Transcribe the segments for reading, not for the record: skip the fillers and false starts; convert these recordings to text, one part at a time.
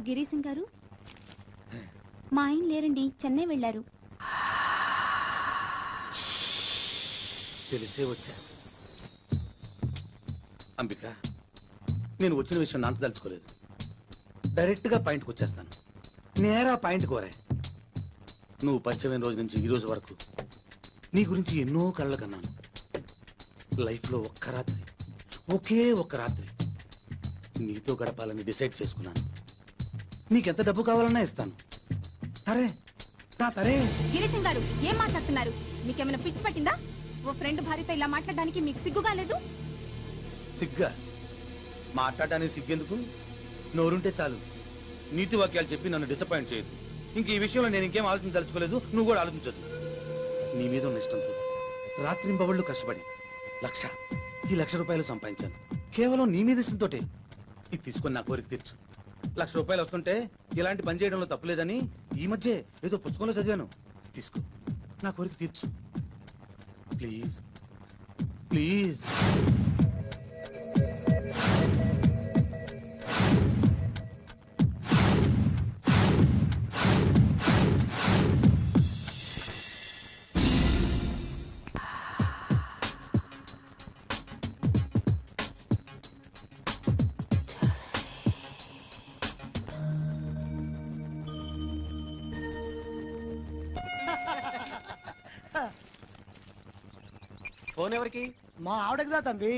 గిరీశం గారు, మా ఆయన లేరండి, చెన్నై వెళ్ళారు. తెలిసే వచ్చా. అంబిక, నేను వచ్చిన విషయం నాంత తలుచుకోలేదు. డైరెక్ట్గా పాయింట్కి వచ్చేస్తాను. నేరా పాయింట్ కోరే. నువ్వు పరిచయమైన రోజు నుంచి ఈ రోజు వరకు నీ గురించి ఎన్నో కళ్ళ కన్నాను. లైఫ్లో ఒక్క రాత్రి, ఒకే ఒక్క రాత్రి నీతో గడపాలని డిసైడ్ చేసుకున్నాను. నీకెంత డబ్బు కావాలన్నా ఇస్తాను. తరే నా తరే. గిరీశం గారు, ఏం మాట్లాడుతున్నారు? మీకేమైనా పిచ్చి పట్టిందా? ఓ ఫ్రెండ్ భార్యతో ఇలా మాట్లాడడానికి మీకు సిగ్గుగా లేదు? సిగ్గా? మాట్లాడడానికి సిగ్గెందుకు? నోరుంటే చాలు. నీతి వాక్యాలు చెప్పి నన్ను డిసప్పాయింట్ చేయదు. ఇంక ఈ విషయంలో నేను ఇంకేం ఆలోచించదలుచుకోలేదు. నువ్వు కూడా ఆలోచించదు. నీ మీద ఉన్న ఇష్టంతో రాత్రింబవళ్ళు కష్టపడి ఈ 1,00,000 రూపాయలు సంపాదించాను. కేవలం నీ మీద ఇష్టంతోటే. ఇది తీసుకొని నా కోరిక తీర్చు. 1,00,000 రూపాయలు వస్తుంటే ఇలాంటి పని చేయడంలో తప్పులేదని ఈ మధ్య ఏదో పుస్తకంలో చదివాను. తీసుకో, నా కోరిక తీర్చు ప్లీజ్. ప్లీజ్. ఫోన్ ఎవరికి? మా ఆవిడకిదా తంబి.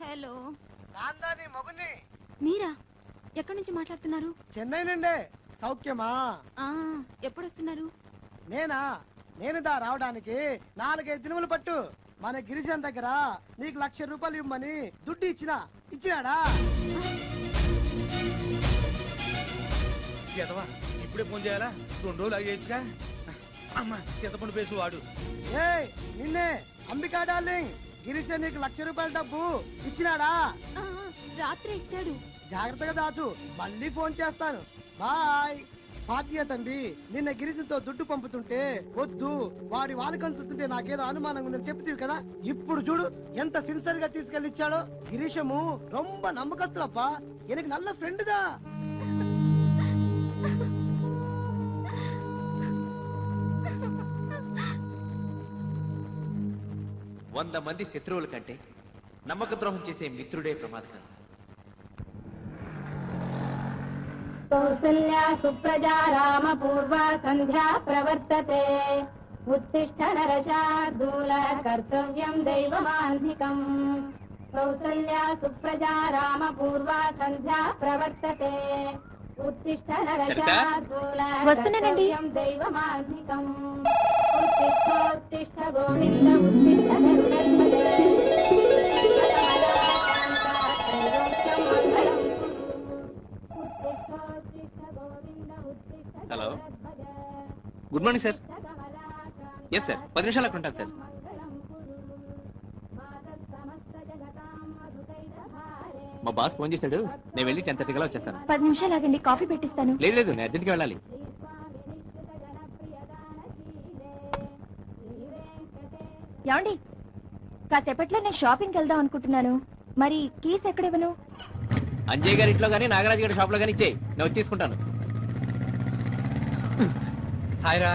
హలో, నాందాని మొగుని. మీరా? ఎక్కడి నుంచి మాట్లాడుతున్నారు? చెన్నై నుండే. సౌఖ్యమా? ఎప్పుడు వస్తున్నారు? నేను రావడానికి 4-5 దినములు పట్టు. మన గిరిజన్ దగ్గర నీకు 1,00,000 రూపాయలు ఇవ్వమని దుడ్డు ఇచ్చినాడా? ఇప్పుడే ఫోన్ చేయాలా? 2 రోజులు అయ్యేచ్చుగా. అమ్మా, చింతపండు పేసు వాడు. నిన్నే అంబికా డార్లింగ్. గిరిజన్ నీకు 1,00,000 రూపాయల డబ్బు ఇచ్చినాడా? రాత్రి ఇచ్చాడు. జాగ్రత్తగా దాచు. మళ్ళీ ఫోన్ చేస్తాను. బాయ్. భాగ్య తండ్రి, నిన్న గిరిజంతో దుడ్డు పంపుతుంటే వద్దు, వాడి వాళ్ళకం చూస్తుంటే నాకేదో అనుమానంగా ఉందని చెప్తీవి కదా. ఇప్పుడు చూడు ఎంత సిన్సియర్ గా తీసుకెళ్లి ఇచ్చాడో. గిరీశము రొంబ నమ్మకస్తులప్పా. ఎనకు నల్ల ఫ్రెండ్ దా. వంద మంది శత్రువుల కంటే నమ్మక ద్రోహం చేసే మిత్రుడే ప్రమాదకరం. కౌసల్యా సుప్రజా రామ పూర్వ సంధ్యా ప్రవర్తతే. ఉత్తిష్ఠ నరశార్దూల కర్తవ్యం దైవమాంధికం. కౌసల్యా సుప్రజా రామ పూర్వ సంధ్యా ప్రవర్తతే. ఉత్తిష్ఠ నరశార్దూల కర్తవ్యం దైవమాంధికం. ఉత్తిష్ఠోత్తిష్ఠ గోవింద ఉత్తిష్ఠ గరుడధ్వజ. Hello, good morning sir. Yes sir, 10 నిమిషాలు అక్కడ ఉంటాను సార్. మా బాస్ ఫోన్ చేశాడు, నేను వెళ్ళి 10:30 కల్లా వచ్చేస్తాను. 10 నిమిషాలు ఆగండి, కాఫీ పెట్టిస్తాను. లేదు, నేను అర్జెంట్గా వెళ్ళాలి. ఏమండి, కాసేపట్లో నేను షాపింగ్కి వెళ్దాం అనుకుంటున్నాను. మరి కీస్ ఎక్కడ ఇవ్వను? అంజయ్ గారి ఇంట్లో కానీ నాగరాజు గారి షాప్ లో కానీ ఇచ్చేయి, నేను వచ్చి తీసుకుంటాను. హాయ్ రా.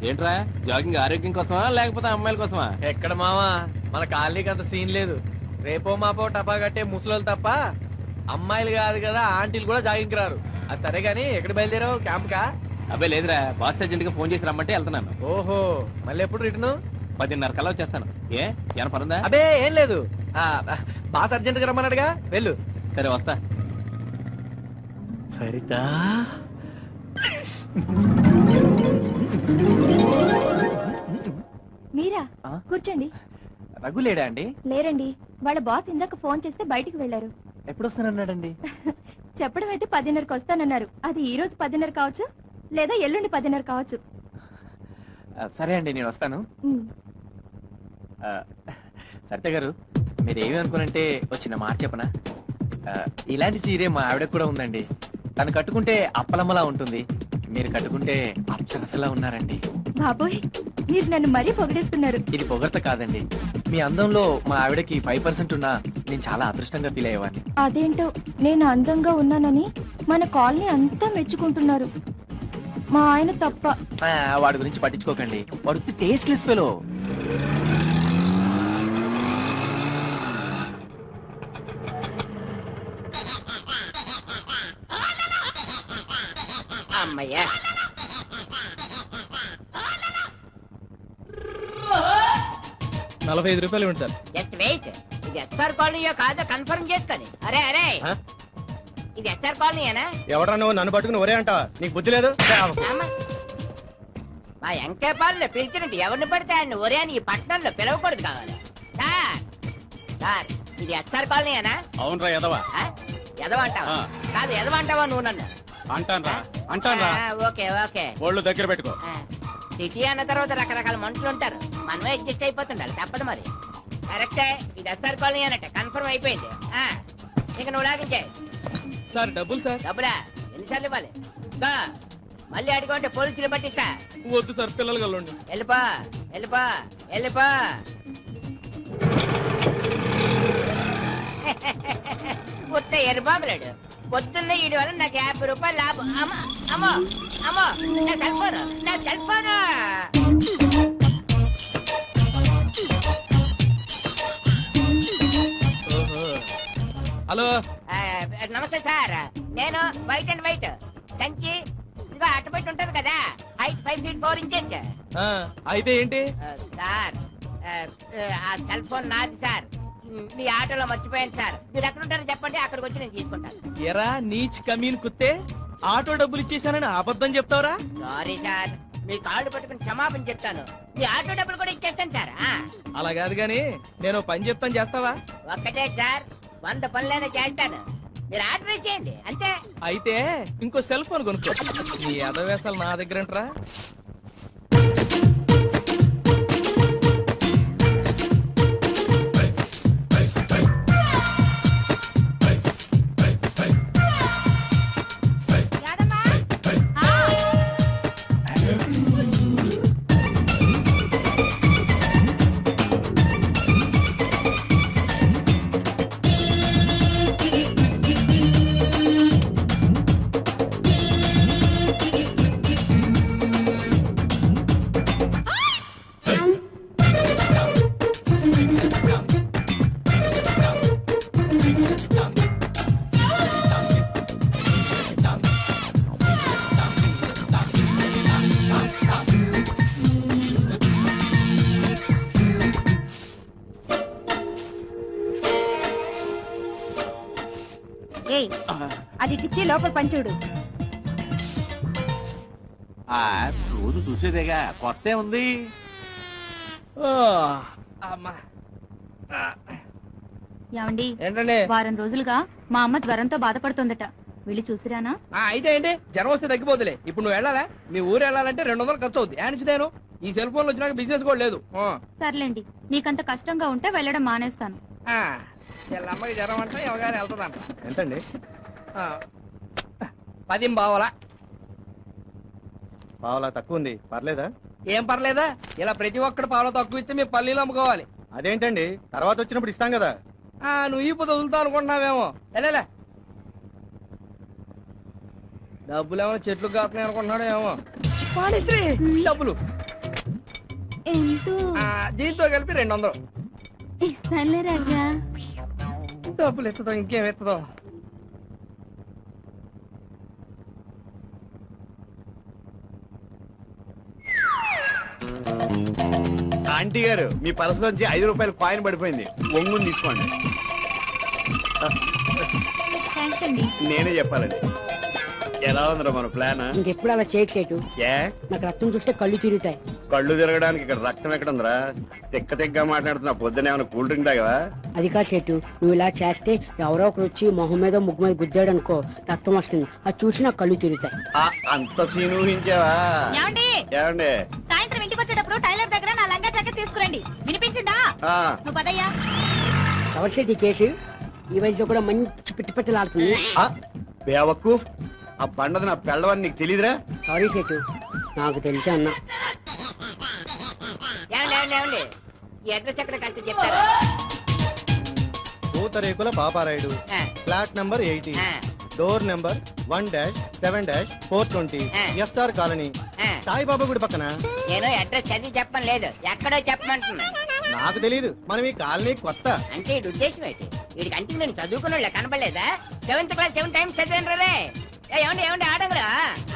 ఏంట్రా, జాగింగ్ ఆరోగ్యం కోసమా లేకపోతే అమ్మాయిల కోసమా? ఎక్కడ మావా, మన కాలనీకి అంత సీన్ లేదు. రేపో మాపో టపా కట్టే ముసలోళ్ళు తప్ప అమ్మాయిలు కాదు కదా, ఆంటీలు కూడా జాగింగ్ రారు. అది సరే గానీ ఎక్కడ బయలుదేరావు? క్యాంప్ కా? అబ్బే లేదురా, బాస్ అర్జెంట్ గా ఫోన్ చేసి రమ్మంటే వెళ్తున్నాను. ఓహో, మళ్ళీ ఎప్పుడు రిటర్న్? 10:30 కల్లా వచ్చేస్తాను. ఏమైనా పనుందా? అబే ఏం లేదు, బాస్ అర్జెంట్ గా రమ్మన్నాడుగా, వెళ్ళు. సరే వస్తా. సరితా మీరా? కూర్చోండి. రఘు లేడా అండి? లేరండి, వాళ్ళ బాస్ ఇందాక ఫోన్ చేస్తే బయటికి వెళ్లారు. ఎప్పుడు వస్తానన్నాడండి? చెప్పడం అయితే 10:30కి వస్తానన్నారు. అది ఈ రోజు 10:30 కావచ్చు, లేదా ఎల్లుండి 10:30 కావచ్చు. సరే అండి, నేను వస్తాను. సరిత గారు, మీరేమి అనుకోనంటే వచ్చిన మాట చెప్పనా ఇలాంటి చీరే మా ఆవిడ కూడా ఉందండి. తను కట్టుకుంటే అప్పలమ్మలా ఉంటుంది, మీరు కట్టుకుంటే అప్సరసలా ఉన్నారండి. బాబోయ్, మీరు నన్ను మరీ పొగిడేస్తున్నారు. ఇది పొగడ్త కాదండి, మీ అందంలో మా ఆవిడకి 5% ఉన్నా నేను చాలా అదృష్టంగా ఫీల్ అయ్యేవాడిని. అదేంటో నేను అందంగా ఉన్నానని మన కాలనీ అంతా మెచ్చుకుంటున్నారు, మా ఆయన తప్ప. వాడి గురించి పట్టించుకోకండి, వాడు టేస్ట్లెస్ ఫెలో. అమ్మయ్యా, ₹45 ఇవ్వండి సార్. Just wait. ఇది ఎస్ఆర్ కాలనీయో కాదో కన్ఫర్మ్ చేసుకొని. అరే అరే, ఇది ఎస్ఆర్ కాలనీయేనా? ఎవడరా నువ్వు నన్ను పట్టుకుని ఒరే అంట? నీకు బుద్ధి లేదు? అమ్మ, మా ఎంకేపాల్లో పిలిచినట్టు ఎవరిని పడితే ఆయన ఒరే అని ఈ పట్టణంలో పిలవకూడదు కావాలి. సార్ సార్, ఇది ఎస్ఆర్ కాలనీయేనా? అవునరా ఎదవా. ఎదవంటావా? కాదు, ఎదవంటావా నువ్వు నన్ను? అంటాన్రా ఓకే ఓకే. ఒళ్ళు దగ్గర పెట్టుకో. సిటీ అన్న తర్వాత రకరకాల మనుషులు ఉంటారు, మనమే అడ్జస్ట్ అయిపోతుండాలి, తప్పదు మరి. కరెక్టే, ఇది ఎస్ఆర్ కాలనీ అన్నట్టు కన్ఫర్మ్ అయిపోయింది. ఇక నువ్వు లాగించే. సార్ డబ్బులు సార్. డబ్బులా? ఎన్నిసార్లు ఇవ్వాలి? దా, మళ్ళీ అడిగంటే పోలీసులు పట్టిస్తా. వద్దు సార్, పిల్లలు కలండి. వెళ్ళిపో వెళ్ళిపో వెళ్ళిపో. ఉత్త ఎరుబాబులాడు. పొద్దున్న ఈడు వల్ల నాకు ₹50 లాభం. అమ్మో అమ్మో అమ్మో, నా సెల్ ఫోను, నా సెల్ ఫోను. హలో, నమస్తే సార్, నేను వైట్ అండ్ వైట్ కంచి ఇదిగో అటుబయట ఉంటది కదా, హైట్ 5 feet 4 inches. అయితే ఏంటి సార్, ఆ సెల్ ఫోన్ నాది సార్, మీ ఆటోలో మర్చిపోయాను సార్. మీరు ఎక్కడ ఉంటారో చెప్పండి, అక్కడికి వచ్చి నేను తీసుకుంటాను. ఎరా నీచ్ కమీన్ కుత్తే, ఆటో డబ్బులు ఇచ్చేసానని అబద్ధం చెప్తావరా? సారీ సార్, మీ కాళ్ళు పట్టుకుని క్షమాపణ చెప్తాను. మీ ఆటో డబ్బులు కూడా ఇచ్చేస్తాను సార్. అలా కాదు గాని నేను పని చెప్తాను, చేస్తావా? ఒక్కటే సార్, 100 పనులైనా చేస్తాను, మీరు ఆర్డర్ చేయండి అంతే. అయితే ఇంకో సెల్ ఫోన్ కొనుక్కో. నీ అదవేశాలు నా దగ్గర అంటరా? అది ఇచ్చి లోపల పంచుడు. రోజు చూసేదేగా, కొత్త ఉంది. ఏమండి, ఏంటండి? వారం రోజులుగా మా అమ్మ జ్వరంతో బాధపడుతుందట, వెళ్ళి చూసిరానా? అయితే ఏంటి, జ్వరం వస్తే తగ్గిపోతులే. ఇప్పుడు నువ్వు వెళ్ళాలా? మీ ఊరు వెళ్ళాలంటే 200 ఖర్చు అవుద్ది. నేను ఈ సెల్ ఫోన్ వచ్చినాక బిజినెస్ కూడా లేదు. సర్లేండి, నీకంత కష్టంగా ఉంటే వెళ్ళడం మానేస్తాను. వీళ్ళ అమ్మకి జ్వరం అంటే ఎవగానే వెళ్తుందంట. ఎంతండి? 10 పావలా. పావులా తక్కువ ఉంది, పర్లేదా? ఏం పర్లేదా? ఇలా ప్రతి ఒక్కడు పావులా తక్కువ ఇస్తే మేము పల్లీలు అమ్ముకోవాలి. అదేంటండి, తర్వాత వచ్చినప్పుడు ఇస్తాం కదా. నువ్వు ఈ పొద్దు వదులుతావు అనుకుంటున్నావేమో. వెళ్ళలే, డబ్బులు ఏమైనా చెట్లు కాస్తున్నాయి అనుకుంటున్నాడు ఏమో. డబ్బులు దీంతో కలిపి 200. ఇస్తానులే రాజా. డబ్బులు ఎత్తుదో ఇంకేం ఎత్తుదో. ఆంటీ గారు, మీ పర్సులోంచి ₹5 కాయిన్ పడిపోయింది, ఒంగుని తీసుకోండి. థ్యాంక్స్ అండి. నేనే చెప్పాలండి. ఎలా ఉందిరా మన ప్లాన్? ఇంకెప్పుడు అలా చేయట్లేదు, ఏ నాకు రక్తం చూస్తే కళ్ళు తిరుగుతాయి. కళ్ళు తిరగడానికి ఇక్కడ రక్తం ఎక్కడ ఉందిరా? తిక్క మాట్లాడుతున్నా. పొద్దున ఏమైనా కూల్ డ్రింక్ తాగవా? అది కాదు చెట్టు, నువ్వు ఇలా చేస్తే ఎవరో ఒకరు వచ్చి మొహం మీద ముగ్గు మీద గుద్దాడు అనుకో, రక్తం వస్తుంది, అది చూసి నాకు కళ్ళు తిరుగుతాయి. అంత సీన్ ఊహించావా? ఏమండి, సాయంత్రం ఇంటికి వచ్చేటప్పుడు టైలర్ దగ్గర నా లంగా జాకెట్ తీసుకురండి. వినిపించిందా? నువ్వు పదయ్యా. ఎవరు ఎవరి సెట్ ఈ కేసు? ఈ వయసులో కూడా మంచి పిట్టి పెట్టలాడుతుంది. బేవక్కు ఆ బండది నా పెళ్ళవని నీకు తెలియదురా? సారీ సెట్, నాకు తెలిసి అన్నా. ఏమండి ఈ అడ్రస్ ఎక్కడ కలిసి చెప్తారా? పూతరేకుల Paparayudu, flat number 80, door number 1-7-420, SR colony, Saibaba గుడి పక్కన. నేను అడ్రస్ చదివి చెప్పను లేదు, ఎక్కడో చెప్పమంటున్నా. నాకు తెలియదు, మనం ఈ కాలనీ కొత్త. అంటే ఈ ఉద్దేశం ఏంటి? వీడికి అంటే నేను చదువుకున్న కనపడలేదా? 7th క్లాస్ 7 times చదివాను రే. ఏమండి ఆడంగురా?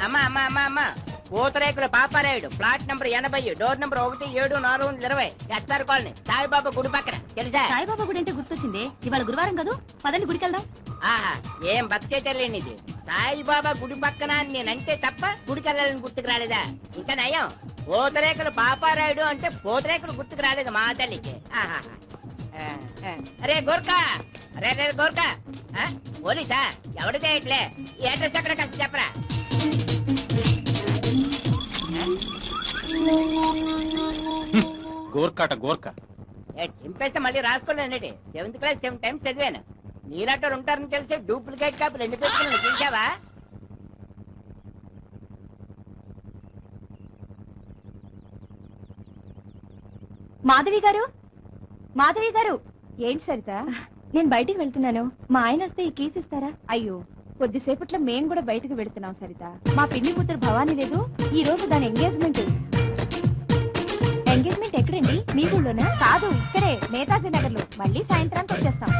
అమ్మా పూతరేకుల Paparayudu, flat number 80, door number 1-7-420, SR colony, Saibaba గుడి పక్కన. తెలుసా? సాయిబాబా గుడి అంటే గుర్తొచ్చింది. ఇవాళ గురువారం కదా, పదండి గుడికి వెళ్దాం. ఆహా, ఏం భక్తేటర్లేని ఇది. సాయిబాబా గుడి పక్కన నేనంటే తప్ప గుడికి వెళ్ళాలని గుర్తుకు రాలేదా? ఇంకా నయం, పూతరేకుల పాపారాయుడు అంటే పూతరేకులు గుర్తుకు రాలేదు మా తల్లికి. అరే గోర్ఖా, అరే గోర్ఖా, పోలీసా? ఎవరిదే ఇట్లే? ఈ అడ్రస్ ఎక్కడ కలిసి చెప్పరా? గోర్ఖా చింపేస్తే మళ్ళీ రాసుకోలేనండి. 7th క్లాస్ 7 times చదివాను. నీలాంటి ఉంటారని తెలిసి డూప్లికేట్ కాపులు ఎన్ని పెట్టుకుని చూసావా? మాధవి గారు ఏంటి సరిత? నేను బయటికి వెళ్తున్నాను, మా ఆయన వస్తే ఈ కీస్ ఇస్తారా? అయ్యో, కొద్దిసేపట్లో మేం కూడా బయటకు వెళ్తున్నాం సరిత. మా పిన్ని కూతురు భవానీ లేదు, ఈ రోజు దాని ఎంగేజ్మెంట్ ఎక్కడండి? మీ ఊళ్ళోనా? కాదు, ఇక్కడే నేతాజీ నగర్ లో. మళ్ళీ సాయంత్రానికి వచ్చేస్తాం.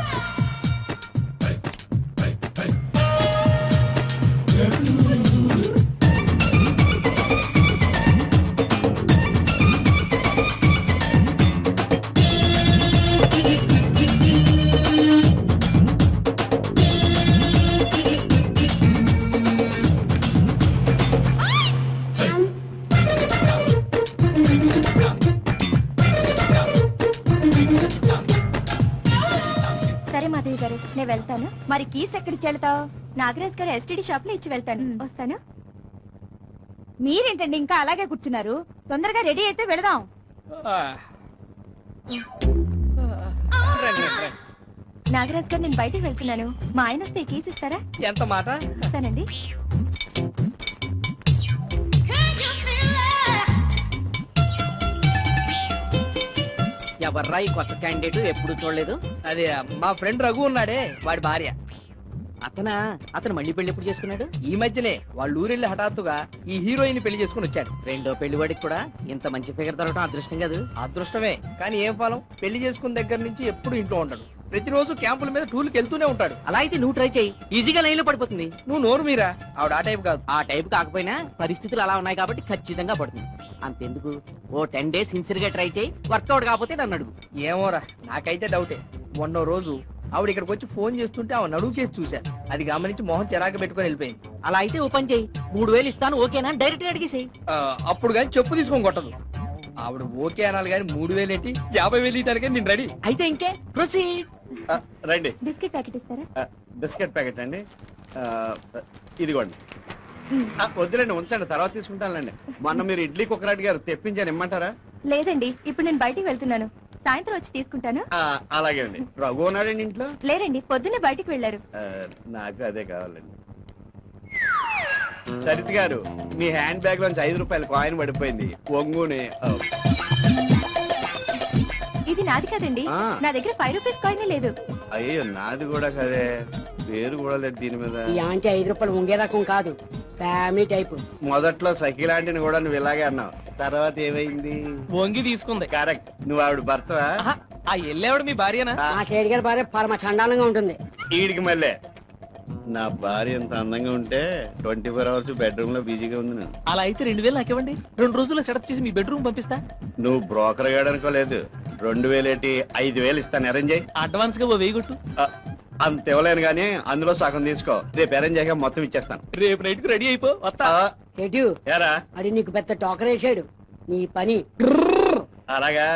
నేను వెళ్తాను. మరి కీస్ ఎక్కడికి వెళ్తావు? నాగరాజ్ గారు ఎస్టీడీ షాప్ లో ఇచ్చి వెళ్తాను. వస్తాను. మీరేంటండి ఇంకా అలాగే కూర్చున్నారు? తొందరగా రెడీ అయితే వెళదాం. నాగరాజ్ గారు, నేను బయటికి వెళ్తున్నాను, మా ఆయన వస్తే కీస్ ఇస్తారా? ఎంత మాట? ఇస్తానండి. ఎవర్రా ఈ కొత్త క్యాండిడేట్? ఎప్పుడు చూడలేదు. అదే మా ఫ్రెండ్ రఘు ఉన్నాడే, వాడి భార్య. అతను మళ్ళీ పెళ్లి ఎప్పుడు చేసుకున్నాడు? ఈ మధ్యనే వాళ్ళ ఊరెళ్ళి హఠాత్తుగా ఈ హీరోయిన్ పెళ్లి చేసుకుని వచ్చాడు. రెండో పెళ్లి వాడికి కూడా ఇంత మంచి ఫిగర్ దొరకడం అదృష్టం కాదు? అదృష్టమే, కానీ ఏం ఫలం? పెళ్లి చేసుకున్న దగ్గర నుంచి ఎప్పుడు ఇంట్లో ఉంటాడు. ప్రతిరోజు క్యాంపుల మీద టూర్కి వెళ్తూనే ఉంటాడు. అలా అయితే నువ్వు ట్రై చేయి, ఈజీగా లైన్ లో పడిపోతుంది. నువ్వు నోరు మీరా, ఆవిడ ఆ టైప్ కాదు. ఆ టైప్ కాకపోయినా పరిస్థితులు అలా ఉన్నాయి కాబట్టి ఖచ్చితంగా పడుతుంది. అంతెందుకు, ఓ 10 days సిన్సియర్ గా ట్రై చేయి, వర్కౌట్ కాకపోతే నన్ను అడుగు. ఏమోరా, నాకైతే డౌటే. మొన్న రోజు ఆవిడ ఇక్కడికి వచ్చి ఫోన్ చేస్తుంటే ఆవిడ నడువు కేసు చూశా. అది గమనించి మొహం చిరాకు పెట్టుకుని వెళ్ళిపోయింది. అలా అయితే ఓ పని చేయి, 3000 ఇస్తాను ఓకేనా డైరెక్ట్ గా అడిగేసేయి. అప్పుడు కానీ చెప్పు తీసుకొని కొట్టదు. ఆవిడ ఓకే అనాలి కానీ 3000 ఏంటి, 50,000 ఇవ్వడానికి నేను రెడీ. అయితే ఇంకే ప్రొసీడ్. రండి. బిస్కెట్ ప్యాకెట్ ఇస్తారా? బిస్కెట్ ప్యాకెట్ అండి, ఇదిగోండి. వద్దులేండి, ఉంచండి, తర్వాత తీసుకుంటానులేండి. మొన్న మీరు ఇడ్లీ కుక్కర్ అడిగారు, తెప్పించాను, ఇమ్మంటారా? లేదండి, ఇప్పుడు నేను బయటికి వెళ్తున్నాను, సాయంత్రం వచ్చి తీసుకుంటాను. అలాగే అండి. రఘు ఉన్నాడండి ఇంట్లో? లేరండి, పొద్దున్నే బయటికి వెళ్ళారు. నాకు అదే కావాలండి. సరిత గారు, మీ హ్యాండ్ బ్యాగ్ లోంచి 5 రూపాయల కాయిన్ పడిపోయింది, ఒంగుని. ఇది నాది కదండి, నా దగ్గర 5 రూపీస్ కాయిన్ లేదు. అయ్యో, నాది కూడా కదే, పేరు కూడా లేదు దీని మీద. ఈ ఆంటీ 5 రూపాయలు ఉంగే రకం కాదు, ఫ్యామిలీ టైప్. మొదట్లో సఖిలాంటిని కూడా నువ్వు ఇలాగే అన్నావు, తర్వాత ఏమైంది? వంగి తీసుకుంది. కరెక్ట్, నువ్వు ఆవిడ భర్తవా? ఆ ఎల్లేవిడ మీ భార్యనా? ఆ షేడ్ గారి భార్య పరమ చండాలంగా ఉంటుంది. ఈడికి మళ్ళీ నా భార్య ఎంత అందంగా ఉంటే 24 hours బెడ్రూమ్ లో బిజీగా ఉంది. నేను అలా అయితే 2000 నాకు ఇవ్వండి, 2 రోజుల్లో సెటప్ చేసి మీ బెడ్రూమ్ పంపిస్తా. నువ్వు బ్రోకర్ గాడు అనుకోలేదు. 2000 ఏంటి, 5000 ఇస్తాను, అరేంజ్ అయ్యి. అడ్వాన్స్ గా 1000 కొట్టు. అంత ఇవ్వలేను కానీ అందులో సగం తీసుకో, రేపు అరేంజ్ అయ్యాక మొత్తం ఇచ్చేస్తాను. రేపు నైట్ కు రెడీ అయిపో, వస్తా. షెడ్యూ ఏరా, అది నీకు పెద్ద టోకర్ వేసాడు, నీ పని. అలాగా,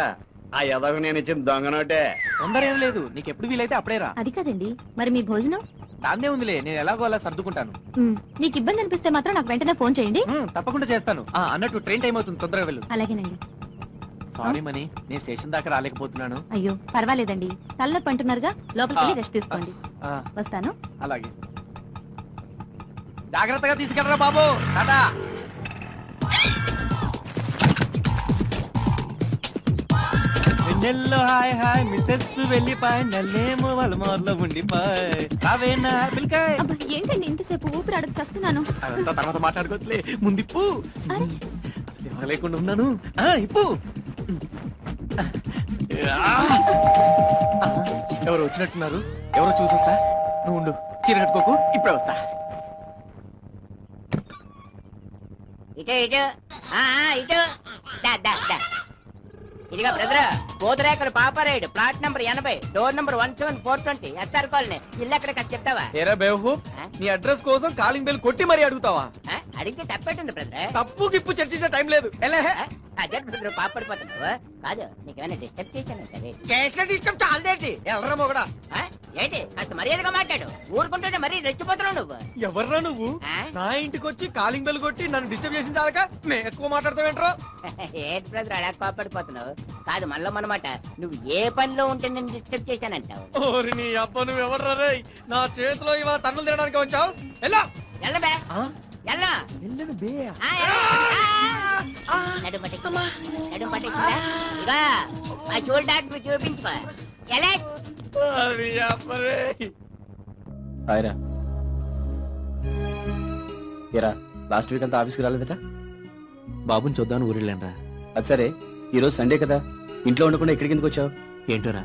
ఆ ఎదకు నేను ఇచ్చిన దొంగ నోటే. తొందర ఏం లేదు, నీకు ఎప్పుడు వీలైతే అప్పుడే రా. అది కదండి, మరి మీ భోజనం? దాన్నే ఉందిలే, నేను ఎలాగో అలా సర్దుకుంటాను. మీకు ఇబ్బంది అనిపిస్తే మాత్రం నాకు వెంటనే ఫోన్ చేయండి. తప్పకుండా చేస్తాను. అన్నట్టు ట్రైన్ టైం అవుతుంది, తొందరగా వెళ్ళు. అలాగేనండి. సారీ మనీ, నేను స్టేషన్ దాకా రాలేకపోతున్నాను. అయ్యో పర్వాలేదండి, తలనొప్పి అంటున్నారుగా, లోపలికి వెళ్ళి రెస్ట్ తీసుకోండి. ఆ, వస్తాను. అలాగే. జాగ్రత్తగా తీసుకెళ్ళరా బాబు. టాటా. వెన్నెల్లో హాయ్ హాయ్ మిస్సెస్ వెళ్ళిపాయ్, నల్లేమో వాళ్ళ మోర్లో ఉండిపాయ్. రావేనా పిల్కాయ్? అబ్బా, ఏంటండి ఇంతసేపు ఊపిరి అడగ చేస్తున్నాను. అదంతా తర్వాత మాట్లాడుకోవచ్చులే, ముందు ఇప్పు. అరే. ఎవరు లేకుండా ఉన్నాను. ఇప్పు. ఎవరు వచ్చినట్టున్నారు, ఎవరో చూసొస్తా. నువ్వు ఉండు, చీర కట్టుకోకు, ఇప్పుడే వస్తా. ఇటు ఇటు ఇటు ఇదిగా బ్రదర్, పోతురేకలు Paparayudu, plot number 80, door number 17420, SR colony. ఇల్లు ఎక్కడ చెప్తావా? ఏరా బేవహూ, నీ అడ్రస్ కోసం కాలింగ్ బెల్ కొట్టి మరీ అడుగుతావా? అడిగితే తప్పేటుంది బ్రదర్. తప్పు గిప్పు చర్చించే టైం లేదు. అదే బ్రదర్, పాపడిపోతున్నావు. కాదు, నీకేమైనా డిస్టర్బ్ చేశాను సరే. చేసిన డిస్టర్బ్ చాలదేటి. ఎవర్రా మొగడా? ఏంటి కాస్త మర్యాదగా మాట్లాడు, ఊరుకుంటుంటే మరీ రెచ్చిపోతున్నావు నువ్వు. ఎవర్రా నువ్వు? నా ఇంటికి వచ్చి కాలింగ్ బెల్ కొట్టి నన్ను డిస్టర్బ్ చేసిన దాకా నేను ఎక్కువ మాట్లాడతావేంట్రా? ఏంటి బ్రదర్ అలా కోపడిపోతున్నావు? కాదు మనలో మనమాట, నువ్వు ఏ పనిలో ఉంటే నేను డిస్టర్బ్ చేశానంటావు. ఓరి నీ అబ్బ, నువ్వు ఎవర్రా రే? నా చేతిలో ఇవాళ తన్నులు తినడానికి వచ్చావు. ఎలా ఎల్లబే ఎల్లా వెళ్ళను బే. నడుము పట్టిందా? ఇగా ఆ చూడు డాక్టర్ చూపించుకో. ఎలా హాయ్రా. ఏరా, లాస్ట్ వీక్ అంతా ఆఫీస్కి రాలేదట? బాబుని చూద్దామని ఊరెళ్ళానరా. అది సరే, ఈరోజు సండే కదా, ఇంట్లో ఉండకుండా ఇక్కడికి ఎందుకు వచ్చావు? ఏంటోరా,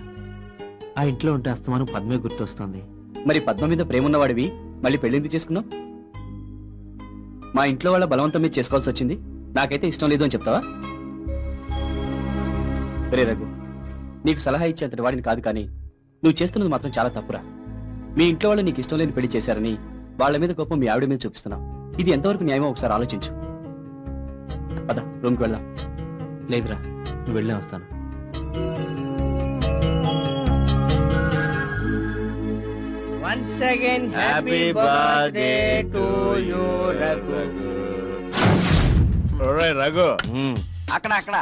ఆ ఇంట్లో ఉంటే అస్తమానం పద్మే గుర్తొస్తుంది. మరి పద్మ మీద ప్రేమ ఉన్నవాడివి మళ్ళీ పెళ్లి ఎందుకు చేసుకున్నావు? మా ఇంట్లో వాళ్ళ బలవంతం మీద చేసుకోవాల్సి వచ్చింది, నాకైతే ఇష్టం లేదు అని చెప్తావా? రే రఘు, నీకు సలహా ఇచ్చేంతటి వాడిని కాదు, కానీ నువ్వు చేస్తున్నది మాత్రం చాలా తప్పురా. మీ ఇంట్లో వాళ్ళు నీకు ఇష్టం లేని పెళ్లి చేశారని వాళ్ళ మీద కోపం మీ ఆవిడ మీద చూపిస్తున్నావు. ఇది ఎంతవరకు న్యాయమో ఒకసారి ఆలోచించు. పద, రూమ్కి వెళ్దాం. లేదురా, నువ్వు వెళ్ళే వస్తాను. Once again, happy birthday to you, Raghu. ఒరే రఘు, అక్కడ అక్కడ.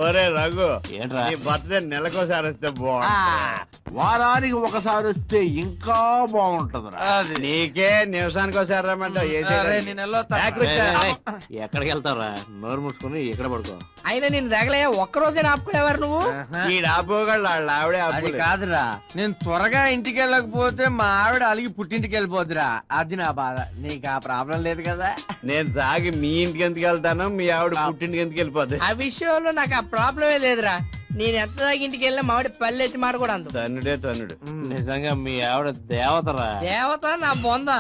ఒరే రఘు, ఏంట్రా? నీ బర్త్డే నెలకోసారి వస్తే బాగుంటుంది. వారానికి ఒకసారి వస్తే ఇంకా బాగుంటదిరా. నీకే నిమిషానికి ఒకసారి రమ్మంటావు. ఎక్కడికి వెళ్తావురా? నోరు మూసుకుని ఎక్కడ పడుకో. అయినా నేను తగలే ఒక్కరోజే ఆపుకునేవారు నువ్వు. ఈ ఆపుకోగలడు, వాళ్ళ ఆవిడే అది ఆపుకోలేదు. కాదురా, నేను త్వరగా ఇంటికి వెళ్ళకపోతే మా ఆవిడ అలిగి పుట్టింటికి వెళ్ళిపోద్దురా. అది నా బాధ. నీకు ఆ ప్రాబ్లం లేదు కదా? నేను సాగి మీ ఇంటికి ఎందుకు వెళ్తాను, మీ ఆవిడ పుట్టింటికి ఎందుకు వెళ్ళిపోద్ది? ఆ విషయంలో నాకు ఆ ప్రాబ్లమే లేదురా. నేను ఎంత దాకా ఇంటికి వెళ్ళినా మావిడ పల్లె ఎత్తి మాట కూడా అందు. తన్నుడే తన్నుడు. నిజంగా మీ ఆవిడ దేవతరా. దేవత నా బొంద.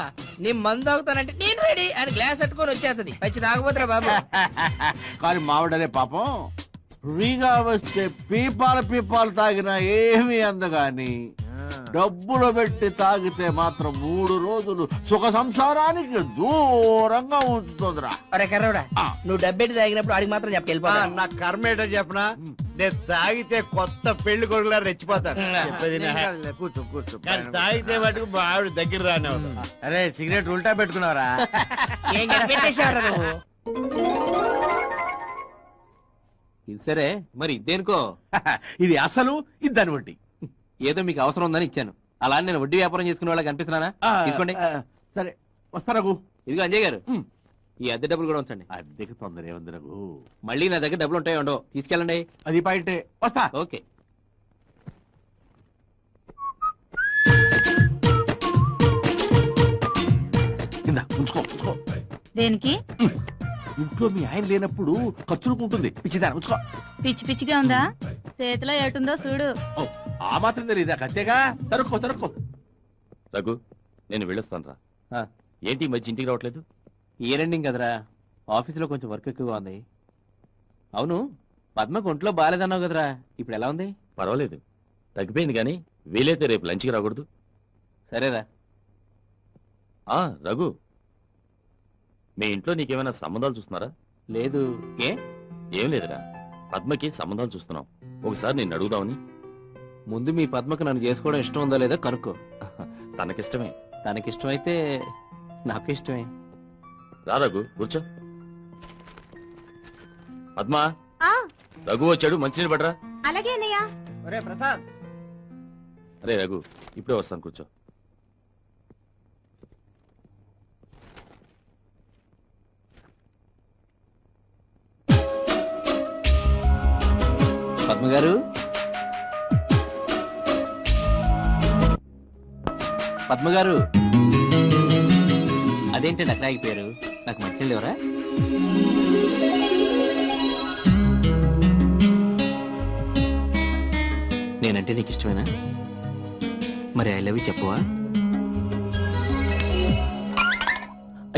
నీ మందు తాగుతానంటే నేను రెడీ అని గ్లాస్ పెట్టుకొని వచ్చేస్తుంది. వచ్చి తాగబోతురా బాబు. కానీ మావిడనే పాపం ఫ్రీగా వస్తే పీపాలు తాగినా ఏమీ అందగాని డబ్బులు పెట్టి తాగితే మాత్రం 3 రోజులు సుఖ సంసారానికి దూరంగా ఉంచుతుందిరా. అరే కర్రవుడా, నువ్వు డబ్బెట్టి తాగినప్పుడు అడిగి మాత్రం చెప్పి నా కర్మ ఏంటో చెప్పనా, నేను తాగితే కొత్త పెళ్లి కొడుకులా రెచ్చిపోతాను. కూర్చో కూర్చో. కానీ తాగితే మటుకు మా ఆవిడ దగ్గర రానే అవుతుంది. అరే సిగరెట్ ఉల్టా పెట్టుకున్నావరా? ఏం కనిపెట్టేశావరా నువ్వు? ఇది సరే, మరి ఇదేనుకో. ఇది అసలు ఇది దాని వడ్డీ. ఏదో మీకు అవసరం ఉందని ఇచ్చాను. అలా నేను వడ్డీ వ్యాపారం చేసుకునే వాళ్ళకి కనిపిస్తున్నానా? తీసుకోండి. సరే వస్తారగు. ఇదిగో అంజయ్ గారు, ఈ అద్దె డబ్బులు కూడా ఉంచండి. అద్దెకి తొందర ఏముంది రఘు? మళ్ళీ నా దగ్గర డబ్బులు ఉంటాయో ఉండవు, తీసుకెళ్ళండి. అది పాయింటే. వస్తా. ఓకే. కింద ఉంచుకో ఉంచుకో. దేనికి? ఇంట్లో మీ ఆయన లేనప్పుడు ఖర్చులకు ఉంటుంది. పిచ్చిదాన్ని ఉంచుకో. పిచ్చి పిచ్చిగా ఉందా? చేతిలో ఏటుందో చూడు. ఆ మాత్రం తెలియదా? కత్తేగా. తరుక్కో తరుక్కో. రఘు, నేను వెళ్ళొస్తాను రా. ఏంటి ఈ మధ్య ఇంటికి రావట్లేదు? ఇయర్ ఎండింగ్ కదరా, ఆఫీసులో కొంచెం వర్క్ ఎక్కువగా ఉంది. అవును, పద్మకు ఒంట్లో బాగాలేదన్నావు కదరా, ఇప్పుడు ఎలా ఉంది? పర్వాలేదు, తగ్గిపోయింది. కానీ వీలైతే రేపు లంచ్కి రాకూడదు? సరేరా. రఘు, మీ ఇంట్లో నీకేమైనా సంబంధాలు చూస్తున్నారా? లేదు. ఏ? ఏం లేదురా, పద్మకి సంబంధాలు చూస్తున్నాం. ఒకసారి నేను అడుగుదామని. ముందు మీ పద్మకు నన్ను చేసుకోవడం ఇష్టం ఉందో లేదో కనుక్కో. తనకిష్టమే. తనకిష్టమైతే నాకు ఇష్టమే. రా రఘు, కూర్చో. పద్మా, రఘు వచ్చాడు, మంచినీళ్ళు పడరా. అలాగే అన్నయ్య. ఒరే ప్రసాద్, అరే రఘు, ఇప్పుడే వస్తాను, కూర్చో. పద్మ గారు, పద్మ గారు, అదేంటండి అక్కడ ఆగిపోయారు? నాకు మంచినీళ్ళు ఎవరా? నేనంటే నీకు ఇష్టమేనా? మరి ఐ లవ్ యూ చెప్పవా?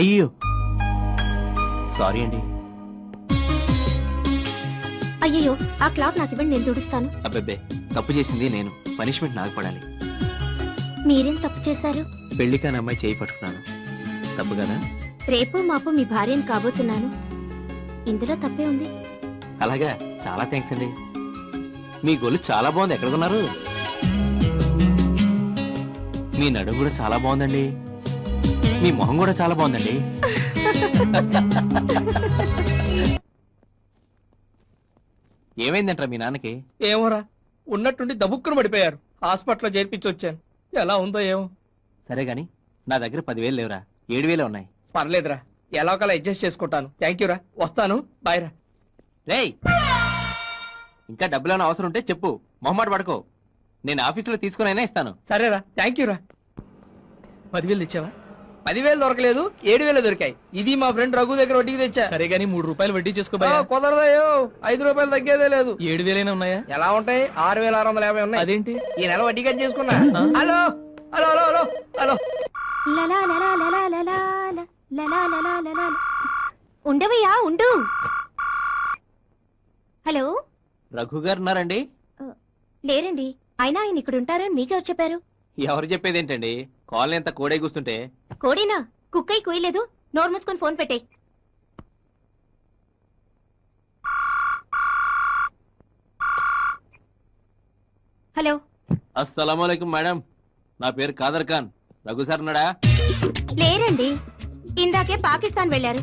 అయ్యో సారీ అండి. అయ్యో ఆ క్లాత్ నాకు ఇవ్వండి, నేను తుడుస్తాను. అబ్బబ్బే, తప్పు చేసింది నేను, పనిష్మెంట్ నాకు పడాలి. మీరేం తప్పు చేశారు? పెళ్లి కాని అమ్మాయి చేయి పట్టుకున్నాను, తప్పు కదా? రేపు మాపు మీ భార్యను కాబోతున్నాను, ఇందులో తప్పే ఉంది. అలాగా, చాలా థ్యాంక్స్ అండి. మీ గొల్లు చాలా బాగుంది, ఎక్కడ కొన్నారు? మీ నడుము కూడా చాలా బాగుందండి, మీ మొహం కూడా చాలా బాగుందండి. ఏమైందంటారా మీ నాన్నకి? ఏమోరా, ఉన్నట్టుండి దబుక్కును పడిపోయారు. హాస్పిటల్లో చేర్పించి వచ్చాను, ఎలా ఉందో ఏమో. సరే గాని నా దగ్గర 10,000 లేవురా, 7,000 ఉన్నాయి. పర్లేదురా, ఎలా ఒకలా అడ్జస్ట్ చేసుకుంటాను. థ్యాంక్ యూ రా, వస్తాను, బాయ్ రా. రేయ్, ఇంకా డబ్బులేమైనా అవసరం ఉంటే చెప్పు, మొహమాట పడుకో, నేను ఆఫీసులో తీసుకునైనా ఇస్తాను. సరేరా, థ్యాంక్ యూ రా. 10,000 తెచ్చావా? 10,000 దొరకలేదు, 7,000 దొరికాయి. ఇది మా ఫ్రెండ్ రఘు దగ్గర వడ్డీకి తెచ్చా. సరే గానీ 3 రూపాయలు వడ్డీ చేసుకోబోయా? కుదరదయ్యో, 5 రూపాయలు తగ్గేదే లేదు. 7,000 ఉన్నాయా? ఎలా ఉంటాయి? 6,650 ఉన్నాయి. అదేంటి? ఈ నెల వడ్డీ కట్ చేసుకున్నా. Hello hello hello hello hello. లలా లలా లలా లలా లలా లలా లలా. ఉండవయ్యా ఉండు. హలో, రఘు గారు ఉన్నారండి? లేరండి, అయినా ఆయన ఇక్కడ ఉంటారని మీకెవరు చెప్పారు? ఎవరు చెప్పేదేంటండి, కాలనీ అంతా కోడే కూస్తుంటే. కోడేనా? కుక్కై కుయలేదు, నోరు మూసుకొని ఫోన్ పెట్టే. హలో. అస్సలాముఅలైకుం మేడం, నా పేరు కాదర్ ఖాన్. రఘు సార్ ఉన్నాడా? లేరండి, ఇందాకే పాకిస్తాన్ వెళ్లారు.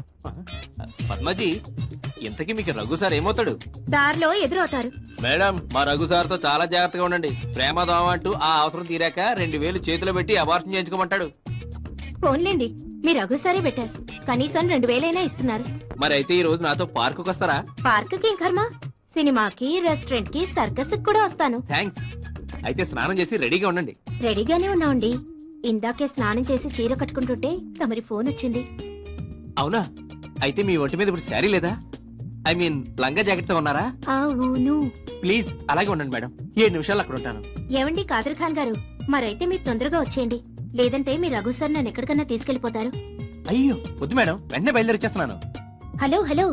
పద్మజీ, ఇంతకీ మీకు రఘు సార్ ఏమవుతాడు? దారిలో ఎదురవుతారు. మేడం, మా రఘు సార్ తో చాలా జాగ్రత్తగా ఉండండి. ప్రేమ దోమ అంటూ ఆ అవసరం తీరాక 2,000 చేతిలో పెట్టి అబార్షన్ చేయించుకోమంటాడు. ఫోన్లేండి, మీ రఘు సారే పెట్టారు, కనీసం 2,000 ఇస్తున్నారు. మరి అయితే ఈ రోజు నాతో పార్కుకి వస్తారా? పార్కుకి ఏం కర్మ, సినిమాకి, రెస్టారెంట్ కి, సర్కస్ కూడా వస్తాను. థ్యాంక్స్. అయితే స్నానం చేసి రెడీగా ఉండండి. రెడీగానే ఉన్నాండి, ఇందాకే స్నానం చేసి చీర కట్టుకుంటుంటే తమరి ఫోన్ వచ్చింది. అవునా? అయితే మీ ఒంటి మీద ఇప్పుడు శారీ లేదా? ఐ మీన్ లంగా జాకెట్ తో ఉన్నారా? అవును. ప్లీజ్ అలాగే ఉండండి మేడం, 7 నిమిషాలు అక్కడ ఉంటాను. ఏమండి కాదర్ ఖాన్ గారు, మరైతే మీరు తొందరగా వచ్చేయండి, లేదంటే మీ రఘు సార్ నన్ను ఎక్కడికన్నా తీసుకెళ్లిపోతారు. అయ్యో వద్దు మేడం, వెంటనే బయలుదేరి వచ్చేస్తున్నాను. హలో హలో,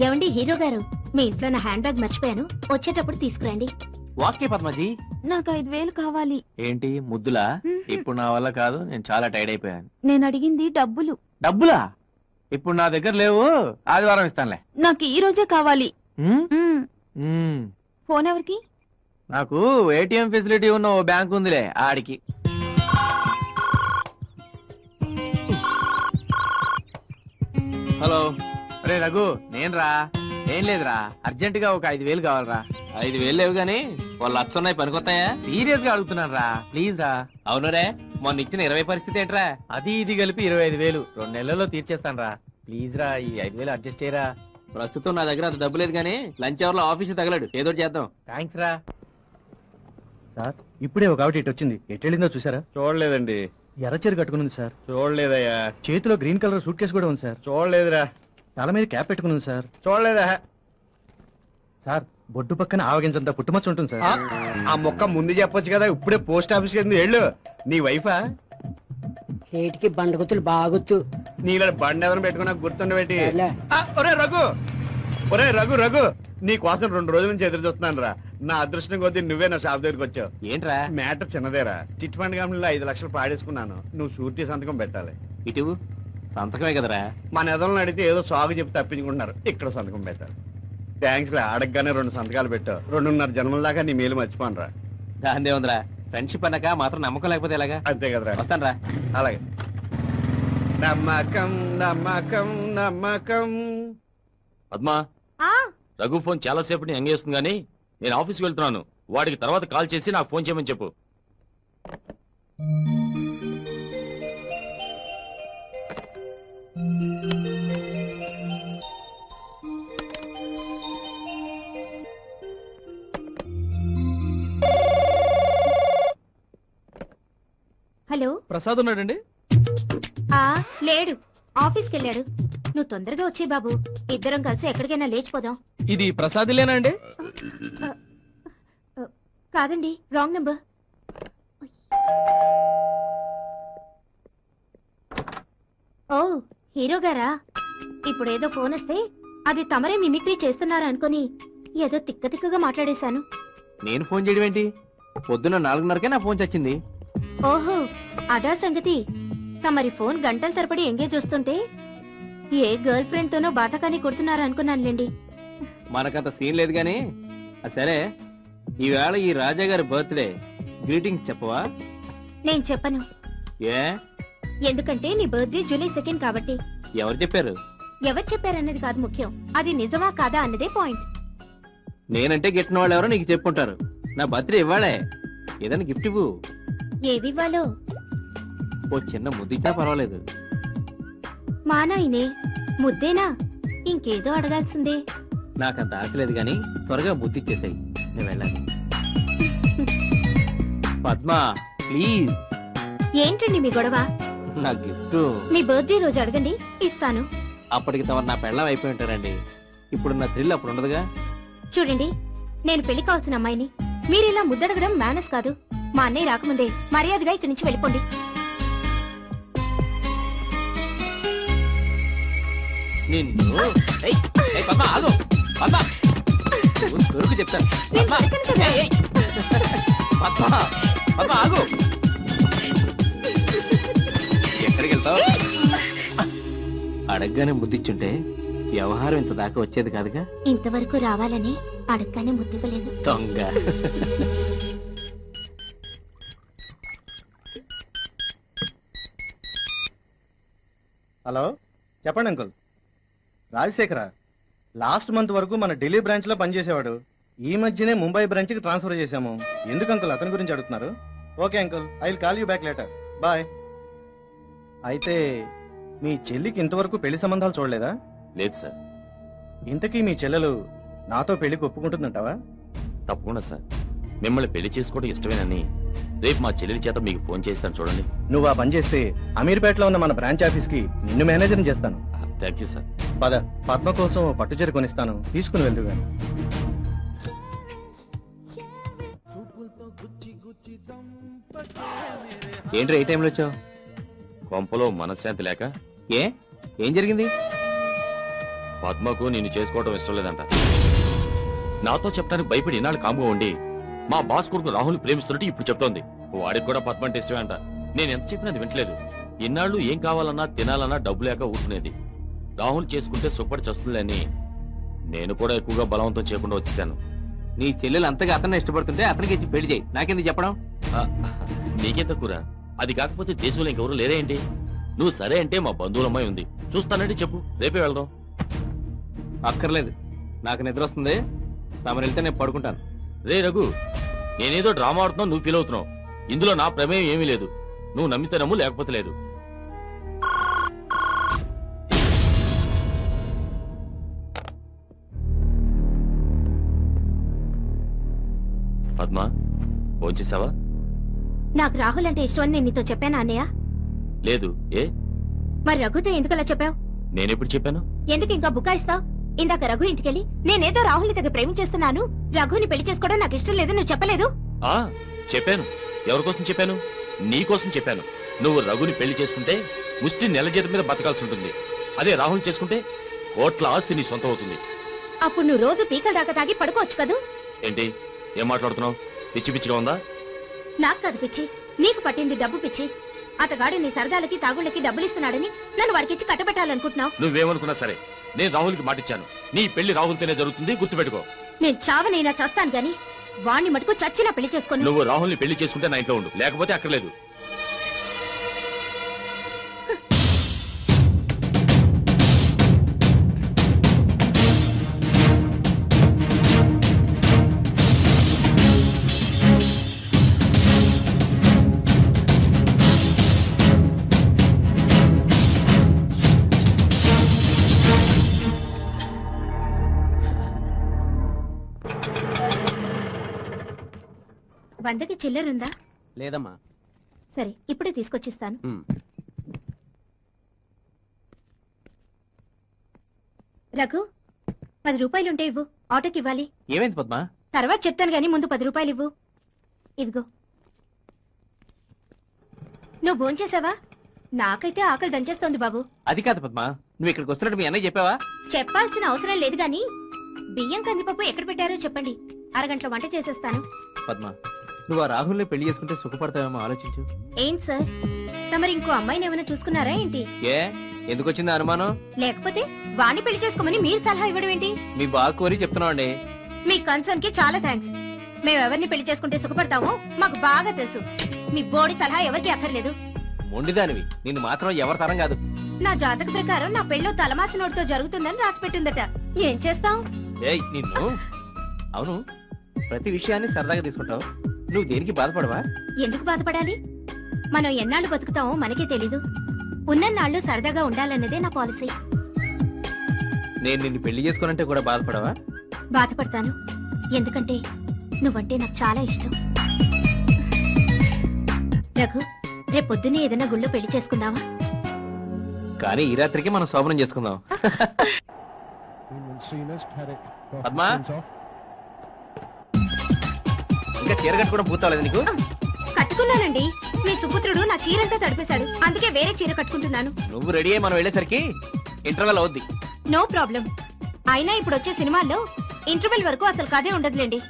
ఏమండి హీరో గారు, మీ ఇంట్లో నా హ్యాండ్ బ్యాగ్ మర్చిపోయాను, వచ్చేటప్పుడు తీసుకురండి. వాకే పద్మజీ, నాకు 5,000 కావాలి. ఏంటి ముద్దులా? ఇప్పుడు నా వల్ల కాదు, నేను చాలా టైర్డ్ అయిపోయాను. నేను అడిగింది డబ్బులు. డబ్బులా? ఇప్పుడు నా దగ్గర లేవు, ఆదివారం ఇస్తానులే. నాకు ఈ రోజే కావాలి. మ్మ్. ఫోన్ ఎవరికి? నాకు ఏటీఎం ఫెసిలిటీ ఉన్న ఓ బ్యాంక్ ఉందిలే, ఆడికి. హలో. రే రఘు, నేను రా. ఏం లేదురా, అర్జెంట్ గా ఒక 5,000 కావాలరా. 5,000 లేవు గానీ వాళ్ళు 1,00,000 ఉన్నాయి, పనికొస్తాయా? సీరియస్ గా అడుగుతున్నాను రా, ప్లీజ్ రా. అవును రే, మొన్న ఇచ్చిన 20 పరిస్థితి ఏంట్రా? అది ఇది కలిపి 25,000 2 నెలల్లో తీర్చేస్తాను రా, ప్లీజ్ రా, ఈ 5,000 అడ్జస్ట్ చేయరా. ప్రస్తుతం నా దగ్గర అంత డబ్బు లేదు గానీ లంచ్ అవర్ లో ఆఫీస్ తగలడు, ఏదో చేద్దాం. థ్యాంక్స్ రా. సార్, ఇప్పుడే ఒక ఆవిడ ఇటు వచ్చింది, ఎట్టెళ్ళిందో చూసారా? చూడలేదండి. ఎర్రచీర కట్టుకుని ఉంది సార్. చూడలేదయ్యా. చేతిలో గ్రీన్ కలర్ సూట్ కేసు కూడా ఉంది సార్. చూడలేదురా. తల మీద క్యాప్ పెట్టుకుని ఉంది సార్. చూడలేదా సార్? బొడ్డు పక్కన ఆవగించంత పుట్టుమచ్చ ఉంటుంది సార్. ఆ మొక్క ముందు చెప్పొచ్చు కదా, ఇప్పుడే పోస్ట్ ఆఫీస్ కి వెళ్ళు. నీ వైఫా? చేతికి బండగుతులు బాగుతు. నీళ్ళ బండి ఎవరిని పెట్టుకున్నా గుర్తుండబెట్టి. ఒరే రఘు, ఒరే రఘు, రఘు నీ కోసం 2 రోజుల నుంచి ఎదురు చూస్తున్నాను రా. నా అదృష్టం కొద్దీ నువ్వే నా షాప్ దగ్గరికి వచ్చావు. ఏంట్రా మ్యాటర్? చిన్నదేరా, చిట్ ఫండ్ కంపెనీలో 5 లక్షలు పాడేసుకున్నాను. నువ్వు షూరిటీ సంతకం పెట్టాలి. ఇటు సంతకమే కదరా. మన ఎదలను అడిగితే ఏదో సాగు చెప్పి తప్పించుకుంటున్నారు, ఇక్కడ సంతకం పెట్టాలి. థ్యాంక్స్ రా, అడగగానే 2 సంతకాలు పెట్టావు. 2.5 జన్మల దాకా నీ మేలు మర్చిపోను రా. దాందే ఉందిరా, ఫ్రెండ్షిప్ అన్నాక మాత్రం నమ్మకం లేకపోతే ఎలాగా? అంతే కదరా. వస్తాను రా. అలాగే. నమ్మకం నమ్మకం నమ్మకం. పద్మా, రఘు ఫోన్ చాలా సేపటి ఎంగేజ్ చేస్తుంది కానీ నేను ఆఫీస్కి వెళ్తున్నాను. వాడికి తర్వాత కాల్ చేసి నాకు ఫోన్ చేయమని చెప్పు. హలో, ప్రసాద్ ఉన్నాడండి? లేడు, ఆఫీస్కి వెళ్ళాడు. నువ్వు తొందరగా వచ్చే బాబు, ఇద్దరం కలిసి ఎక్కడికైనా లేచిపోదాం. ఇది ప్రసాద్ ఇల్లేనా అండి? కాదండి, రాంగ్ నంబర్. ఓ, హీరో గారా? ఇప్పుడేదో ఫోన్ వస్తే అది తమరే మిమిక్రీ చేస్తున్నారా అనుకుని ఏదో తిక్కగా మాట్లాడేశాను. నేను ఫోన్ చేయడం ఏంటి? పొద్దున్న 4:30కే నా ఫోన్ చచ్చింది. ఓహో, అదా సంగతి. తమరి ఫోన్ గంటల తరబడి ఎంగేజ్ వస్తుంటే ఏ గర్ల్ ఫ్రెండ్ తోనో బాతకాని కొడుతున్నారా అనుకున్నానులేండి. మనకంత సీన్ లేదు గాని సరే, ఈవేళ ఈ రాజా గారి బర్త్డే, గ్రీటింగ్స్ చెప్పవా? నేను చెప్పను. ఏ? ఎందుకంటే నీ బర్త్డే జూలై 2 కాబట్టి. ఎవరు చెప్పారు? ఎవరు చెప్పారన్నది కాదు ముఖ్యం, అది నిజమా కాదా అన్నదే పాయింట్. నేనంటే గిట్టిన వాళ్ళు ఎవరో నీకు చెప్పుంటారు. నా బర్త్డే ఇవ్వాలే, ఏదైనా గిఫ్ట్ ఇవ్వు. ఏవివ్వాలో? ఓ చిన్న ముద్దిచ్చినా పర్వాలేదు. మా నాయనే, ముద్దేనా? ఇంకేదో అడగాల్సిందే. నాకంత ఆశ లేదు గాని త్వరగా ముద్దిచ్చేసాయి, నేను వెళ్ళాలి. పద్మ ప్లీజ్. ఏంటండి మీ గొడవ? నా గిఫ్ట్ మీ బర్త్డే రోజు అడగండి, ఇస్తాను. అప్పటికి తమరు నా పెళ్ళం అయిపోయి ఉంటారండి. ఇప్పుడు నా థ్రిల్ అప్పుడు ఉండదుగా. చూడండి, నేను పెళ్లి కావాల్సిన అమ్మాయిని. మీరిలా ముద్దడగడం మేనస్ కాదు. మా అన్నయ్య రాకముందే మర్యాదగా ఇక్కడి నుంచి వెళ్ళిపోండి. నిన్ను పద్మ ఆగు, పద్మ దొరికి చెప్తాను. పద్మ పద్మ పద్మ ఆగు, ఎక్కడికి వెళ్తావు? అడగగానే ముద్దిచ్చుంటే వ్యవహారం ఇంత దాకా వచ్చేది కాదుగా. ఇంతవరకు రావాలని అడగగానే ముద్దివ్వలేదు. దొంగ. హలో, చెప్పండి అంకుల్. రాజశేఖర లాస్ట్ మంత్ వరకు మన ఢిల్లీ బ్రాంచ్ లో పనిచేసేవాడు. ఈ మధ్యనే ముంబై బ్రాంచ్ కి ట్రాన్స్ఫర్ చేశాము. ఎందుకు అంకుల్ అతని గురించి అడుగుతున్నారు? Okay uncle, I will call you back later. Bye. అయితే మీ చెల్లికి ఇంతవరకు పెళ్లి సంబంధాలు చూడలేదా? లేదు సార్. ఇంతకీ మీ చెల్లెలు నాతో పెళ్లికి ఒప్పుకుంటుందంటావా? తప్పకుండా సార్, మిమ్మల్ని పెళ్లి చేసుకోవడం ఇష్టమేనని రేపు మా చెల్లెలి చేత మీకు ఫోన్ చేస్తాను చూడండి. నువ్వు ఆ పని చేస్తే అమీర్పేటలో ఉన్న మన బ్రాంచ్ ఆఫీస్ కి నిన్ను మేనేజర్ చేస్తాను. Thank you sir. పద, పద్మ కోసం పట్టుచీర కొనిస్తాను, తీసుకుని వెళ్తూ గాని. ఏంట్రా ఏ టైంలో వచ్చావు? కొంపలో మనశ్శాంతి లేక. ఏ, ఏం జరిగింది? పద్మకు నిన్ను చేసుకోవడం ఇష్టం లేదంట. నాతో చెప్పడానికి భయపడి ఇన్నాళ్ళు కాముగా ఉండి మా బాస్ కొడుకు రాహుల్ ప్రేమిస్తున్నట్టు ఇప్పుడు చెప్తోంది. వాడికి కూడా పద్మ అంటే ఇష్టమే అంట. నేను ఎంత చెప్పినా అది వింటలేదు. ఇన్నాళ్ళు ఏం కావాలన్నా తినాలన్నా డబ్బు లేక ఊరుకునేది. రాహుల్ చేసుకుంటే సుఖపడి చస్తుందని నేను కూడా ఎక్కువగా బలవంతం చేయకుండా వచ్చేసాను. నీ చెల్లెలు అంతగా అతన్ని ఇష్టపడుతుంటే అతనికి ఇచ్చి పెళ్లి చేయి, నాకెందుకు చెప్పడం? నీకే తక్కువరా. అది కాకపోతే దేశంలో ఇంకెవరు లేరే ఏంటి? నువ్వు సరే అంటే మా బంధువుల అమ్మాయి ఉంది, చూస్తానంటే చెప్పు, రేపే వెళ్దాం. అక్కర్లేదు, నాకు నిద్ర వస్తుంది. తమరు వెళ్తే నేను పడుకుంటాను. రే రఘు, నేనేదో డ్రామా ఆడుతున్నావు, నువ్వు ఫీల్ అవుతున్నావు. ఇందులో నా ప్రమేయం ఏమీ లేదు. నువ్వు నమ్మితే నమ్ము, లేకపోతే లేదు. పద్మ, ఫోన్ చేసావా? నాకు రాహుల్ అంటే ఇష్టం అని నేను నీతో చెప్పానా అన్నయ్య? లేదు. ఏ మరి రఘుతో ఎందుకు అలా చెప్పావు? నేనెప్పుడు చెప్పాను? ఎందుకు ఇంకా బుకాయిస్తావు? ఇందాక రఘు ఇంటికెళ్ళి నేనేదో రాహుల్ని తగ్గ ప్రేమించేస్తున్నాను, రఘుని పెళ్లి చేసుకోవడం నాకు ఇష్టం లేదని నువ్వు చెప్పలేదు? చెప్పాను. ఎవరికోసం చెప్పాను? నీకోసం చెప్పాను. నువ్వు రఘుని పెళ్లి చేసుకుంటే ముష్టి నెల జీతం మీద బతకాల్సి ఉంటుంది. అదే రాహుల్ చేసుకుంటే కోట్ల ఆస్తి నీ సొంతం అవుతుంది. అప్పుడు నువ్వు రోజు పీకల దాకా తాగి పడుకోవచ్చు కదూ? ఏంటి ఏం మాట్లాడుతున్నావు? పిచ్చి పిచ్చిగా ఉందా? నాకు కాదు పిచ్చి, నీకు పట్టింది డబ్బు పిచ్చి. అతగాడు నీ సరదాలకి తాగుళ్ళకి డబ్బులిస్తున్నాడని నన్ను వాడికిచ్చి కట్టబెట్టాలనుకుంటున్నావు. నువ్వేమనుకున్నా సరే, నేను రాహుల్కి మాటిచ్చాను. నీ పెళ్లి రాహుల్తోనే జరుగుతుంది, గుర్తుపెట్టుకో. నేను చావనైనా చేస్తాను గాని వాణ్ణి మటుకు చచ్చినా పెళ్లి చేసుకోను. నువ్వు రాహుల్ని పెళ్లి చేసుకుంటే నా ఇంట్లో ఉండు, లేకపోతే అక్కర్లేదు. 100కి చిల్లరుందా? లేదమ్మా. సరే ఇప్పుడే తీసుకొచ్చిస్తాను. రఘు 10 రూపాయలుంటే ఇవ్వు, ఆటోకి ఇవ్వాలి. ఏమైంది పద్మ? తర్వాత చెప్తాను గానీ ముందు 10 రూపాయలు ఇవ్వు. ఇదిగో. నువ్వు భోంచేసావా? నాకైతే ఆకలి దంచేస్తోంది బాబు. అది కాదు పద్మ, నువ్వు ఇక్కడికి వస్తున్నట్టు మీ అన్నయ్య చెప్పావా? చెప్పాల్సిన అవసరం లేదు గాని బియ్యం కందిపప్పు ఎక్కడ పెట్టారో చెప్పండి, అరగంటలో వంట చేసేస్తాను. పద్మ, నువ్వు ఆ రాహుల్ని పెళ్లి చేసుకుంటే సుఖపడతావేమో ఆలోచించు. ఏంటి సార్, తమరు ఇంకో అమ్మాయిని ఏమైనా చూసుకున్నారా ఏంటి? ఏ ఎందుకు వచ్చింది అనుమానం? లేకపోతే వాణ్ణి పెళ్లి చేసుకోమని మీరు సలహా ఇవ్వడం ఏంటి? మీ బాగా కోరి చెప్తున్నావు అండి. మీ కన్సర్న్ కి చాలా థ్యాంక్స్. మేము ఎవరిని పెళ్లి చేసుకుంటే సుఖపడతామో మాకు బాగా తెలుసు. మీ బోడి సలహా ఎవరికి అక్కర్లేదు. మొండిదానివి, నిన్ను మాత్రం ఎవరి తరం కాదు. నా జాతక ప్రకారం నా పెళ్ళో తలమాసి నోటితో జరుగుతుందని రాసి పెట్టిందట. ఏం చేస్తాం? ఏయ్ నిన్ను. అవును, ప్రతి విషయాన్ని సరదాగా తీసుకుంటావు, నువ్వు దేనికి బాధపడవా? ఎందుకు బాధపడాలి? మనం ఎన్నాళ్ళు బతుకుతామో మనకే తెలీదు. ఉన్నన్నాళ్ళు సరదాగా ఉండాలన్నదే నా పాలసీ. నేను నిన్ను పెళ్లి చేసుకోనంటే కూడా బాధపడవా? బాధపడతాను, ఎందుకంటే నువ్వంటే నాకు చాలా ఇష్టం. రఘు, రేపు పొద్దున్నే ఏదైనా గుళ్ళో పెళ్లి చేసుకుందామా? కానీ ఈ రాత్రికి మనం శోభనం చేసుకుందాం. పద్మా, ఇంకా చీర కట్టుకోవడం పూర్తవలేదు నీకు? కట్టుకున్నానండి. మీ సుపుత్రుడు నా చీరంతా తడిపేశాడు, అందుకే వేరే చీర కట్టుకుంటున్నాను. నువ్వు రెడీ అయ్యి మనం వెళ్ళేసరికి ఇంటర్వెల్ అవుద్ది. No problem. అయినా ఇప్పుడు వచ్చే సినిమాల్లో ఇంటర్వెల్ వరకు అసలు కథే ఉండదులేండి.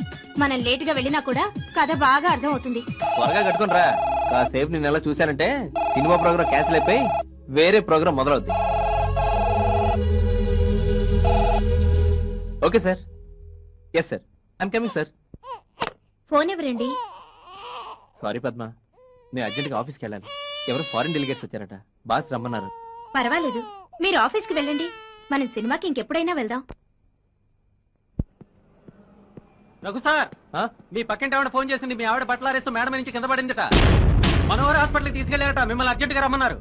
మనం లేటుగా వెళ్ళినా కూడా కథ బాగా అర్థం అవుతుంది. త్వరగా కట్టుకుని రా. కాసేపు నేను ఎలా చూశానంటే సినిమా ప్రోగ్రామ్ క్యాన్సిల్ అయిపోయి వేరే ప్రోగ్రామ్ మొదలవుద్ది. Okay sir. Yes sir, I'm coming sir. Phone ఎవరండి? సారీ పద్మ, నేను అర్జెంట్గా ఆఫీస్కి వెళ్ళాను. ఎవరు ఫారిన్ డెలిగేట్స్ వచ్చారట, బాస్ రమ్మన్నారు. పర్వాలేదు, మీరు ఆఫీస్కి వెళ్ళండి. మనం సినిమాకి ఇంకెప్పుడైనా వెళ్దాం. రఘు సార్, మీ పక్కింటి ఆవిడ ఫోన్ చేసింది. మీ ఆవిడ బట్టలారేస్తూ మేడం నుంచి కింద పడిందట. మనోహర్ హాస్పిటల్కి తీసుకెళ్లారట, మిమ్మల్ని అర్జెంట్గా రమ్మన్నారు.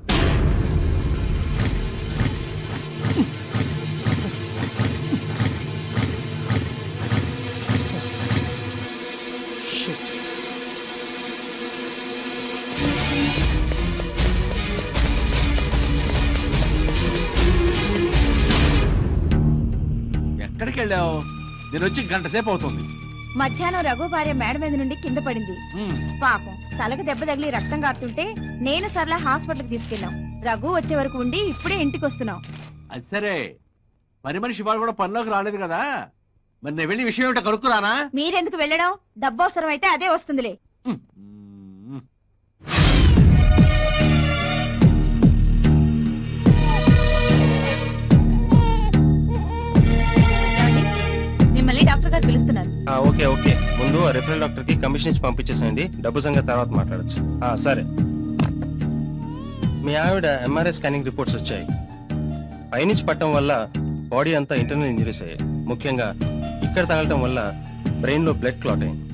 ఎక్కడికి వెళ్ళావు? నేను వచ్చి గంట సేపు అవుతుంది. మధ్యాహ్నం రఘు భార్య మేడ మీద నుండి కింద పడింది. పాపం తలకు దెబ్బ తగిలి రక్తం కారుతుంటే నేను సర్లా హాస్పిటల్కి తీసుకెళ్ళాం. రఘు వచ్చే వరకు ఉండి ఇప్పుడే ఇంటికి వస్తున్నాం. అది సరే, పని మనిషి వాళ్ళు కూడా పనిలోకి రాలేదు కదా, మరి నేను వెళ్ళి విషయం ఏమిటో కనుక్కురానా? మీరెందుకు వెళ్ళడం? డబ్బు అవసరం అయితే అదే వస్తుందిలే. మిమ్మల్ని డాక్టర్ గారు పిలుస్తున్నారు. ఓకే ఓకే, ముందు రిఫరల్ డాక్టర్ కి కమిషన్ ఇచ్చి పంపించేసేయండి. డబ్బు సంగతి తర్వాత మాట్లాడచ్చు. సరే, మీ ఆవిడ ఎంఆర్ఐ స్కానింగ్ రిపోర్ట్స్ వచ్చాయి. పైనుంచి పట్టడం వల్ల బాడీ అంతా ఇంటర్నల్ ఇంజరీస్ అయ్యాయి. ముఖ్యంగా ఇక్కడ తగలటం వల్ల బ్రెయిన్ లో బ్లడ్ క్లాట్ అయింది.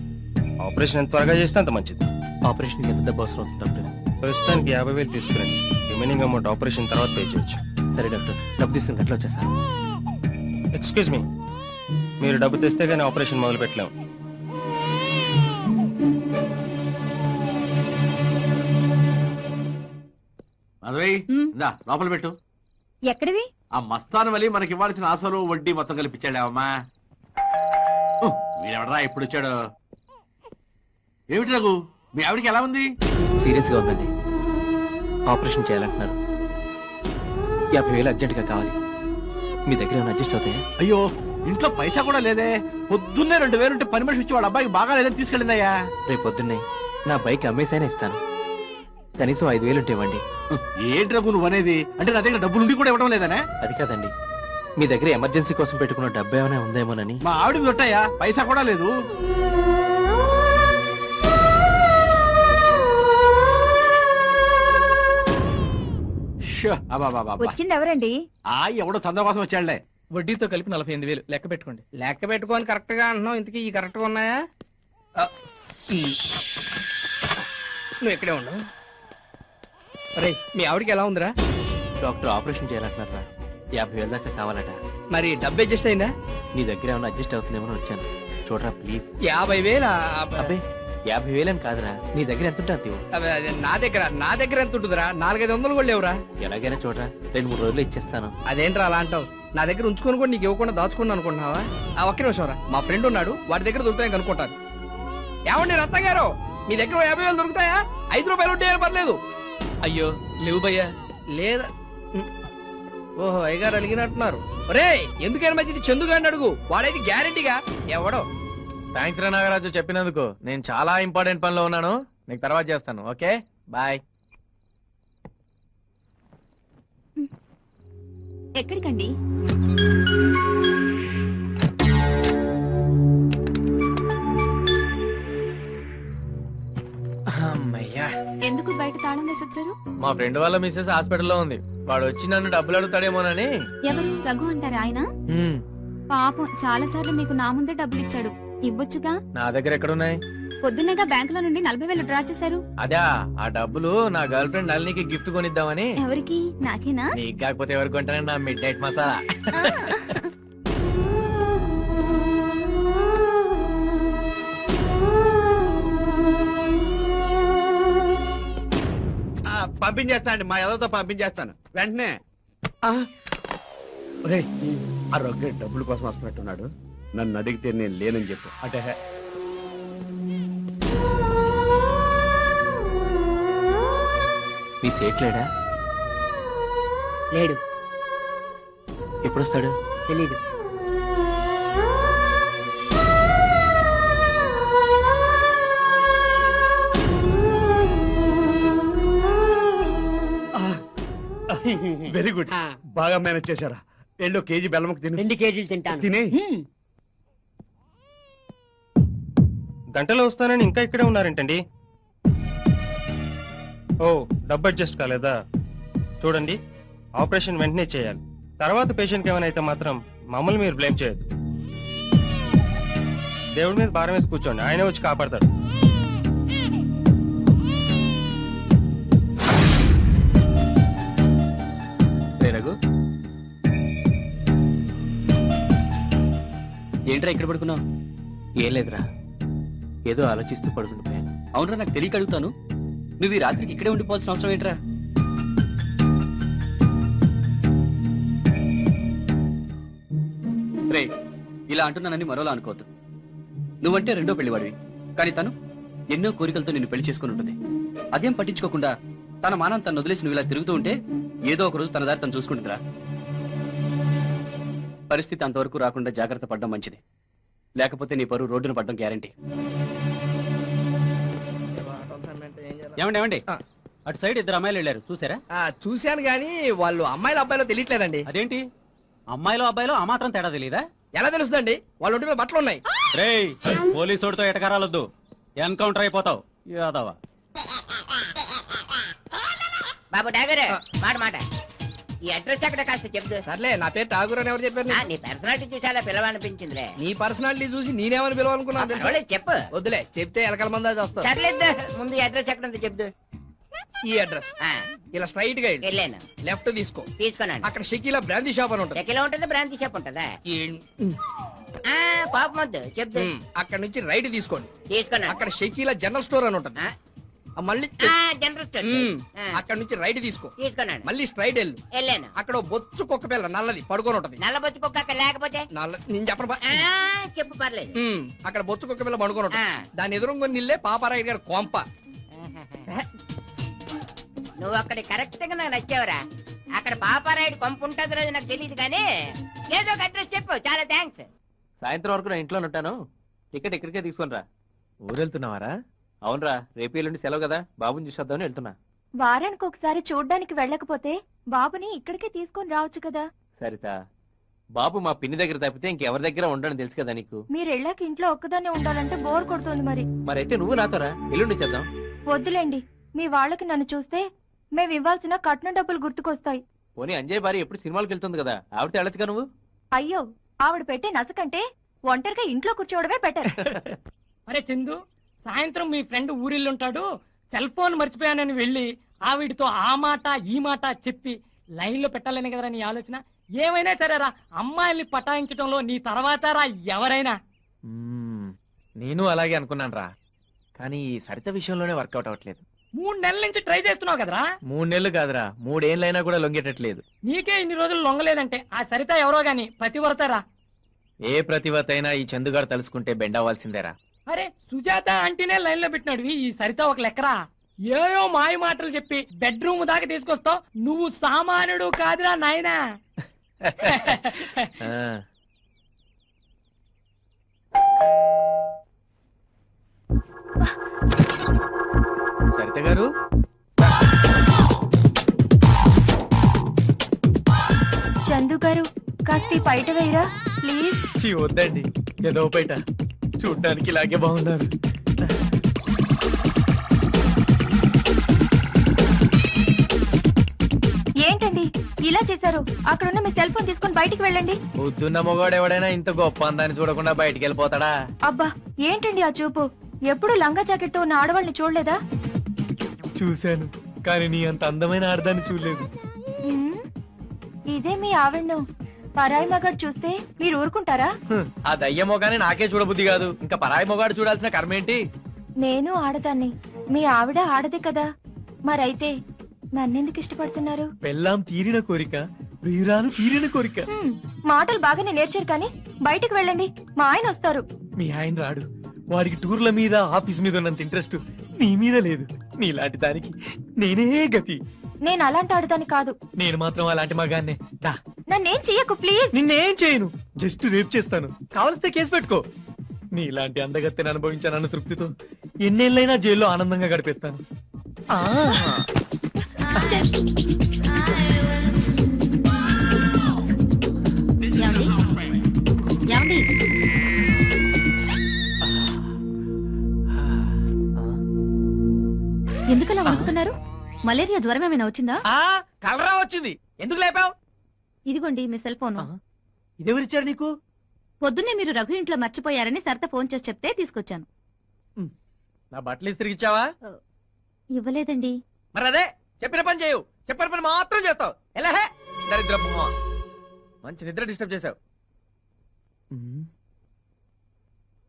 ఆపరేషన్ ఎంత త్వరగా చేస్తే అంత మంచిది. ఆపరేషన్ ఎంత డబ్బు అవసరం అవుతుంది డాక్టర్? ప్రస్తుతానికి 50,000 తీసుకురండి. రిమైనింగ్ అమౌంట్ ఆపరేషన్ తర్వాత పే చేయొచ్చు. సరే డాక్టర్, డబ్బు తీసుకుని ఎట్లా వచ్చేసాను? ఎక్స్క్యూజ్ మీ, మీరు డబ్బు తెస్తే గానీ ఆపరేషన్ మొదలు పెట్టలేము. అదే లోపల పెట్టు. ఎక్కడివి? ఆ మస్తాన్ వలి మనకి ఇవ్వాల్సిన ఆశలు వడ్డీ మొత్తం కల్పించాడావమ్మా. వీడెవడరా ఇప్పుడు వచ్చాడు? ఏమిటి రఘు, మీ ఆవిడికి ఎలా ఉంది? సీరియస్ గా ఉందండి, ఆపరేషన్ చేయాలంటున్నారు. 50,000 అర్జెంట్ గా కావాలి. మీ దగ్గర ఏమైనా అడ్జస్ట్ అవుతాయా? అయ్యో, ఇంట్లో పైసా కూడా లేదే. పొద్దున్నే 2,000 ఉంటే పని మనిషి వచ్చి వాళ్ళ అబ్బాయికి బాగా లేదని తీసుకెళ్ళిందయ్యా. రేపు పొద్దున్నే నా బైక్ అమ్మేసైనా ఇస్తాను. కనీసం 5,000 ఉంటే ఇవ్వండి. ఏంటి రఘు నువ్వు అనేది? అంటే నా దగ్గర డబ్బులు ఉండి కూడా ఇవ్వడం లేదనే? అది కాదండి, మీ దగ్గర ఎమర్జెన్సీ కోసం పెట్టుకున్న డబ్బు ఏమైనా ఉందేమోనని. మా ఆవిడ దొట్టయ్యా, పైసా కూడా లేదు. వచ్చింది ఎవరండి? ఎవడో చందా కోసం వచ్చాడులే. వడ్డీతో కలిపి 48,000 లెక్క పెట్టుకోండి. లెక్క పెట్టుకోని కరెక్ట్ గా అంటున్నావు. ఇంతకీ ఈ కరెక్ట్ గా ఉన్నాయా? నువ్వు ఇక్కడే ఉన్నావు. అరే, మీ ఆవిడకి ఎలా ఉందిరా? Doctor operation చేయాలంటున్నారా? 50,000 దాకా కావాలట. మరి డబ్బు అడ్జస్ట్ అయిందా? నీ దగ్గర ఏమైనా అడ్జస్ట్ అవుతుందేమో వచ్చాను. చూడరా ప్లీజ్. 50,000? అబ్బే, 50,000 అని కాదురా, నీ దగ్గర ఎంత ఉంటుంది నా దగ్గర ఎంత ఉంటుందిరా? 400-500 కూడా లేవురా. ఎలాగైనా చూడరా, 2-3 రోజులు ఇచ్చేస్తాను. అదేంట్రా అలా అంటావు? నా దగ్గర ఉంచుకొని కూడా నీకు ఇవ్వకుండా దాచుకున్నాను అనుకుంటున్నావా? ఒక్క నిమిషం రా, మా ఫ్రెండ్ ఉన్నాడు, వాడి దగ్గర దొరుకుతాయని కనుక్కుంటాను. ఏమండి రత్న గారు, మీ దగ్గర 50,000 దొరుకుతాయా? 5 రూపాయలు ఉంటే పర్లేదు. అయ్యో లేవు భయ్యా. లేదా? ఓహో, అయ్యగారు అడిగినట్టున్నారు. రే, ఎందుకైనా మంచిది చందుగాడిని అడుగు, వాడైతే గ్యారెంటీగా ఎవడో. థ్యాంక్స్ రా నాగరాజు చెప్పినందుకు. నేను చాలా ఇంపార్టెంట్ పనిలో ఉన్నాను, నీకు తర్వాత చేస్తాను. Okay bye. ఎక్కడికండి? అమ్మయ్యా, ఎందుకు బయట తాళం వేసి వచ్చారు? మా ఫ్రెండ్ వాళ్ళ మిస్సెస్ హాస్పిటల్లో ఉంది. వాడు వచ్చి నన్ను డబ్బులు అడుగుతాడేమోనని. ఎవరు? రఘు అంటారా ఆయన? పాపం చాలా సార్లు మీకు నా ముందే డబ్బులు ఇచ్చాడు, ఇవ్వొచ్చుగా. నా దగ్గర ఎక్కడున్నాయి? పొద్దున్నగా బ్యాంకులో నుండి 40,000 డ్రా చేశారు. అదా, ఆ డబ్బులు నా గర్ల్ ఫ్రెండ్ నళినికి గిఫ్ట్ కొనిద్దామని. ఎవరికి? నాకేనా? నీకు కాకపోతే ఎవరికి కొంటానని నా మిడ్ నైట్ మసాలా. పంపించేస్తానండి, మా ఎవరితో పంపించేస్తాను వెంటనే. ఒరేయ్, ఆ రొగ్గ డబ్బుల కోసం వస్తున్నట్టున్నాడు. నన్ను అడిగితే నేను లేనని చెప్పు. అంటే మీ సేట్లేడా? లేడు. ఎప్పుడు వస్తాడు? తెలీదు. వెరీ గుడ్, బాగా మేనేజ్ చేశారా. ఎల్లో కేజీ బెల్లముకు తిను. 2 కేజీలు తింటాను. తినే. గంటలో వస్తానని ఇంకా ఇక్కడే ఉన్నారేంటండి? ఓ, డబ్బు అడ్జస్ట్ కాలేదా? చూడండి, ఆపరేషన్ వెంటనే చేయాలి. తర్వాత పేషెంట్కి ఏమైనా అయితే మాత్రం మమ్మల్ని మీరు బ్లేమ్ చేయొద్దు. దేవుడి మీద భారం వేసి కూర్చోండి, ఆయనే వచ్చి కాపాడతాడు. రఘు, ఏంట్రా ఇక్కడ పడుకున్నావు? ఏం లేదురా, ఏదో ఆలోచిస్తూ పడుకుండిపోయాను. అవునరా, నాకు తెలియక అడుగుతాను, నువ్వు ఈ రాత్రికి ఇక్కడే ఉండిపోవాల్సిన అవసరం ఏంట్రా? రే, ఇలా అంటున్నానని మరోలా అనుకోవద్దు. నువ్వంటే రెండో పెళ్లివాడివి, కానీ తను ఎన్నో కోరికలతో నిన్ను పెళ్లి చేసుకుని ఉంటుంది. అదేం పట్టించుకోకుండా తన మానం తను వదిలేసి నువ్వు ఇలా తిరుగుతూ ఉంటే ఏదో ఒక రోజు తన దారి తను చూసుకుంటుందిరా. పరిస్థితి అంతవరకు రాకుండా జాగ్రత్త పడడం మంచిది, లేకపోతే నీ పరువు రోడ్డున పడడం గ్యారంటీ. ఏమండి, అటు సైడ్ 2 అమ్మాయిలు వెళ్ళారు, చూసారా? చూశాను గానీ వాళ్ళు అమ్మాయిలు అబ్బాయిలో తెలియట్లేదండి. అదేంటి, అమ్మాయిలో అబ్బాయిలో ఆ మాత్రం తేడా తెలియదా? ఎలా తెలుస్తుందండి? వాళ్ళు ఒంటిలో బట్టలు ఉన్నాయి. రేయ్, పోలీసోడితో ఎటకారాలొద్దు, ఎన్కౌంటర్ అయిపోతావు యాదవా. బాబు డాగర్, మాట ఈ అడ్రస్ ఎక్కడ కాస్త చెప్దు. సర్లే, నా పేరు ఠాగూర్ అని ఎవరు చెప్పారు? నీ పర్సనాలిటీ చూసి అలా పిలవాలనిపించిందిలే. నీ పర్సనాలిటీ చూసి నేనేమని పిలవాలనుకున్నాను? చెప్పు. వద్దులే, చెప్తే ఎలకల మంది వస్తా. సర్లేదు, ముందు అడ్రస్ ఎక్కడ ఉందో చెప్దు. ఈ అడ్రస్ ఇలా స్ట్రైట్ గా వెళ్ళాను, లెఫ్ట్ తీసుకున్నాను. అక్కడ షకీలా బ్రాందీ షాప్ అని ఉంటుంది. షకీలా ఉంటుంది, బ్రాందీ షాప్ ఉంటుందా? పాపం వద్దు, చెప్దు. అక్కడ నుంచి రైట్ తీసుకోండి. తీసుకున్నాను. అక్కడ షకీలా జనరల్ స్టోర్ అని ఉంటుంది. మళ్ళీ జనరల్ స్టోర్. అక్కడ నుంచి రైట్ తీసుకో. తీసుకున్నాను. మళ్ళీ స్ట్రైట్ వెళ్ళాను. అక్కడ బొచ్చు కుక్క పిల్ల నల్లది పడుకొని ఉంటది. నల్ల బొచ్చు కుక్క అక్కడ లేకపోతే నేను చెప్పను, చెప్పు పర్లేదు. అక్కడ బొచ్చు కుక్క పిల్ల పడుకొని ఉంటది. దాని ఎదురుకొని నిల్లే పాపారాయుడు గారు కొంప. నువ్వు అక్కడ కరెక్ట్ గా నాకు నచ్చావురా. అక్కడ పాపారాయుడు కొంప ఉంటుంది రోజు నాకు తెలియదు, కానీ ఏదో ఒక అడ్రస్ చెప్పు. చాలా థ్యాంక్స్. సాయంత్రం వరకు నా ఇంట్లో ఉంటాను, టికెట్ ఇక్కడికే తీసుకుని రా. ఊరెళ్తున్నావారా? అవునరా, రేపు ఎల్లుండి సెలవు కదా, బాబుని చూసేద్దామని వెళ్తున్నా. వారానికి ఒకసారి చూడ్డానికి వెళ్ళకపోతే బాబుని ఇక్కడికే తీసుకొని రావచ్చు కదా. సరితా, బాబు మా పిన్ని దగ్గర తప్పితే ఇంకెవరి దగ్గర ఉండని తెలుసు కదా నీకు. మీరు వెళ్ళాక ఇంట్లో ఒక్కదాన్ని ఉండాలంటే బోర్ కొడుతుంది. మరైతే నువ్వు నాతోరా, ఎల్లుండి చేద్దాం. వద్దులేండి, మీ వాళ్ళకి నన్ను చూస్తే మేము ఇవ్వాల్సిన కట్నం డబ్బులు గుర్తుకొస్తాయి. పోనీ అంజయ్ భార్య ఎప్పుడు సినిమాలకు వెళ్తుంది కదా, ఆవిడతో వెళ్ళొచ్చుగా నువ్వు. అయ్యో, ఆవిడ పెట్టే నసకంటే ఒంటరిగా ఇంట్లో కూర్చోవడమే బెటర్. అరే చందు, సాయంత్రం మీ ఫ్రెండ్ ఊరిల్లుంటాడు, సెల్ ఫోన్ మర్చిపోయానని వెళ్ళి ఆవిడితో ఆ మాట ఈ మాట చెప్పి లైన్ లో పెట్టాలని కదరా నీ ఆలోచన. ఏమైనా సరేరా, అమ్మాయిల్ని పటాయించడంలో నీ తర్వాత రా ఎవరైనా. నేను అలాగే అనుకున్నాను రా, కానీ ఈ సరిత విషయంలోనే వర్కౌట్ అవ్వట్లేదు. 3 నెలల నుంచి ట్రై చేస్తున్నావు కదరా. 3 నెలలు కాదురా, 3 ఏళ్ళైనా కూడా లొంగేటట్లేదు. నీకే ఇన్ని రోజులు లొంగలేదంటే ఆ సరిత ఎవరో గాని పతివ్రతరా. ఏ ప్రతివత అయినా ఈ చందుగాడు తలుసుకుంటే బెండ్ అవ్వాల్సిందేరా. అరే సుజాత అంటేనే లైన్ లో పెట్టినాడు ఈ సరిత ఒక లెక్కరా. ఏయో మాయ మాటలు చెప్పి బెడ్రూమ్ దాకా తీసుకొస్తావు. నువ్వు సామాన్యుడు కాదురా నాయనా. సరిత గారు, చందు గారు కాస్త బయట వేయరా ప్లీజ్. వద్దండి, ఏదో బయట చూడ్డానికి ఇలాగే బాగున్నారు. ఏంటండి ఇలా చేశారు? అక్కడున్న మీ సెల్ ఫోన్ తీసుకొని బయటికి వెళ్ళండి. పొద్దున్న మొగాడు ఎవడైనా ఇంత గొప్ప అందాన్ని చూడకుండా బయటికి వెళ్ళిపోతాడా? అబ్బా ఏంటండి ఆ చూపు? ఎప్పుడు లంగా జాకెట్ తో ఉన్న ఆడవాళ్ళని చూడలేదా? చూశాను, కానీ నీ అంత అందమైన ఆడదాన్ని చూడలేదు. ఇదే మీ ఆవిడను పరాయి మగాడు చూస్తే మీరు ఊరుకుంటారా? ఆ దయ్య మొగానే నాకే చూడబుద్ధి కాదు, ఇంకా పరాయి మొగాడు చూడాల్సిన కర్మేంటి? నేను ఆడదాన్ని, మీ ఆవిడ ఆడదే కదా, మరైతే నన్నెందుకు ఇష్టపడుతున్నారు? పెళ్ళాం తీరిన కోరిక, ప్రియురాలు తీరిన కోరిక. మాటలు బాగానే నేర్చారు కానీ బయటికి వెళ్ళండి, మా ఆయన వస్తారు. మీ ఆయన రాడు, వాడికి టూర్ల మీద ఆఫీస్ మీద ఉన్నంత ఇంట్రెస్ట్ నీ మీద లేదు. నీలాంటి దానికి నేనే గతి. నేను అలాంటి ఆడదాన్ని కాదు. నేను మాత్రం అలాంటి మగాన్నే. దా, నన్నేం చెయ్యకు ప్లీజ్. నిన్నేం చేయను, జస్ట్ రేప్ చేస్తాను. కావలిస్తే కేసు పెట్టుకో. నీలాంటి అందగత్తెని అనుభవించానన్న తృప్తితో ఎన్నేళ్ళైనా జైల్లో ఆనందంగా గడిపేస్తాను. ఎందుకలా వణుకుతున్నారు? మలేరియా జ్వరం ఏమైనా వచ్చిందా? కలరా వచ్చింది. ఎందుకు లేపావు? ఇదిగోండి మీ సెల్ ఫోన్. ఇదెవరిచ్చారు నీకు? పొద్దున్నే మీరు రఘు ఇంట్లో మర్చిపోయారని సరిత ఫోన్ చేసి చెప్తే తీసుకొచ్చాను. నా బట్టలు ఇస్త్రీకిచ్చావా? ఇవ్వలేదండి. మరి అదే చెప్పిన పని చేయవు, చెప్పిన పని మాత్రం చేస్తావు. ఎలా హే దరిద్ర మంచి నిద్ర డిస్టర్బ్ చేశావు.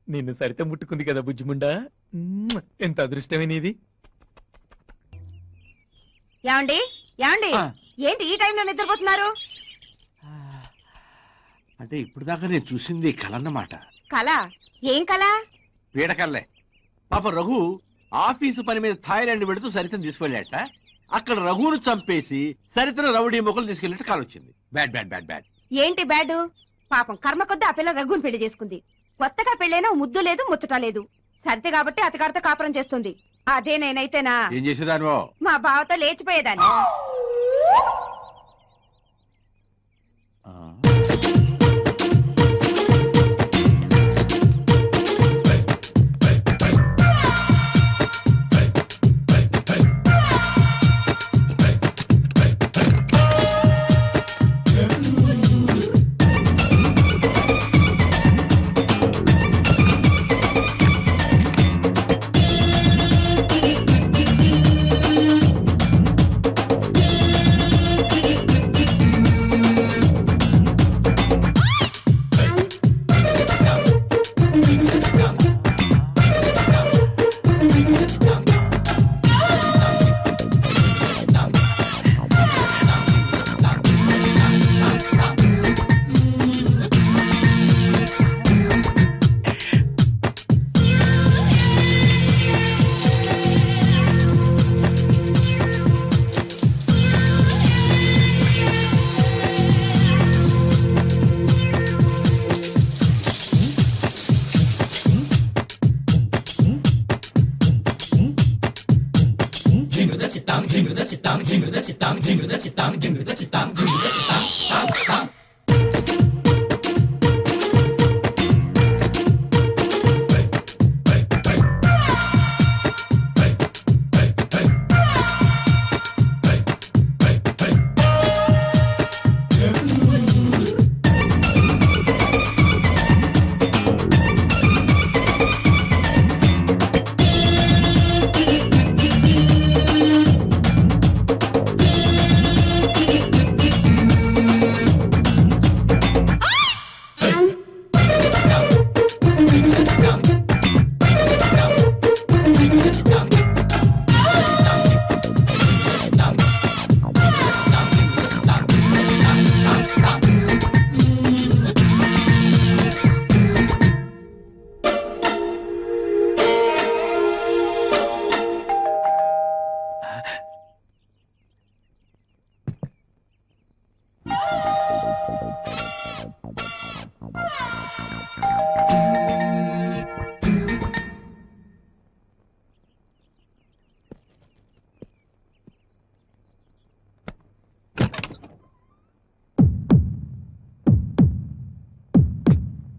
నిన్ను సరిత ముట్టుకుంది కదా బుజ్జిముండా, ఎంత అదృష్టమే నీది. ఏమండి ఏమండి, ఏంటి ఈ టైంలో నిద్రపోతున్నారు? అంటే ఇప్పుడు దాకా నేను చూసింది కలన్నమాట. కళ? ఏం కళ? పీడకల్లే. పాప రఘు ఆఫీసు పని మీద థాయిలాండ్ పెడుతూ సరితను తీసుకెళ్ళాట. అక్కడ రఘును చంపేసి సరితను రౌడీ మొక్కలు తీసుకెళ్ళినట్టు కాల్ వచ్చింది. Bad bad bad bad. ఏంటి బ్యాడ్? పాపం కర్మ కొద్ది ఆ పిల్ల రఘుని పెళ్లి చేసుకుంది. కొత్తగా పెళ్ళైనా ముద్దు లేదు ముచ్చట లేదు. సరితే కాబట్టి అతగారితో కాపురం చేస్తుంది. అదే నేనైతేనా ఏం చేసేదాను? మా బావతో లేచిపోయేదాన్ని.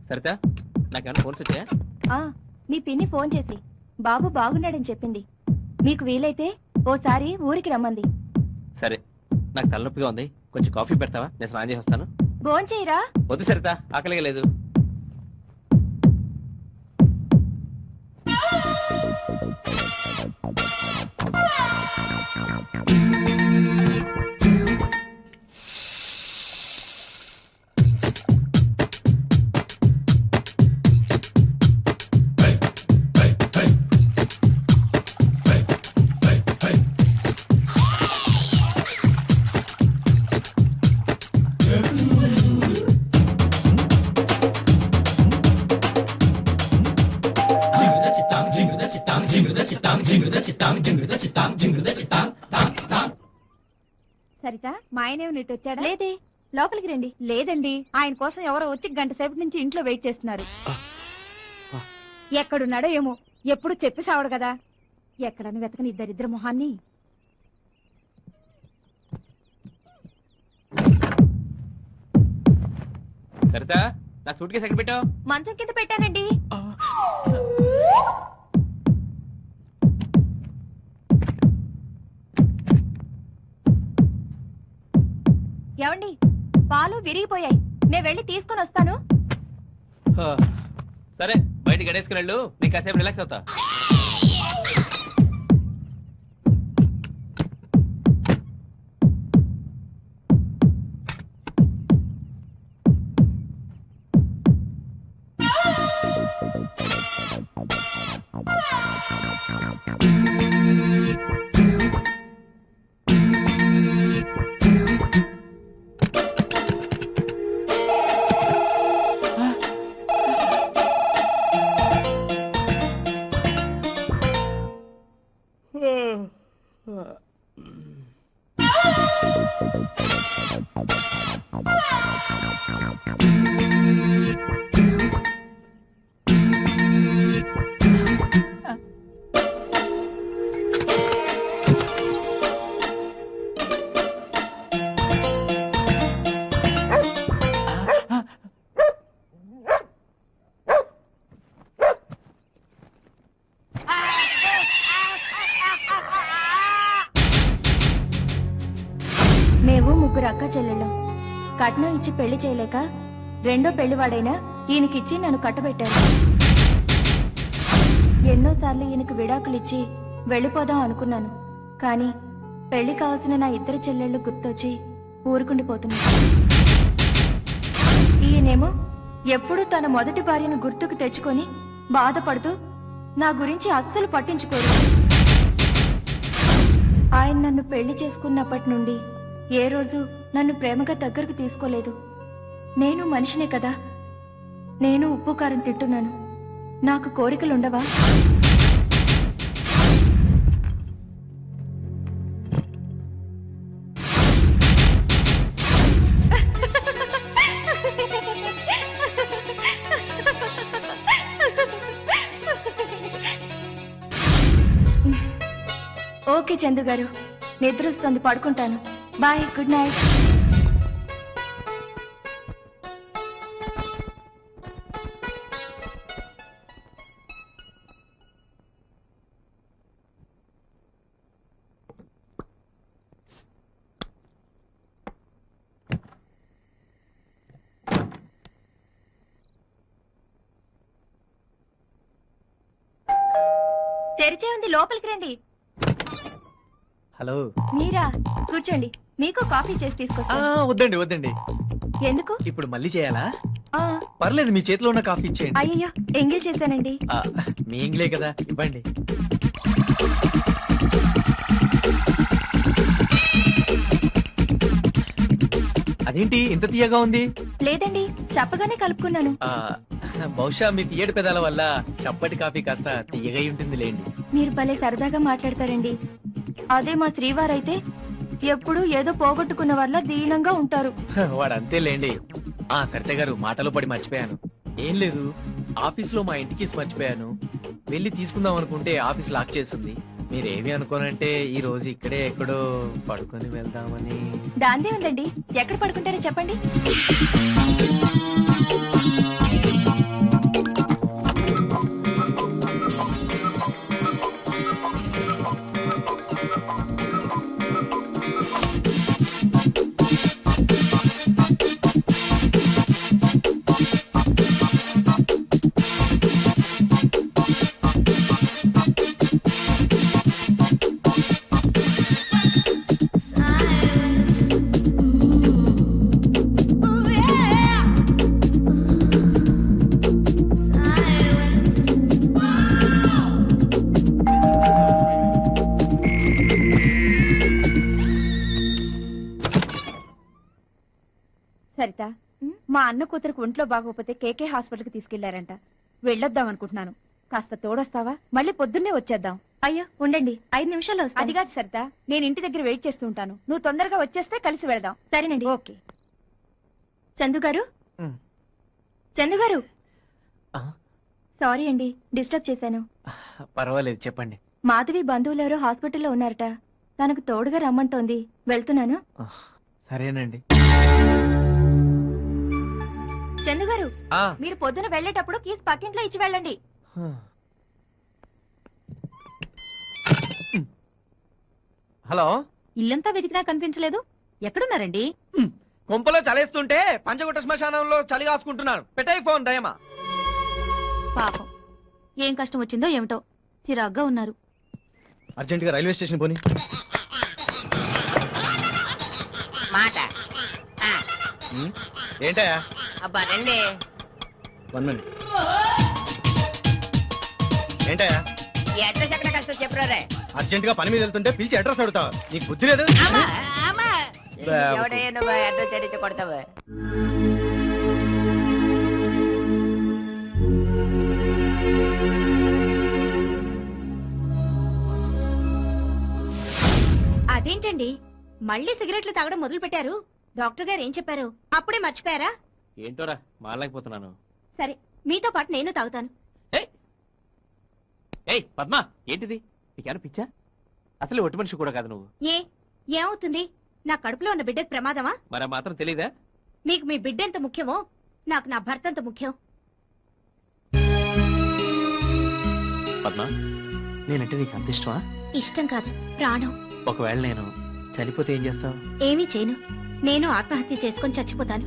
సరితా నాకేమైనా ఫోన్స్ వచ్చాయా? మీ పిన్ని ఫోన్ చేసి బాబు బాగున్నాడని చెప్పింది. మీకు వీలైతే ఓసారి ఊరికి రమ్మంది. సరే, నాకు తలనొప్పిగా ఉంది, కొంచెం కాఫీ పెడతావా? నేను స్నానం చేసి వస్తాను. భోంచేయరా? వద్దు సరితా, ఆకలిగా లేదు. సరిత, మా ఆయన ఇటు వచ్చాడా? లేదే. లోపలికి రండి. లేదండి, ఆయన కోసం ఎవరో వచ్చి గంట సేపటి నుంచి ఇంట్లో వెయిట్ చేస్తున్నారు. ఎక్కడున్నాడో ఏమో, ఎప్పుడు చెప్పి సావడు కదా. ఎక్కడని వెతకని ఇద్దరిద్దరు మొహాన్ని. సరితా, నా సూట్ కేసు ఎక్కడ పెట్టావు? మంచం కింద పెట్టానండి. ఏమండి, పాలు విరిగిపోయాయి, నేను వెళ్ళి తీసుకొని వస్తాను. సరే, బయట గడేసుకుని వెళ్ళు, నీకు కాసేపు రిలాక్స్ అవుతా. మేము ముగ్గురు అక్క చెల్లెళ్ళం. కట్నం ఇచ్చి పెళ్లి చేయలేక రెండో పెళ్లివాడైనా ఈయనకిచ్చి నన్ను కట్టబెట్టారు. ఎన్నోసార్లు ఈయనకు విడాకులిచ్చి వెళ్ళిపోదాం అనుకున్నాను. కానీ పెళ్లి కావాల్సిన నా ఇద్దరు చెల్లెళ్ళు గుర్తొచ్చి ఊరుకుండిపోతున్నా. ఈయనేమో ఎప్పుడూ తన మొదటి భార్యను గుర్తుకు తెచ్చుకొని బాధపడుతూ నా గురించి అస్సలు పట్టించుకోరు. ఆయన నన్ను పెళ్లి చేసుకున్నప్పటి నుండి ఏ రోజు నన్ను ప్రేమగా దగ్గరకు తీసుకోలేదు. నేను మనిషినే కదా, నేను ఉప్పు కారం తింటున్నాను. నాకు కోరికలుండవా? ఓకే చందు గారు, నిద్ర వస్తుంది, పడుకుంటాను. Bye, good night. తెరిచే ఉంది, లోపలికి రండి. హలో, మీరా? కూర్చోండి, మీకు కాఫీ చేసి తీసుకొస్తా. వద్దండి వద్దండి. ఎందుకు? ఇప్పుడు మళ్ళీ చేయాలా? ఆ, పర్లేదు, మీ చేతిలో ఉన్న కాఫీ ఇచ్చేయండి. అయ్యో, ఎంగిల్ చేశానండి. మీ ఇంగ్లే కదా, ఇవ్వండి. అదేంటి ఇంత తీయగా ఉంది? లేదండి, చెప్పగానే కలుపుకున్నాను. బహుశా మీ తీయటి పెదాల వల్ల చప్పటి కాఫీ కాస్త తీయగా ఉంటుంది లేండి. మీరు భలే సరదాగా మాట్లాడతారండి. అదే మా శ్రీవారైతే ఎప్పుడు ఏదో పోగొట్టుకున్న వల్ల దీనంగా ఉంటారు. వాడు అంతే లేండి. సరిత గారు, మాటలో పడి మర్చిపోయాను. ఏం లేదు, ఆఫీస్ లో మా ఇంటికి మర్చిపోయాను. వెళ్ళి తీసుకుందాం అనుకుంటే ఆఫీస్ లాక్ చేస్తుంది. మీరేమి అనుకోనంటే ఈ రోజు ఇక్కడే ఎక్కడో పడుకొని వెళ్దామని. దాందే ఉందండి, ఎక్కడ పడుకుంటారో చెప్పండి. సరిత, మా అన్న కూతురికి ఒంట్లో బాగోకపోతే కేకే హాస్పిటల్కి తీసుకెళ్లారంట. వెళ్ళొద్దాం అనుకుంటున్నాను. కాస్త తోడొస్తావా? మళ్ళీ పొద్దున్నే వచ్చేద్దాం. అయ్యో ఉండండి, 5 నిమిషాల్లో వస్తాను. అది కాదు సరిత, నేను ఇంటి దగ్గర వెయిట్ చేస్తూ ఉంటాను. నువ్వు తొందరగా వచ్చేస్తే కలిసి వెళ్దాం. సరేనండి. ఓకే. చందు గారు, చందు గారు, సారీ అండి డిస్టర్బ్ చేశాను. పర్వాలేదు, చెప్పండి. మాధవి బంధువులు ఎవరో హాస్పిటల్లో ఉన్నారట. తనకు తోడుగా రమ్మంటోంది. వెళ్తున్నాను. సరేనండి. చందు గారు, మీరు పొద్దున వెళ్ళేటప్పుడు కీస్ పక్కింట్లో ఇచ్చి వెళ్ళండి. హలో, ఇల్లంతా వెతికినా కనిపించలేదు. ఎక్కడున్నారండి? కొంపలో చలేస్తుంటే పంచగుట్ట శ్మశానంలో చలి కాసుకుంటున్నాను. పెట్టాయి ఫోన్ దయమా. పాపం, ఏం కష్టం వచ్చిందో ఏమిటో చిరాగ్గా ఉన్నారు. అర్జెంట్ గా రైల్వే స్టేషన్ పోనీ. మాట ఏంటా? అబ్బా రండి. 1 minute. ఏంటా? ఈ అడ్రస్ ఎక్కడ కష్టం చెప్పరే. అర్జెంట్ గా పని మీద వెళ్తుంటే పిలిచి అడ్రస్ అడుగుతావు. నీకు బుద్ధి లేదు. ఎవడయ్యా నువ్వు అడ్రస్ అడిగితే కొడతావు? అదేంటండి మళ్ళీ సిగరెట్లు తాగడం మొదలు పెట్టారు? డాక్టర్ గారు ఏం చెప్పారు? అప్పుడే మర్చిపోయారా? ఏంటోరా మారలేకపోతున్నాను. సరే, మీతో పాటు నేను తాగుతాను. ఏయ్ పద్మా, ఏంటిది? నీకేనా పిచ్చా? అసలు ఒట్టి మనిషి కూడా కాదు నువ్వు. ఏమవుతుంది? నా కడుపులో ఉన్న బిడ్డకు ప్రమాదమా? మరి మాత్రం తెలీదా? మీకు మీ బిడ్డ ఎంత ముఖ్యమో నాకు నా భర్త ఎంత ముఖ్యం. పద్మా, నేనంటే నీకు అంత ఇష్టమా? ఇష్టం కాదు, ప్రాణం. ఒకవేళ నేను చనిపోతే ఏం చేస్తావు? ఏమీ చేయను. నేను ఆత్మహత్య చేసుకొని చచ్చిపోతాను.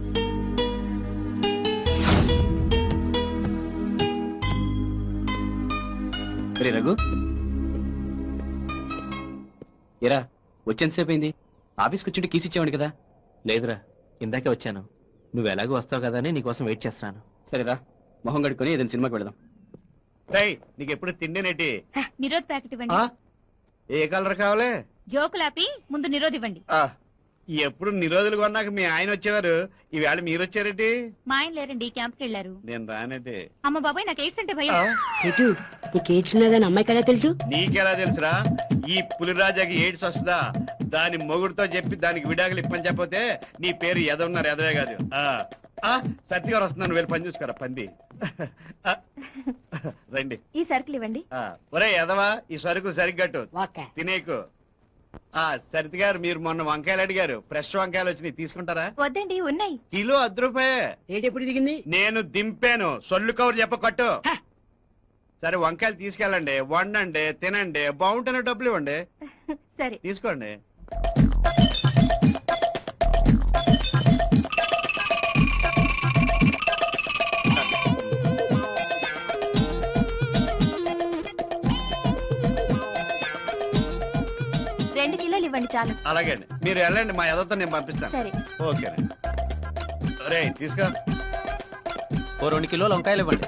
రఘు, ఎరా వచ్చేంతసేపు అయింది? ఆఫీస్కి వచ్చి కీస్ ఇచ్చావండి కదా? లేదురా, ఇందాకే వచ్చాను. నువ్వు ఎలాగో వస్తావు కదా అని నీకోసం వెయిట్ చేస్తున్నాను. సరేరా, మొహం కడుక్కొని ఏదైనా సినిమాకి వెళదాం. నీకు ఎప్పుడు తిండినేటి? నిరోధ్ ప్యాకెట్ ఇవ్వండి. ఏ కలర్ కావాలి? జోకులాపి ముందు నిరోధ్ ఇవ్వండి. ఎప్పుడు నిరోధులు కొన్నాక మీ ఆయన వచ్చేవారు, ఈవేళ మీరు వచ్చారేటి? మా ఆయన లేరండి, క్యాంప్కి వెళ్ళారు. నేను రానేటి. అమ్మ బాబాయ్, నాకు ఎయిడ్స్ అంటే భయం. నీకు ఎయిడ్స్ ఉన్నదని అమ్మాయికి ఎలా తెలుసు? నీకెలా తెలుసురా? ఈ పులిరాజాకి ఎయిడ్స్ వస్తుందా? దాని మొగుడుతో చెప్పి దానికి విడాకులు ఇప్పని చెప్పతే నీ పేరు ఎదవున్నారు, ఎదవే కాదు. సత్తి గారు వస్తున్నాను, వెళ్ళి పని చూసుకోరా పంది. రండి. ఈ సరుకులు ఇవ్వండి. ఒరే ఎదవా, ఈ సరుకు సరిగ్గట్టు తినేకు. సరితి గారు, మీరు మొన్న వంకాయలు అడిగారు, ఫ్రెష్ వంకాయలు వచ్చినాయి, తీసుకుంటారా? వద్దండి, ఉన్నాయి. కిలో 10 రూపాయే. రేట్ ఎప్పుడు దిగింది? నేను దింపాను, సొల్లు కవర్ చెప్ప కట్టు. సరే వంకాయలు తీసుకెళ్ళండి, వండండి, తినండి, బాగుంటేనే డబ్బులు ఇవ్వండి. సరే తీసుకోండి. ఇవ్వండి చాలు. అలాగే అండి, మీరు వెళ్ళండి, మా ఎదతో నేను పంపిస్తాను. సరే. ఓకే. రే తీసుకో. 2 కిలోలు వంకాయలు ఇవ్వండి.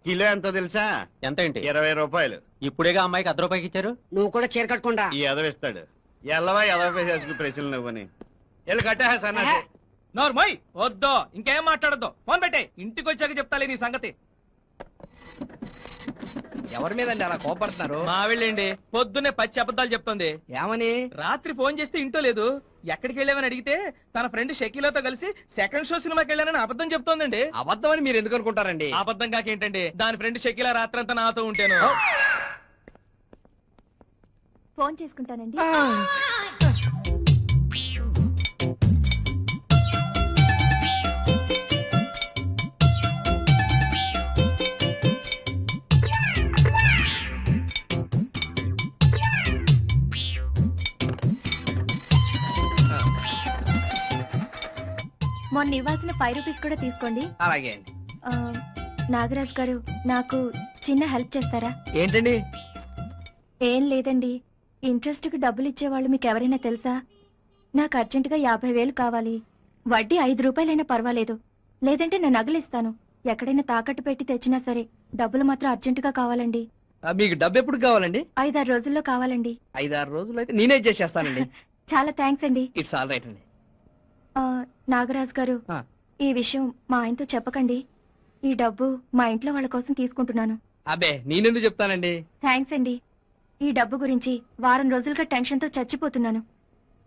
కిలో ఎంతో తెలుసా? ఎంత ఏంటి? 20 రూపాయలు. ఇప్పుడేగా అమ్మాయికి 10 రూపాయకి ఇచ్చారు. నువ్వు కూడా చీర కట్టుకుంటా. ఈ ఎదవిస్తాడు. ఎల్లవా ఎదవ చేసుకు ప్రశ్నలు నువ్వని వెళ్ళి కట్టా సన్నాసి. నోర్మోయ్, వద్దో ఇంకేం మాట్లాడద్దు. ఫోన్ పెట్టే, ఇంటికి వచ్చాక చెప్తాలే నీ సంగతి. ఎవరి మీదండి అలా కోపడుతున్నారు? మా వెళ్ళండి, పొద్దున్నే పచ్చి అబద్ధాలు చెప్తుంది. ఏమని? రాత్రి ఫోన్ చేస్తే ఇంటో లేదు. ఎక్కడికి వెళ్ళామని అడిగితే తన ఫ్రెండ్ షకీలాతో కలిసి సెకండ్ షో సినిమాకి వెళ్ళానని అబద్ధం చెప్తోందండి. అబద్ధం అని మీరు ఎందుకు అనుకుంటారండి? అబద్ధం కాకేంటండి, దాని ఫ్రెండ్ షకీలా రాత్రంతా నాతో ఉంటాను. ఫోన్ చేసుకుంటానండి. మొన్న ఇవ్వాల్సిన 5 రూపీస్ కూడా తీసుకోండి. అలాగే. నాగరాజ్ గారు, నాకు చిన్న హెల్ప్ చేస్తారా? ఏంటండి? ఏం లేదండి, ఇంట్రెస్ట్ కి డబ్బులు ఇచ్చేవాళ్ళు మీకు ఎవరైనా తెలుసా? నాకు అర్జెంటుగా 50,000 కావాలి. వడ్డీ 5 రూపాయలైనా పర్వాలేదు, లేదంటే నేను నగలిస్తాను. ఎక్కడైనా తాకట్టు పెట్టి తెచ్చినా సరే, డబ్బులు మాత్రం అర్జెంటుగా కావాలండి. మీకు డబ్బు ఎప్పుడు కావాలండి? 5-6 రోజుల్లో కావాలండి. 5-6 రోజులు అయితే నేనే చేసేస్తానండి. చాలా థ్యాంక్స్ అండి. ఇట్స్ ఆల్ రైట్ అండి. నాగరాజు గారు, ఈ విషయం మా ఆయనతో చెప్పకండి. ఈ డబ్బు మా ఇంట్లో వాళ్ళ కోసం తీసుకుంటున్నాను. అబ్బే నేనెందుకు చెప్తానండి. థ్యాంక్స్ అండి. ఈ డబ్బు గురించి వారం రోజులుగా టెన్షన్తో చచ్చిపోతున్నాను.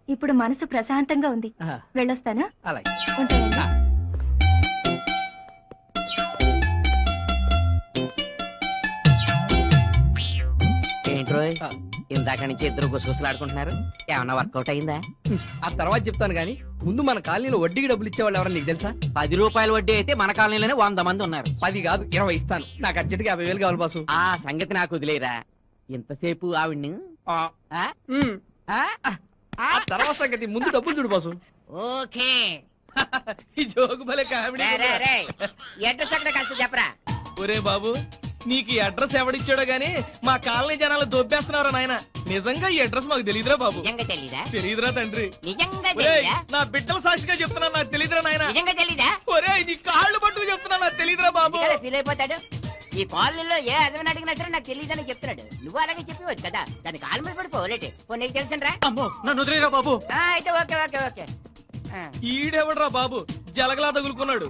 ఇప్పుడు మనసు ప్రశాంతంగా ఉంది. వెళ్ళొస్తానా? అలాగే. ఉంటానండి. ఏంట్రోయ్ ఇందాక నుంచి ఇద్దరు గుసగుసలాడుకుంటున్నారు, ఏమన్నా వర్కౌట్ అయిందా? ఆ తర్వాత చెప్తాను గానీ ముందు మన కాలనీలో వడ్డీకి డబ్బులు ఇచ్చేవాళ్ళు ఎవరన్నా నీకు తెలుసా? 10 రూపాయల వడ్డీ అయితే మన కాలనీలోనే 100 మంది ఉన్నారు. 10 కాదు 20 ఇస్తాను. నాకు అర్జెంట్గా 50,000 కావాలి బాసు. ఆ సంగతి నాకు వదిలేరా. ఇంతసేపు ఆవిడ్ని తర్వాత సంగతి ముందు డబ్బులు చూడు బాసు. ఓకే. ఈ జోకు భలే కామెడీ. అడ్రస్ అక్కడ కాస్త చెప్పరా. ఒరే బాబు, నీకు ఈ అడ్రస్ ఎవడిచ్చాడో గానీ మా కాలనీ జనాలు దొబ్బేస్తున్నారా నాయన. నిజంగా ఈ అడ్రస్ మాకు తెలియదురా బాబు. నిజంగా తెలీదా? తెలీదురా తండ్రి. నిజంగా ఒరేయ్, తెలీదా? నా బిడ్డల సాక్షిగా చెప్తున్నా నాకు తెలీదురా నాయన. నిజంగా తెలీదా? ఒరే నీ కాళ్ళు పట్టుకు చెప్తున్నా నాకు తెలీదురా బాబు. ఫీల్ అయిపోతాడు. ఈ కాలనీలో ఏ అదవని అడిగినా సరే నాకు తెలియదని చెప్తున్నాడు. నువ్వు అలాగే చెప్పవచ్చు కదా, దాని కాలు మీద పడిపోలేటే. నీకు తెలుసరా? అమ్మో నన్ను వదిలేరా బాబు. అయితే ఓకే ఓకే ఓకే. ఈడెవడరా బాబు జలగలా తగులుకున్నాడు.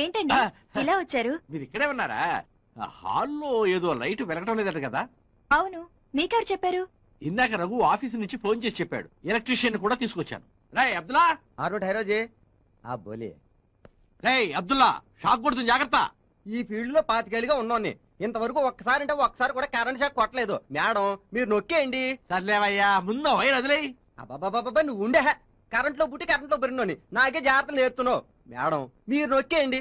ఏంటండి ఇలా వచ్చారు? మీరు ఇక్కడే ఉన్నారా? హాల్లో ఏదో లైట్ వెలగటం లేదట కదా? అవును, మీకెవరు చెప్పారు? ఇందాక రఘు ఆఫీస్ నుంచి ఫోన్ చేసి చెప్పాడు. ఎలక్ట్రీషియన్ కూడా తీసుకొచ్చాను. రాయ్ అబ్దుల్లా. రేయ్ అబ్దుల్లా, షాక్ కొడుతుంది జాగ్రత్త. ఈ ఫీల్డ్ లో 25 ఏళ్ళుగా ఉన్నాను. ఇంతవరకు ఒక్కసారి కూడా కరెంట్ షాక్ కొట్టలేదు. మేడం మీరు నొక్కేయండి. సర్లేవయ్యా, ముందు వైర్ వదిలే. అబ్బాబాబా నువ్వు ఉండే కరెంట్ లో పుట్టి కరెంట్ లో పెరిగినోని నాకే జాగ్రత్తలు నేర్తున్నావు. మేడం మీరు నొక్కేయండి.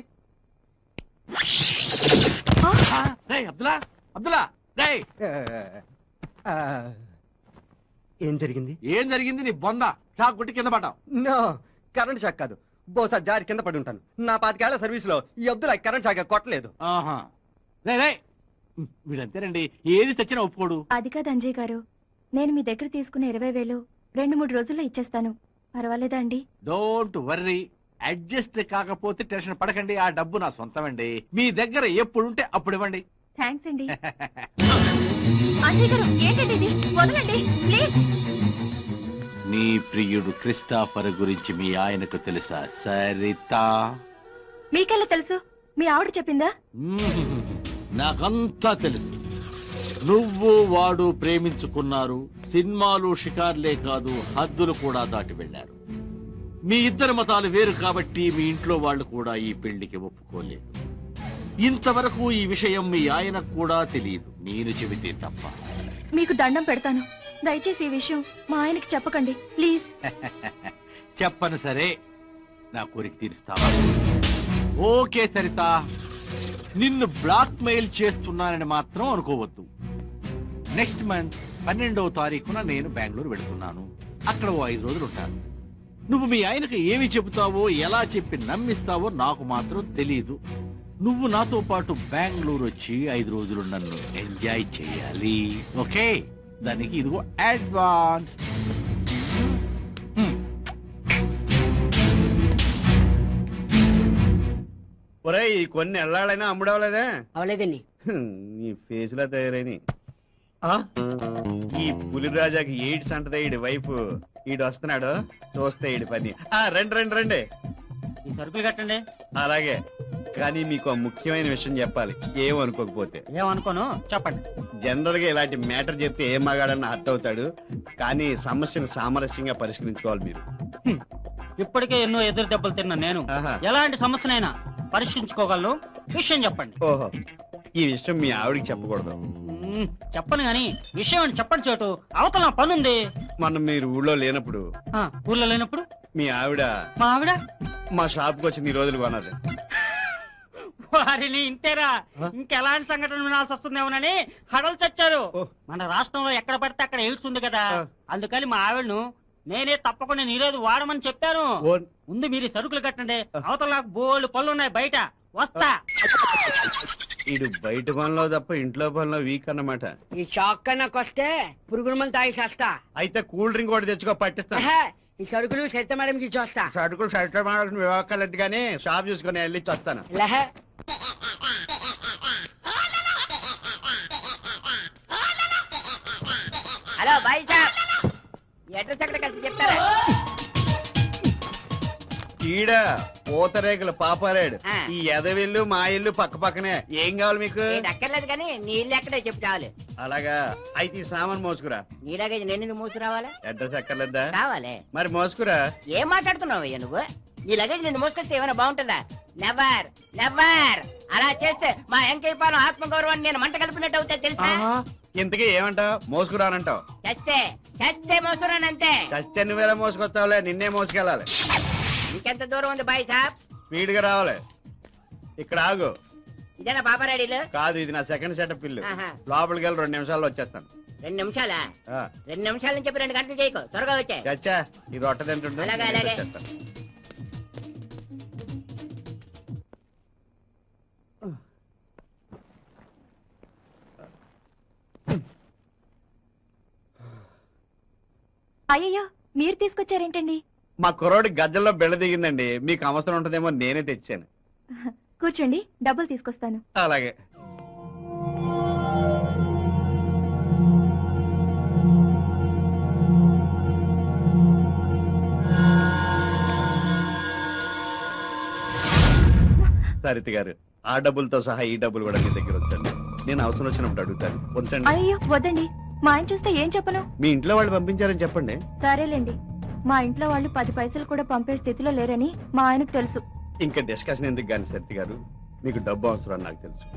అబ్దుల్లా అబ్దుల్లా రేయ్. ఏం జరిగింది? ఏం జరిగింది? నీ బొంద షాక్ కొట్టి కింద పడ్డావు. నో, కరెంట్ షాక్ కాదు. బహుశా జారి కింద పడి ఉంటాను. నా 25 ఏళ్ల సర్వీస్ లో ఈ అబ్దుల్లా కరెంట్ షాక్ కొట్టలేదు. వీడంతేనండి, ఏది తెచ్చినా ఒప్పుకోడు. అది కాదు అంజయ్ గారు, నేను మీ దగ్గర తీసుకున్న 20,000 2-3 రోజుల్లో ఇచ్చేస్తాను. పర్వాలేదా అండి? డోంట్ వర్రీ, అడ్జస్ట్ కాకపోతే టెన్షన్ పడకండి. ఆ డబ్బు నా సొంతమండి. మీ దగ్గర ఎప్పుడుంటే అప్పుడు ఇవ్వండి. థ్యాంక్స్ అండి. అంజయ్ గారు ఏంటండి ఇది? వదలండి ప్లీజ్. నీ ప్రియుడు క్రిస్టాఫర్ గురించి మీ ఆయనకు తెలుసా సరిత? మీకెలా తెలుసు? మీ ఆవిడ చెప్పిందా? నాకంతా తెలుసు. నువ్వు వాడు ప్రేమించుకున్నారు. సినిమాలు షికార్లే కాదు, హద్దులు కూడా దాటి వెళ్లారు. మీ ఇద్దరి మతాలు వేరు కాబట్టి మీ ఇంట్లో వాళ్ళు కూడా ఈ పెళ్లికి ఒప్పుకోలేదు. ఇంతవరకు ఈ విషయం మీ ఆయనకు కూడా తెలియదు, నేను చెబితే తప్ప. మీకు దండం పెడతాను, దయచేసి ఈ విషయం మా ఆయనకి చెప్పకండి ప్లీజ్. చెప్పను సరే, నా కోరిక తీరుస్తావా? ఓకే సరిత, నిన్ను బ్లాక్ మెయిల్ చేస్తున్నానని మాత్రం అనుకోవద్దు. నెక్స్ట్ మంత్ 12వ తారీఖున నేను బెంగళూరు వెళుతున్నాను. అక్కడ 5 రోజులు ఉంటాను. నువ్వు మీ ఆయనకు ఏమి చెబుతావో, ఎలా చెప్పి నమ్మిస్తావో నాకు మాత్రం తెలీదు. నువ్వు నాతో పాటు బెంగళూరు వచ్చి 5 రోజులు నన్ను ఎంజాయ్ చేయాలి. ఓకే? దానికి ఇదిగో అడ్వాన్స్. ఒరే, ఈ కొన్ని ఎల్లాడైనా అమ్ముడవలేదా? అవలేదండి. నీ ఫేస్ లో తయారైన ఈ పులిరాజాకి ఎయిడ్స్ అంటదే ఈడి వైఫ్. ఈడు వస్తున్నాడు, చూస్తే ఈడి పని. రండి రండి రండి, ఈ సరుకులు కట్టండి. అలాగే, కానీ మీకు ముఖ్యమైన విషయం చెప్పాలి, ఏమనుకోకపోతే. ఏమనుకోను, చెప్పండి. జనరల్ గా ఇలాంటి మ్యాటర్ చెప్తే ఏం మగాడని హర్ట్ అవుతాడు, కానీ సమస్యను సామరస్యంగా పరిష్కరించుకోవాలి మీరు. ఇప్పటికే ఎన్నో ఎదురు దెబ్బలు తిన్నా నేను. ఎలాంటి సమస్యనైనా పరిష్కరించుకోగలను. విషయం చెప్పండి. ఓహో, ఈ విషయం మీ ఆవిడికి చెప్పకూడదు. చెప్పను గాని విషయం అని చెప్పండి. చోటు అవతల నా పనుంది. మనం మీరు ఊళ్ళో లేనప్పుడు. ఊళ్ళో లేనప్పుడు మీ ఆవిడ మా ఆవిడ మా షాప్ కు వచ్చి 2 రోజులు కొన్నది. వారిని ఇంతేరా, ఇంకెలాంటి సంఘటన వినాల్సి వస్తుందేమోనని హడలు చచ్చారు. మన రాష్ట్రంలో ఎక్కడ పడితే అక్కడ ఎయిడ్స్ ఉంది కదా, అందుకని మా ఆవిడను నేనే తప్పకుండా నీరోజు వాడమని చెప్పాను. ముందు మీరు సరుకులు కట్టండి, అవతల నాకు బోళ్ళు పళ్ళు ఉన్నాయి బయట. వస్తా. ఇడు బయట పనిలో తప్ప ఇంట్లో పనిలో వీక్ అన్నమాట. ఈ షాక్ నాకు వస్తే పురుగుల మంది తాగి చేస్తా. అయితే కూల్ డ్రింక్ కూడా తెచ్చుకో, పట్టిస్తా. ఈ సరుకులు సరిత మేడంకి ఇచ్చేస్తా. సరుకులు సరిత మేడం వివాహాలట్టుగానే షాప్ చూసుకుని వెళ్ళి వస్తాను. హలో బాయ్ సాబ్, అడ్రస్ ఎక్కడ కలిసి చెప్తారా? ఈడ పూతరేకుల పాపారాడు. ఈ ఎదవిల్లు మా ఇల్లు పక్క పక్కనే. ఏం కావాలి మీకు? అక్కర్లేదు కానీ నీ ఇల్లు ఎక్కడే చెప్పు చాలు. అలాగా, అయితే ఈ సామాన్ మోసుకురా. నీలాగే నేను మోసుకురావాలా? అడ్రస్ ఎక్కర్లేదా? కావాలి. మరి మోసుకురా. ఏం మాట్లాడుతున్నావు అయ్యా నువ్వు? నీ లగేజ్ నిన్ను మోసుకొస్తే ఏమైనా బాగుంటుందా? Never never. అలా చేస్తే మా వెంకయ్య పాలెం ఆత్మగౌరవాన్ని నేను మంట కలిపినట్టు అవుతుంది తెలుసా? ఇంతకీ ఏమంటావు? మోసుకురానంటావు? చస్తే చస్తే మోసుకురానంతే. చస్తే నువ్వేలా మోసుకొస్తావులే, నిన్నే మోసుకెళ్ళాలి. ఇంకెంత దూరం ఉంది బాయ్ సాబ్? స్పీడ్ గా రావాలి. ఇక్కడ ఆగు. ఇదేనా పాపారాడీలు? కాదు, ఇది నా సెకండ్ సెటప్ ఇల్లు. లోపలికి వెళ్ళి 2 నిమిషాల్లో వచ్చేస్తాను. 2 నిమిషాలా? 2 నిమిషాల నుంచి 2 గంటలు చేయకు, త్వరగా వచ్చే. చచ్చా, ఈ రొట్టె తింటుంటే అలాగే అలాగే. అయ్యో, మీరు తీసుకొచ్చారేంటండి? మా కుర్రోడి గజ్జల్లో బెళ్ళ దిగిందండి. మీకు అవసరం ఉంటుందేమో నేనే తెచ్చాను. కూర్చోండి, డబ్బులు తీసుకొస్తాను. అలాగే. సరిత గారు, ఆ డబ్బులతో సహా ఈ డబ్బులు కూడా మీ దగ్గర ఉంచండి. నేను అవసరం వచ్చినప్పుడు అడుగుతాను. ఉంచండి. అయ్యో వద్దండి, మా ఆయన చూస్తే ఏం చెప్పను? మీ ఇంట్లో వాళ్ళు పంపించారని చెప్పండి. సరేలేండి, మా ఇంట్లో వాళ్ళు 10 పైసలు కూడా పంపే స్థితిలో లేరని మా ఆయనకు తెలుసు. ఇంకా డిస్కషన్ ఎందుకు కానీ సరిత గారు, మీకు డబ్బు అవసరం అని నాకు తెలుసు.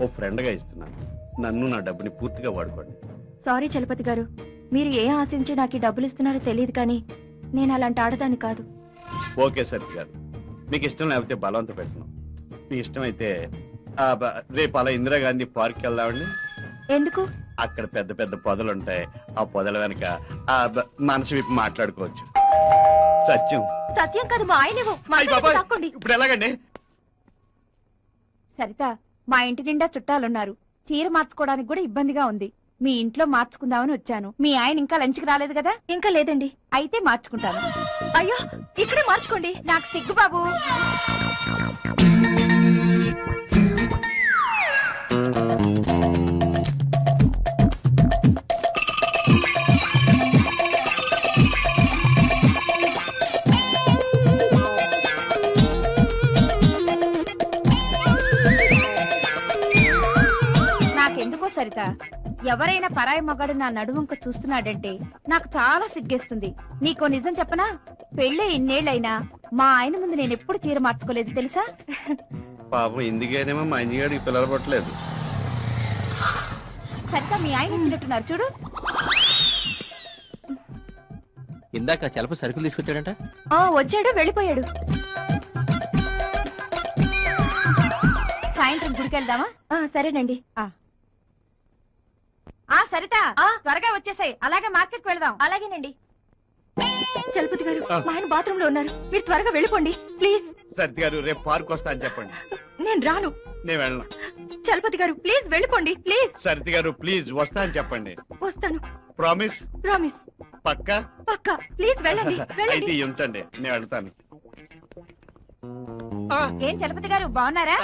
ఓ ఫ్రెండ్ గా ఇస్తున్నాను. నన్ను నా డబ్బుని పూర్తిగా వాడుకోండి. సారీ చలపతి గారు, మీరు ఏం ఆశించి నాకు ఈ డబ్బులు ఇస్తున్నారో తెలియదు కానీ నేను అలాంటి ఆడదాన్ని కాదు. ఓకే సరిత గారు, మీకు ఇష్టం లేకపోతే బలవంత పెట్టను. మీ ఇష్టం అయితే రేపు అలా ఇందిరాగాంధీ పార్క్ వెళ్దామండి. ఎందుకు? అక్కడ పెద్ద పెద్ద పొదలు ఉంటాయి. ఆ పొదల వెనక మనసు విప్పి మాట్లాడుకోవచ్చు. సత్యం. సత్యం కాదు, మా ఆయనేవో. ఇప్పుడు ఎలాగండి? సరిత, మా ఇంటి నిండా చుట్టాలున్నారు. చీర మార్చుకోవడానికి కూడా ఇబ్బందిగా ఉంది. మీ ఇంట్లో మార్చుకుందామని వచ్చాను. మీ ఆయన ఇంకా లంచ్కి రాలేదు కదా? ఇంకా లేదండి. అయితే మార్చుకుంటాను. అయ్యో, ఇక్కడే మార్చుకోండి. నాకు సిగ్గు బాబు. నాకెందుకో సరిత, ఎవరైనా పరాయి మగాడు నా నడువంక చూస్తున్నాడంటే నాకు చాలా సిగ్గేస్తుంది. నీకో నిజం చెప్పనా? పెళ్ళే ఇన్నేళ్లైనా మా ఆయన ముందు నేను ఎప్పుడు చీర మార్చుకోలేదు తెలుసా? పాపం ఇందుకేనేమో మా ఇంజిగాడికి పిల్లలు పట్టలేదు. సరిత, మీ ఆయన వచ్చినట్టున్నారు చూడు. ఇందాక చలప సరుకులు తీసుకొచ్చాడంట. వచ్చాడు, వెళ్ళిపోయాడు. సాయంత్రం గుడికి వెళ్దామా? సరేనండి. సరిత, త్వరగా వచ్చేసాయి. అలాగే మార్కెట్ కి వెళ్దాం. అలాగేనండి. చలపతి గారు, మా ఆయన బాత్రూమ్ లో ఉన్నారు. మీరు త్వరగా వెళ్ళిపోండి ప్లీజ్. సరిత గారు, రేపు పార్క్ వస్తా అని చెప్పండి. నేను రాను. నేను వెళ్ళను. చలపతి గారు ప్లీజ్ వెళ్ళిపోండి ప్లీజ్. సరిత గారు ప్లీజ్ వస్తా అని చెప్పండి. వస్తాను. ప్రామిస్? ప్రామిస్. పక్కా? పక్కా. ప్లీజ్ వెళ్ళండి. అయితే ఉంచండి, నేను వెళ్తాను. ఏం చలపతి గారు బాగున్నారా?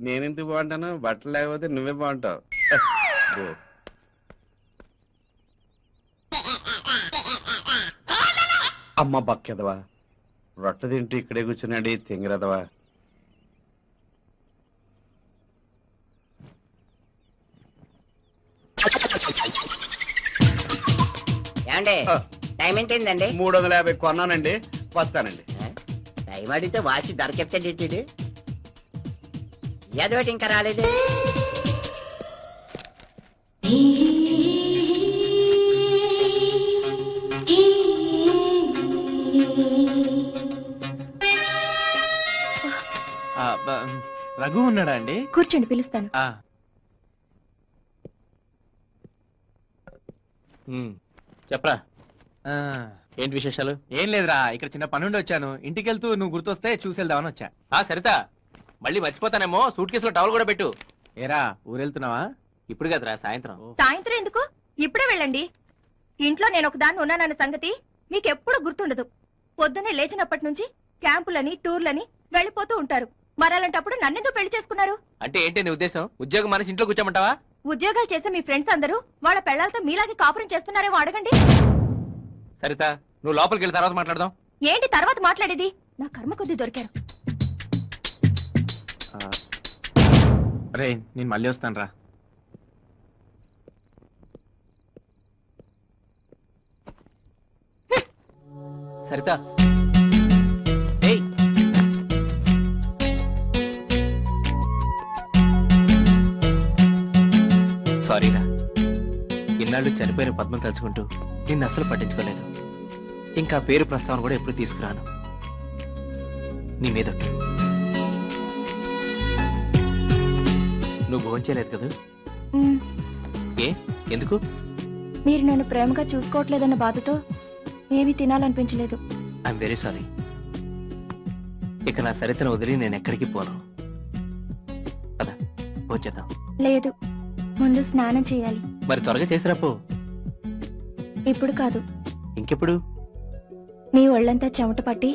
నేనెందుకు బాగుంటాను? బట్టలు లేకపోతే నువ్వే బాగుంటావు. అమ్మ బక్కెదవా, రొట్టె తింటూ ఇక్కడే కూర్చున్నాడు తింగరదవా. ఏమండి, టైం ఎంతైందండి? 350 కొన్నానండి. వస్తానండి. టైం అడిగితే వాచి ధర చెప్తాడు. ఏదోటి ఇంకా రాలేదు. రఘు ఉన్నాడా అండి? కూర్చోండి, పిలుస్తాను. చెప్పరా, ఏంటి విశేషాలు? ఏం లేదురా, ఇక్కడ చిన్న పనుండి వచ్చాను. ఇంటికి వెళ్తూ నువ్వు గుర్తొస్తే చూసి వెళ్దామని వచ్చా. సరిత, మళ్ళీ మర్చిపోతానేమో. సూట్ కేసులో టవల్ కూడా పెట్టు. ఏరా, ఊరెళ్తున్నావా? ఇప్పుడు కదరా, సాయంత్రం. సాయంత్రం ఎందుకు? ఇప్పుడే వెళ్ళండి. ఇంట్లో నేను ఒకదాన్ని ఉన్నానన్న సంగతి మీకెప్పుడు గుర్తుండదు. పొద్దున్నే లేచినప్పటి నుంచి క్యాంపులని టూర్లని వెళ్ళిపోతూ ఉంటారు. మరలాంటప్పుడు నన్నెందుకు పెళ్లి చేసుకున్నారు? అంటే ఏంటి నీ ఉద్దేశం? ఉద్యోగం మనిషి ఇంట్లో కూర్చోమంటావా? ఉద్యోగాలు చేసే మీ ఫ్రెండ్స్ అందరూ వాళ్ళ పెళ్ళాలతో మీలాగే కాపురం చేస్తున్నారేమో అడగండి. సరిత, నువ్వు లోపలికి వెళ్ళి తర్వాత మాట్లాడదాం. ఏంటి తర్వాత మాట్లాడేది? నా కర్మ కొద్ది దొరికారు. రే, నేను మళ్ళీ వస్తాను రా. సరిత, ఏయ్, సారీరా. ఇన్నాళ్ళు చనిపోయిన పద్మం తలుచుకుంటూ నిన్ను అస్సలు పట్టించుకోలేదు. ఇంకా పేరు ప్రస్తావన కూడా ఎప్పుడు తీసుకురాను. నీ మీద నువ్వు భోంచేయలేదు కదా? ఏ, ఎందుకు? మీరు నన్ను ప్రేమగా చూసుకోవట్లేదన్న బాధతో ఏమీ తినాలనిపించలేదు. I'm very sorry. ఇక నా సరితను వదిలి నేను ఎక్కడికి పోను. పద, వచ్చేద్దాం. లేదు, ముందు స్నానం చేయాలి. మరి త్వరగా చేసిరా పో. ఇప్పుడు కాదు. ఇంకెప్పుడు? మీ ఒళ్ళంతా చెమట పట్టి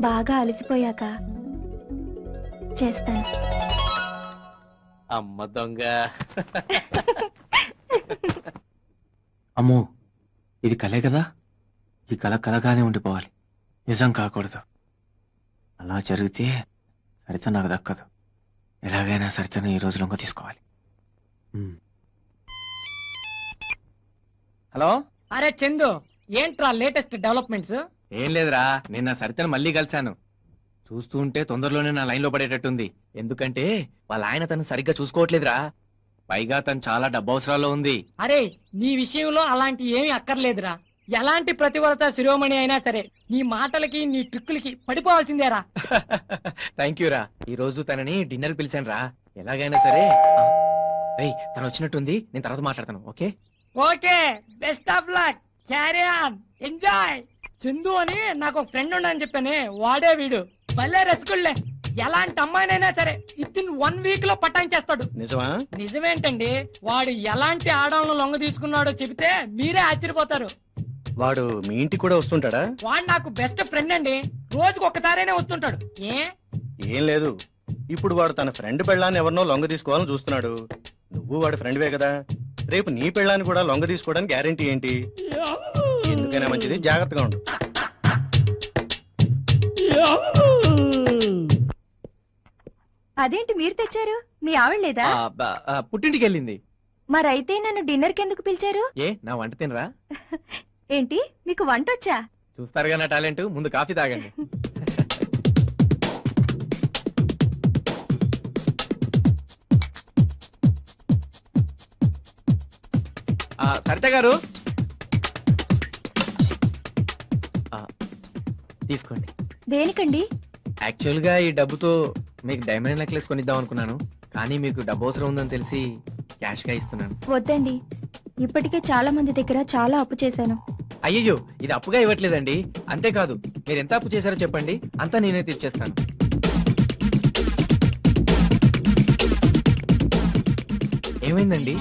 బాగా అలసిపోయాక చేస్తాను. అమ్మ దొంగ. అమ్మో, ఇది కలే కదా? ఈ కళ కలగానే ఉండిపోవాలి, నిజం కాకూడదు. అలా జరిగితే సరిత నాకు దక్కదు. ఎలాగైనా సరితను ఈ రోజు లొంగ తీసుకోవాలి. హలో. అరే చందు, ఏంట్రా లేటెస్ట్ డెవలప్మెంట్స్? ఏం లేదురా, నిన్న సరితను మళ్ళీ కలిశాను. చూస్తూ ఉంటే తొందరలోనే నా లైన్ లో పడేటట్టుంది. ఎందుకంటే వాళ్ళ ఆయన తను సరిగ్గా చూసుకోవట్లేదురా. పైగా తను చాలా డబ్బు అవసరాల్లో ఉంది. అరే, నీ విషయంలో అలాంటి ఏమీ అక్కర్లేదురా. ఎలాంటి ప్రతివరత శిరోమణి అయినా సరే నీ మాటలకి నీ ట్రిక్కులకి పడిపోవాల్సిందేరా. థ్యాంక్ యూ రా. ఈ రోజు తనని డిన్నర్ పిలిచాను రా. ఎలాగైనా సరే. తను వచ్చినట్టుంది, నేను తర్వాత మాట్లాడతాను. Okay okay, best of luck, carry on, enjoy. Chandu అని నాకు ఒక ఫ్రెండ్ ఉండని చెప్పానే, వాడే వీడు. భలే రసికుళ్ళే. ఎలాంటి అమ్మాయినైనా సరే వితిన్ 1 వీక్ లో పటాయించేస్తాడు. నిజమా? నిజమేంటండి, వాడు ఎలాంటి ఆడవాళ్ళను లొంగ తీసుకున్నాడో చెబితే మీరే ఆశ్చర్యపోతారు. వాడు మీ ఇంటికి కూడా వస్తుంటాడా? వాడు నాకు బెస్ట్ ఫ్రెండ్ అండి. రోజుకు ఒక్కసారైనా వస్తుంటాడు. ఏం లేదు, ఇప్పుడు వాడు తన ఫ్రెండ్ పెళ్ళాన్ని ఎవరినో లొంగ తీసుకోవాలని చూస్తున్నాడు. నువ్వు వాడి ఫ్రెండ్వే కదా, రేపు నీ పెళ్ళాన్ని కూడా లొంగ తీసుకోవడానికి గ్యారెంటీ ఏంటి? ఎందుకైనా మంచిది, జాగ్రత్తగా ఉండు. అదేంటి మీరు తెచ్చారు? మీ ఆవిడ లేదా? పుట్టింటికి వెళ్ళింది. మరైతే నన్ను డిన్నర్ కి ఎందుకు పిలిచారు? ఏ, నా వంట తినరా? ఏంటి, మీకు వంట వచ్చా? చూస్తారుగా నా టాలెంట్. ముందు కాఫీ తాగండి. సరిత గారు, తీసుకోండి. దేనికండి? యాక్చువల్ గా ఈ డబ్బుతో మీకు డైమండ్ నెక్లెస్ కొనిద్దాం అనుకున్నాను, కానీ మీకు డబ్బు అవసరం ఉందని తెలిసి క్యాష్ గా ఇస్తున్నాను. వద్దండి, ఇప్పటికే చాలా మంది దగ్గర చాలా అప్పు చేశాను. అయ్యో, ఇది అప్పుగా ఇవ్వట్లేదండి. అంతేకాదు, మీరు ఎంత అప్పు చేశారో చెప్పండి, అంతా నేనే తీర్చేస్తాను. ఏమైందండి?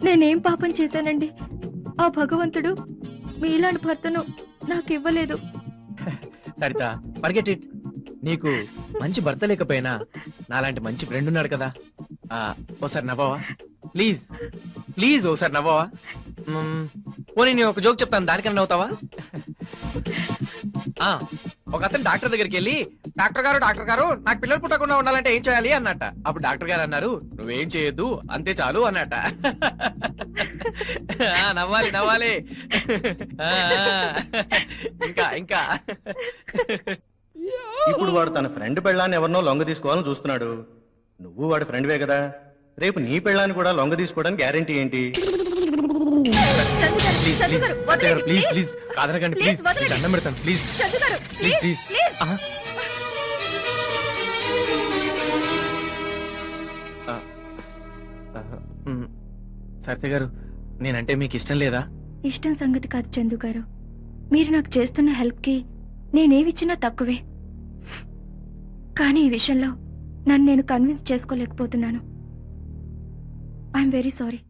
నేనేం పాపం చేశానండి? ఆ భగవంతుడు మీలాంటి భర్తను నాకు ఇవ్వలేదు. Saritha, forget it. నీకు మంచి భర్త లేకపోయినా నాలాంటి మంచి ఫ్రెండ్ ఉన్నాడు కదా. ఓసారి నవ్వవా ప్లీజ్? ప్లీజ్ ఓసారి నవ్వవా? పోనీ నేను ఒక జోక్ చెప్తాను, దానికన్నా నవ్వుతావా? ఒక అతను డాక్టర్ దగ్గరికి వెళ్ళి, డాక్టర్ గారు నాకు పిల్లలు పుట్టకుండా ఉండాలంటే ఏం చేయాలి అన్నట్ట. అప్పుడు డాక్టర్ గారు అన్నారు, నువ్వేం చేయొద్దు, అంతే చాలు అన్నట్ట. నవ్వాలి నవ్వాలి. ఇంకా ఇంకా ఇప్పుడు వాడు తన ఫ్రెండ్ పెళ్ళాన్ని ఎవరినో లొంగ తీసుకోవాలని చూస్తున్నాడు. నువ్వు వాడి ఫ్రెండ్వే కదా, రేపు నీ పెళ్ళాన్ని కూడా లొంగ తీసుకోవడానికి గ్యారెంటీ ఏంటి? ప్లీజ్ ప్లీజ్ కాదనకండి, ప్లీజ్ దండం పెడతాను, ప్లీజ్ ప్లీజ్ ప్లీజ్. సరిత గారు, నేనంటే మీకు ఇష్టం లేదా? ఇష్టం సంగతి కాదు చందు గారు, మీరు నాకు చేస్తున్న హెల్ప్ కి నేనేమిచ్చినా తక్కువే. కానీ ఈ విషయంలో నన్ను నేను కన్విన్స్ చేసుకోలేకపోతున్నాను. I'm very sorry.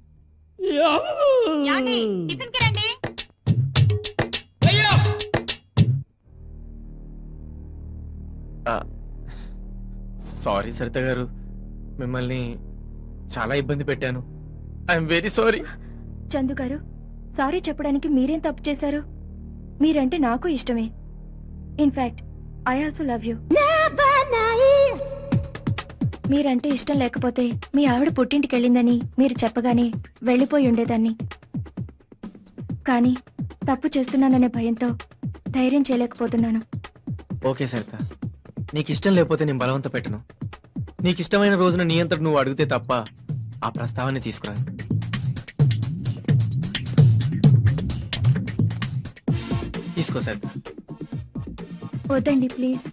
Sorry Saritha గారు, మిమ్మల్ని చాలా ఇబ్బంది పెట్టాను. I'm very sorry. చందు గారు, సారీ చెప్పడానికి మీరేం తప్పు చేశారు? మీరంటే నాకు ఇష్టమే. In fact I also love you. మీరంటే ఇష్టం లేకపోతే మీ ఆవిడ పుట్టింటికి వెళ్ళిందని మీరు చెప్పగానే వెళ్ళిపోయి ఉండేదాన్ని. కానీ తప్పు చేస్తున్నాననే భయంతో ధైర్యం చేయలేకపోతున్నాను. ఓకే సరిత, నీకు ఇష్టం లేకపోతే నేను బలవంత పెట్టను. నీకు ఇష్టమైన రోజున నీ అంతటి నువ్వు అడిగితే తప్ప ఆ ప్రస్తావాన్ని తీసుకురాను. తీసుకో సరిత. వద్దండి ప్లీజ్.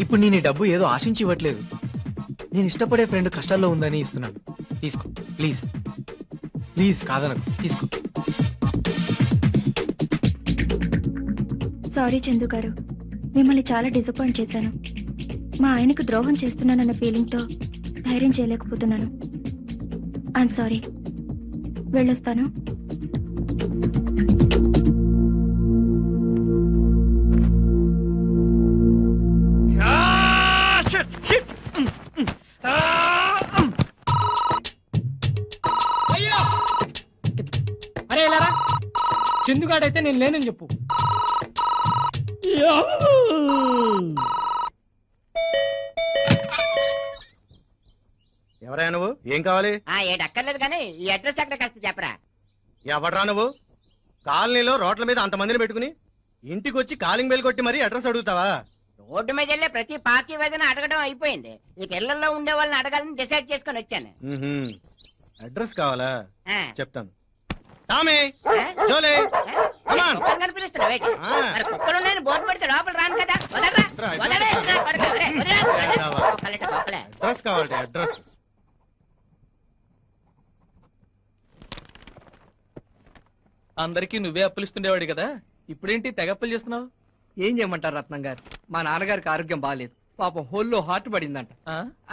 ఇప్పుడు నేను ఈ డబ్బు ఏదో ఆశించి ఇవ్వట్లేదు. నేను ఇష్టపడే ఫ్రెండ్ కష్టాల్లో ఉందని ఇస్తున్నాను. తీసుకో ప్లీజ్. ప్లీజ్ కాదనకు, తీసుకో. సారీ చందు గారు, మిమ్మల్ని చాలా డిసప్పాయింట్ చేశాను. మా ఆయనకు ద్రోహం చేస్తున్నానన్న ఫీలింగ్తో ధైర్యం చేయలేకపోతున్నాను. I'm sorry. వెళ్ళొస్తాను. అరే ఇలారా, చందుగాడైతే నేను లేనని చెప్పు. ఎవరైనా నువ్వు? ఏం కావాలి? ఏటి అక్కర్లేదు కానీ ఈ అడ్రస్ ఎక్కడ కాస్త చెప్పరా. ఎవడ్రా నువ్వు? కాలనీలో రోడ్ల మీద అంతమందిని పెట్టుకుని ఇంటికి వచ్చి కాలింగ్ బెల్ కొట్టి మరీ అడ్రస్ అడుగుతావా? రోడ్డు మీద వెళ్ళే ప్రతి పాకి వేదన అడగడం అయిపోయింది. ఇక ఇళ్లలో ఉండే వాళ్ళని అడగాలని డిసైడ్ చేసుకొని వచ్చాను. అడ్రస్ కావాలా? ఆ. చెప్తాను. టామీ, జోలే, కుక్కలు పిలుస్తున్నా వెయిట్. మరి కుక్కలు ఉన్నాయని బోర్డు పెడితే లోపల రాను కదా. వదలరా, వదలే, కుక్కలే. అడ్రస్ కావాలి. అడ్రస్. అందరికీ నువ్వే అప్పులిస్తుండేవాడు కదా, ఇప్పుడేంటి తెగ అప్పులు చేస్తున్నావు? ఏం చేయమంటారు రత్నం గారు, మా నాన్నగారికి ఆరోగ్యం బాగాలేదు. పాపం హోల్లో హార్ట్ పడిందంట.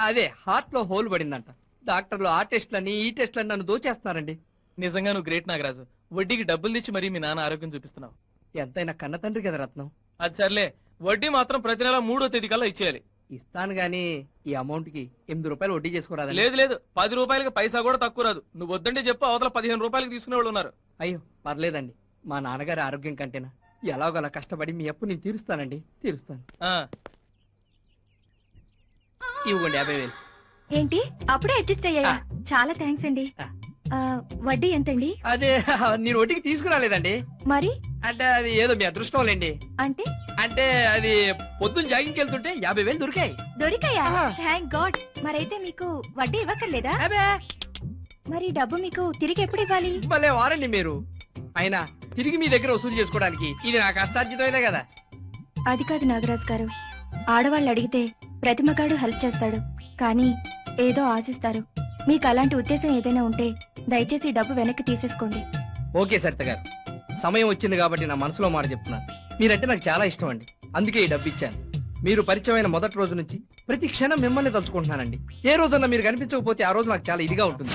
అదే హార్ట్ లో హోల్ పడిందంట. డాక్టర్లు ఆ టెస్ట్లని ఈ టెస్ట్లని నన్ను దోచేస్తున్నారండి. నిజంగా నువ్వు గ్రేట్ నాగరాజు. వడ్డీకి డబ్బులు తెచ్చి మరీ మీ నాన్న ఆరోగ్యం చూపిస్తున్నావు. ఎంతైనా కన్న తండ్రి కదా రత్నం. అది సర్లే, వడ్డీ మాత్రం ప్రతి నెల 3వ తేదీ కల్లా ఇచ్చేయాలి. ఇస్తాను గానీ ఈ అమౌంట్ కి 8 రూపాయలు వడ్డీ చేసుకోరాదు. లేదు లేదు, 10 రూపాయలకి పైసా కూడా తక్కువ రాదు. నువ్వు వద్దంటే చెప్పు, అవతల 15 రూపాయలకి తీసుకునే వాళ్ళు ఉన్నారు. అయ్యో పర్లేదండి, మా నాన్నగారి ఆరోగ్యం కంటేనా ఎలాగోలా కష్టపడి మీ అప్పు నేను తీరుస్తానండి, తీరుస్తాను. ఇవ్వండి 50,000. ఏంటి అప్పుడే అడ్జస్ట్ అయ్యాయా? చాలా థ్యాంక్స్ అండి. వడ్డీ ఎంతండి? అదే నేను వడ్డీకి తీసుకురాలేదండి. మరి అంటే అది ఏదో మీ అదృష్టం లేండి. అంటే అంటే అది పొద్దున్న జాగింగ్కి వెళ్తుంటే 50,000 దొరికాయి. దొరికాయా? Thank God. మరైతే మీకు వడ్డీ ఇవ్వక్కర్లేదా? మరి డబ్బు మీకు తిరిగి ఎప్పుడు ఇవ్వాలి? భలే వారండి మీరు. అయినా తిరిగి మీ దగ్గర వసూలు చేసుకోవడానికి ఇది నా కష్టార్జితమైనా కదా. అది కాదు నాగరాజు గారు, ఆడవాళ్ళు అడిగితే ప్రతి మగాడు హెల్ప్ చేస్తాడు, కానీ ఏదో ఆశిస్తారు. మీకు అలాంటి ఉద్దేశం ఏదైనా ఉంటే దయచేసి ఈ డబ్బు వెనక్కి తీసేసుకోండి. ఓకే సరిత గారు, సమయం వచ్చింది కాబట్టి నా మనసులో మాట చెప్తున్నాను. మీరంటే నాకు చాలా ఇష్టం అండి, అందుకే ఈ డబ్బు ఇచ్చాను. మీరు పరిచయమైన మొదటి రోజు నుంచి ప్రతి క్షణం మిమ్మల్ని తలుచుకుంటున్నానండి. ఏ రోజన్నా మీరు కనిపించకపోతే ఆ రోజు నాకు చాలా ఇదిగా ఉంటుంది.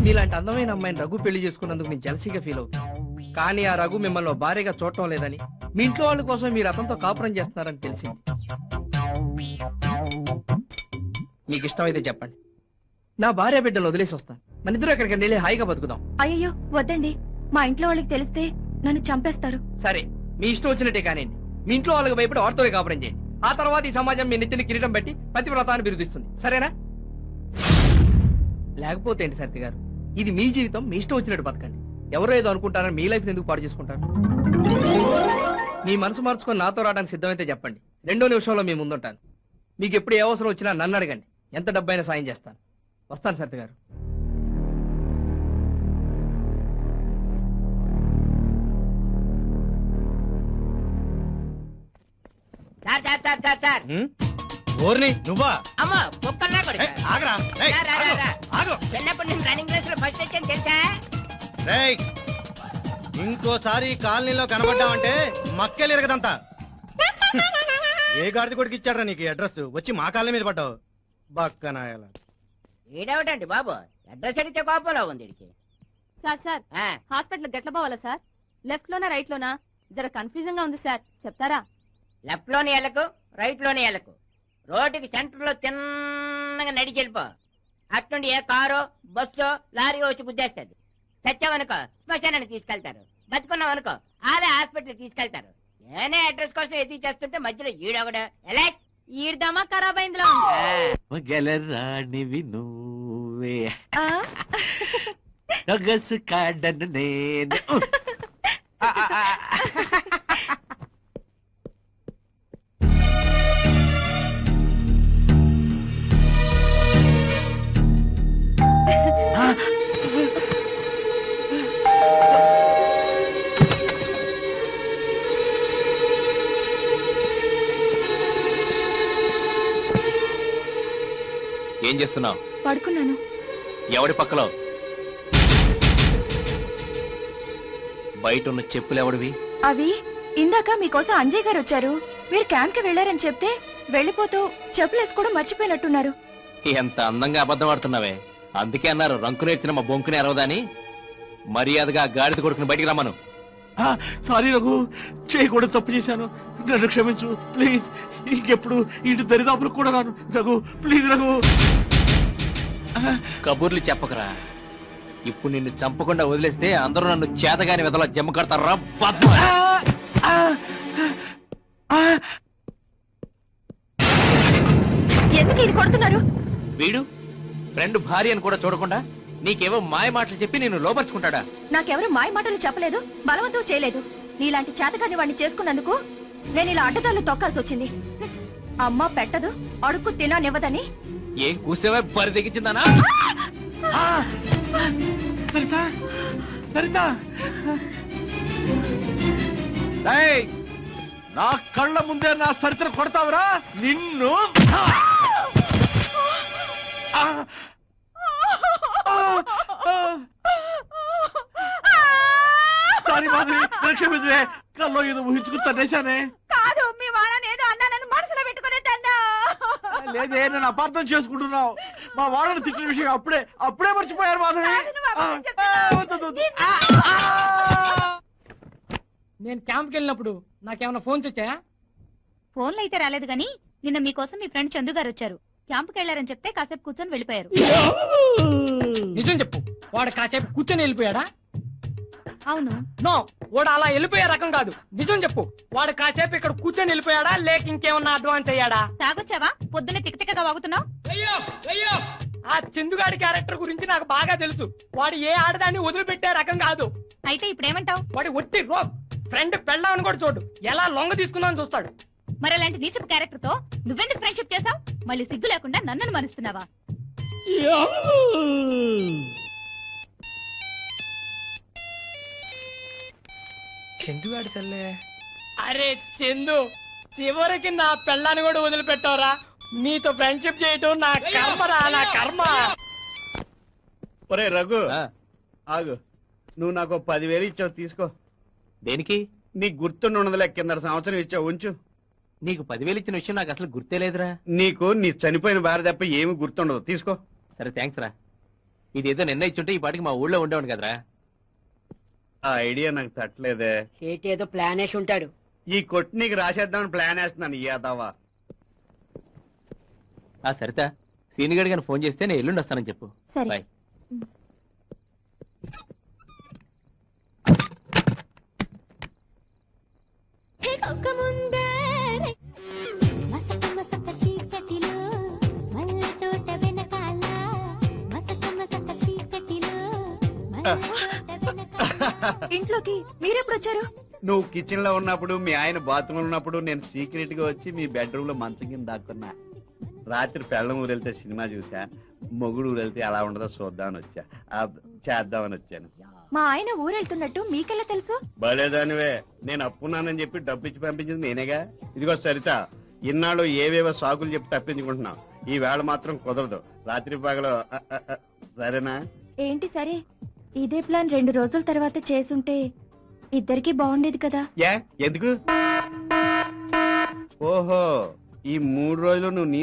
మీలాంటి అందమైన అమ్మాయిని రఘు పెళ్లి చేసుకున్నందుకు నేను జలసీగా ఫీల్ అవుతాను. కానీ ఆ రఘు మిమ్మల్ని భార్యగా చూడటం లేదని, మీ ఇంట్లో వాళ్ళ కోసం మీరు అతనితో కాపురం చేస్తున్నారని తెలిసింది. మీకు ఇష్టమైతే చెప్పండి, నా భార్య బిడ్డలు వదిలేసి వస్తాను. మన ఇద్దరు ఎక్కడికి వెళ్ళి హాయిగా బతుకుదాం. అయ్యో వద్దండి, మా ఇంట్లో వాళ్ళకి తెలిస్తే నన్ను చంపేస్తారు. సరే మీ ఇష్టం వచ్చినట్టే కానివ్వండి. మీ ఇంట్లో వాళ్ళకి భయపడి వారితోనే కాపురం చేయండి. ఆ తర్వాత ఈ సమాజం మీ నెత్తిని కిరీటం పెట్టి పతివ్రతాన్ని బిరుదిస్తుంది. సరేనా? లేకపోతే ఏంటి సరిత గారు, ఇది మీ జీవితం, మీ ఇష్టం వచ్చినట్టు బతకండి. ఎవరో ఏదో అనుకుంటారని మీ లైఫ్ ఎందుకు పాడు చేసుకుంటారు? మీ మనసు మార్చుకొని నాతో రావడానికి సిద్ధమైతే చెప్పండి. 2వ నిమిషంలో మీ ముందుంటాను. మీకు ఎప్పుడు ఏ అవసరం వచ్చినా నన్ను అడగండి, ఎంత డబ్బైనా సాయం చేస్తాను. వస్తాను సరిత గారు. Sir sir sir sir sir ఓర్ని నువ్వా? అమ్మో కుక్కల్లా కొడుకు. ఆగరా. రా, రా, రా, రా. చిన్నప్పుడు నేను రన్నింగ్ రేస్ లో ఫస్ట్ వచ్చాను తెలుసా? రేయ్, ఇంకోసారి కాలనీలో కనబడ్డావంటే మక్కెలు ఇరగదంతా. ఏ గాడిద కొడుకు ఇచ్చాడ్రా నీకు అడ్రస్? వచ్చి మా కాలనీ మీద పడ్డావు బక్కనాయాల. ఈడేమిటండి బాబు, అడ్రస్ అడిగితే కోపంలో ఉంది వీడికి. సార్ సార్ హాస్పిటల్ గట్ల పోవాలా సార్? లెఫ్ట్ లోనా రైట్ లోనా? జర కన్ఫ్యూజన్ గా ఉంది సార్, చెప్తారా? లెఫ్ట్ లోని ఎలకు, రైట్ లోని ఎలకు. రోడ్డుకి సెంటర్ లో తిన్నగా నడిచి వెళ్ళిపో. అట్నుండి ఏ కారో బస్సో లారీ వచ్చి గుద్దేస్తుంది. చచ్చావనుకో శ్మశానాన్ని తీసుకెళ్తారు, బతుకున్నాం అనుకో ఆలే హాస్పిటల్ తీసుకెళ్తారు. నేనే అడ్రస్ కోసం ఎదిగి చేస్తుంటే మధ్యలో ఈడొకడు ఎలా ఈడదమా ఖరాబ్ అయిందిలా గెలరానివి నువ్వే నగసు కాడను నేను. ఏం చేస్తున్నావు? పడుకున్నాను. ఎవడి పక్కలో? బయట ఉన్న చెప్పులు ఎవడివి? అవి ఇందాక మీకోసం అంజయ్ గారు వచ్చారు. మీరు క్యాంప్ కి వెళ్లారని చెప్తే వెళ్ళిపోతూ చెప్పులు వేసుకోవడం మర్చిపోయినట్టున్నారు. ఎంత అందంగా అబద్ధం ఆడుతున్నావే. అందుకే అన్నారు రంకులు ఎత్తిన మా బొంకుని అరవదని. మర్యాదగా గాడిద కొడుకుని బయటికి రమ్మను. సారీ రఘు, చేయకూడదు, తప్పు చేశాను, నన్ను క్షమించు ప్లీజ్. ఇంకెప్పుడు ఇంటి దరిదాపులకు కూడా రాను రఘు, ప్లీజ్ రఘు. కబుర్లు చెప్పకరా. ఇప్పుడు నిన్ను చంపకుండా వదిలేస్తే అందరూ నన్ను చేతగాని వెదలా జమ్మ కడతారా? ఎందుకు ఇది కొడుతున్నారు? వీడు ఫ్రెండ్ భార్య అని కూడా చూడకుండా నీకేవో మాయ మాటలు చెప్పి నేను లోపరుచుకుంటాడా? నాకెవరు మాయ మాటలు చెప్పలేదు, బలవంతం చేయలేదు. నీలాంటి చేతగాని వాడిని చేసుకున్నందుకు నేను ఇలా అడ్డదాలు తొక్కాల్సి వచ్చింది. అమ్మ పెట్టదు, అడుక్కు తిననివ్వదని. ఏం కూసేవా బరి తెగించిందానా? సరిత, సరిత, నా కళ్ళ ముందే నా సరితను కొడతావురా నిన్ను? సారీ మాధవి, క్షమించే. కల్లో ఏదో ఊహించుకుని తన్నేశానే. కాదు, మీ వాళ్ళని ఏదో అన్నానని మనసులో పెట్టుకునే తన్నా. లేదే, నేను అపార్థం చేసుకుంటున్నావు. మా వాళ్ళని తిట్టిన విషయం అప్పుడే మర్చిపోయారు మాధవి. నేను క్యాంప్కి వెళ్ళినప్పుడు నాకేమైనా ఫోన్స్ వచ్చాయా? ఫోన్లు అయితే రాలేదు గాని నిన్న మీకోసం మీ ఫ్రెండ్ చందు గారు వచ్చారు. క్యాంపుకి వెళ్లారని చెప్తే కాసేపు కూర్చొని వెళ్ళిపోయారు. నిజం చెప్పు, వాడు కాసేపు కూర్చొని వెళ్ళిపోయాడా? అవును. నో, వాడు అలా వెళ్ళిపోయే రకం కాదు. నిజం చెప్పు, వాడు కాసేపు ఇక్కడ కూర్చొని వెళ్ళిపోయాడా లేక ఇంకేమన్నా అడ్వాన్స్ అయ్యాడా? తాగొచ్చావా? పొద్దున్నే తిక్కతిక్కగా వాగుతున్నావు. ఆ చందుగాడి క్యారెక్టర్ గురించి నాకు బాగా తెలుసు. వాడు ఏ ఆడదాన్ని వదిలిపెట్టే రకం కాదు. అయితే ఇప్పుడేమంటావు? వాడి ఒట్టి రోగ్. ఫ్రెండ్ పెళ్ళామని కూడా చూడు, ఎలా లొంగ తీసుకుందామని చూస్తాడు. మరి అలాంటి నీచపు క్యారెక్టర్ తో నువ్వెందుకు ఫ్రెండ్షిప్ చేసావు? మళ్ళీ సిగ్గు లేకుండా నన్ను మరుస్తున్నావా? చందుగాడి తల్లే. అరే చందు, చివరికి నా పెళ్ళాన్ని కూడా వదిలిపెట్టావురా. నీతో ఫ్రెండ్షిప్ చేయటం నా కర్మరా, నా కర్మ. ఒరే రఘు, ఆగు. నువ్వు నాకు 10,000 ఇచ్చావు, తీసుకో. దేనికి? నీకు గుర్తుండదులే, కింద సంవత్సరం ఇచ్చావు, ఉంచు. నీకు 10,000 ఇచ్చిన విషయం నాకు అసలు గుర్తే లేదురా. నీకు నీ చనిపోయిన భార్య తప్ప ఏమి గుర్తుండదు, తీసుకో. సరే థ్యాంక్స్ రా. ఇదేదో నిన్న ఇచ్చుంటే ఈ పాటికి మా ఊళ్ళో ఉండేవాడు కదరా. ఆ ఐడియా నాకు తట్టలేదే. సేటి ఏదో ప్లాన్ వేసి ఉంటాడు. ఈ కొట్టి నీకు రాసేద్దామని ప్లాన్ వేస్తున్నాను. యాదవా. ఆ సరిత, సీనిగడి గారిని ఫోన్ చేస్తే నేను ఎల్లుండి వస్తానని చెప్పు. బాయ్. ఇంట్లోకి మీరెప్పుడు వచ్చారు? నువ్వు కిచెన్ లో ఉన్నప్పుడు, మీ ఆయన బాత్రూమ్ ఉన్నప్పుడు నేను సీక్రెట్ గా వచ్చి మీ బెడ్రూమ్ లో మంచం కింద దాక్కున్నా. రాత్రి పెళ్ళం ఊరెళ్తే సినిమా చూసా, మొగుడు ఊరెళ్తే ఎలా ఉండదో చూద్దామని వచ్చా, చేద్దామని వచ్చాను. మా ఆయన ఊరెళ్తున్నట్టు మీకెలా తెలుసు? బలేదానివే, నేను అప్పున్నానని చెప్పి డబ్బు ఇచ్చి పంపించింది నేనేగా. ఇదిగో సరిత, ఇన్నాళ్ళు ఏవేవో సాకులు చెప్పి తప్పించుకుంటున్నావు. ఈ వేళ మాత్రం కుదరదు. రాత్రి పగలు సరేనా? ఏంటి సరే? ఇదే ప్లాన్ 2 రోజుల తర్వాత చేసుంటే ఇద్దరికి బాగుండేది కదా. ఎందుకు? ఓహో, ఈ 3 రోజులు నువ్వు నీ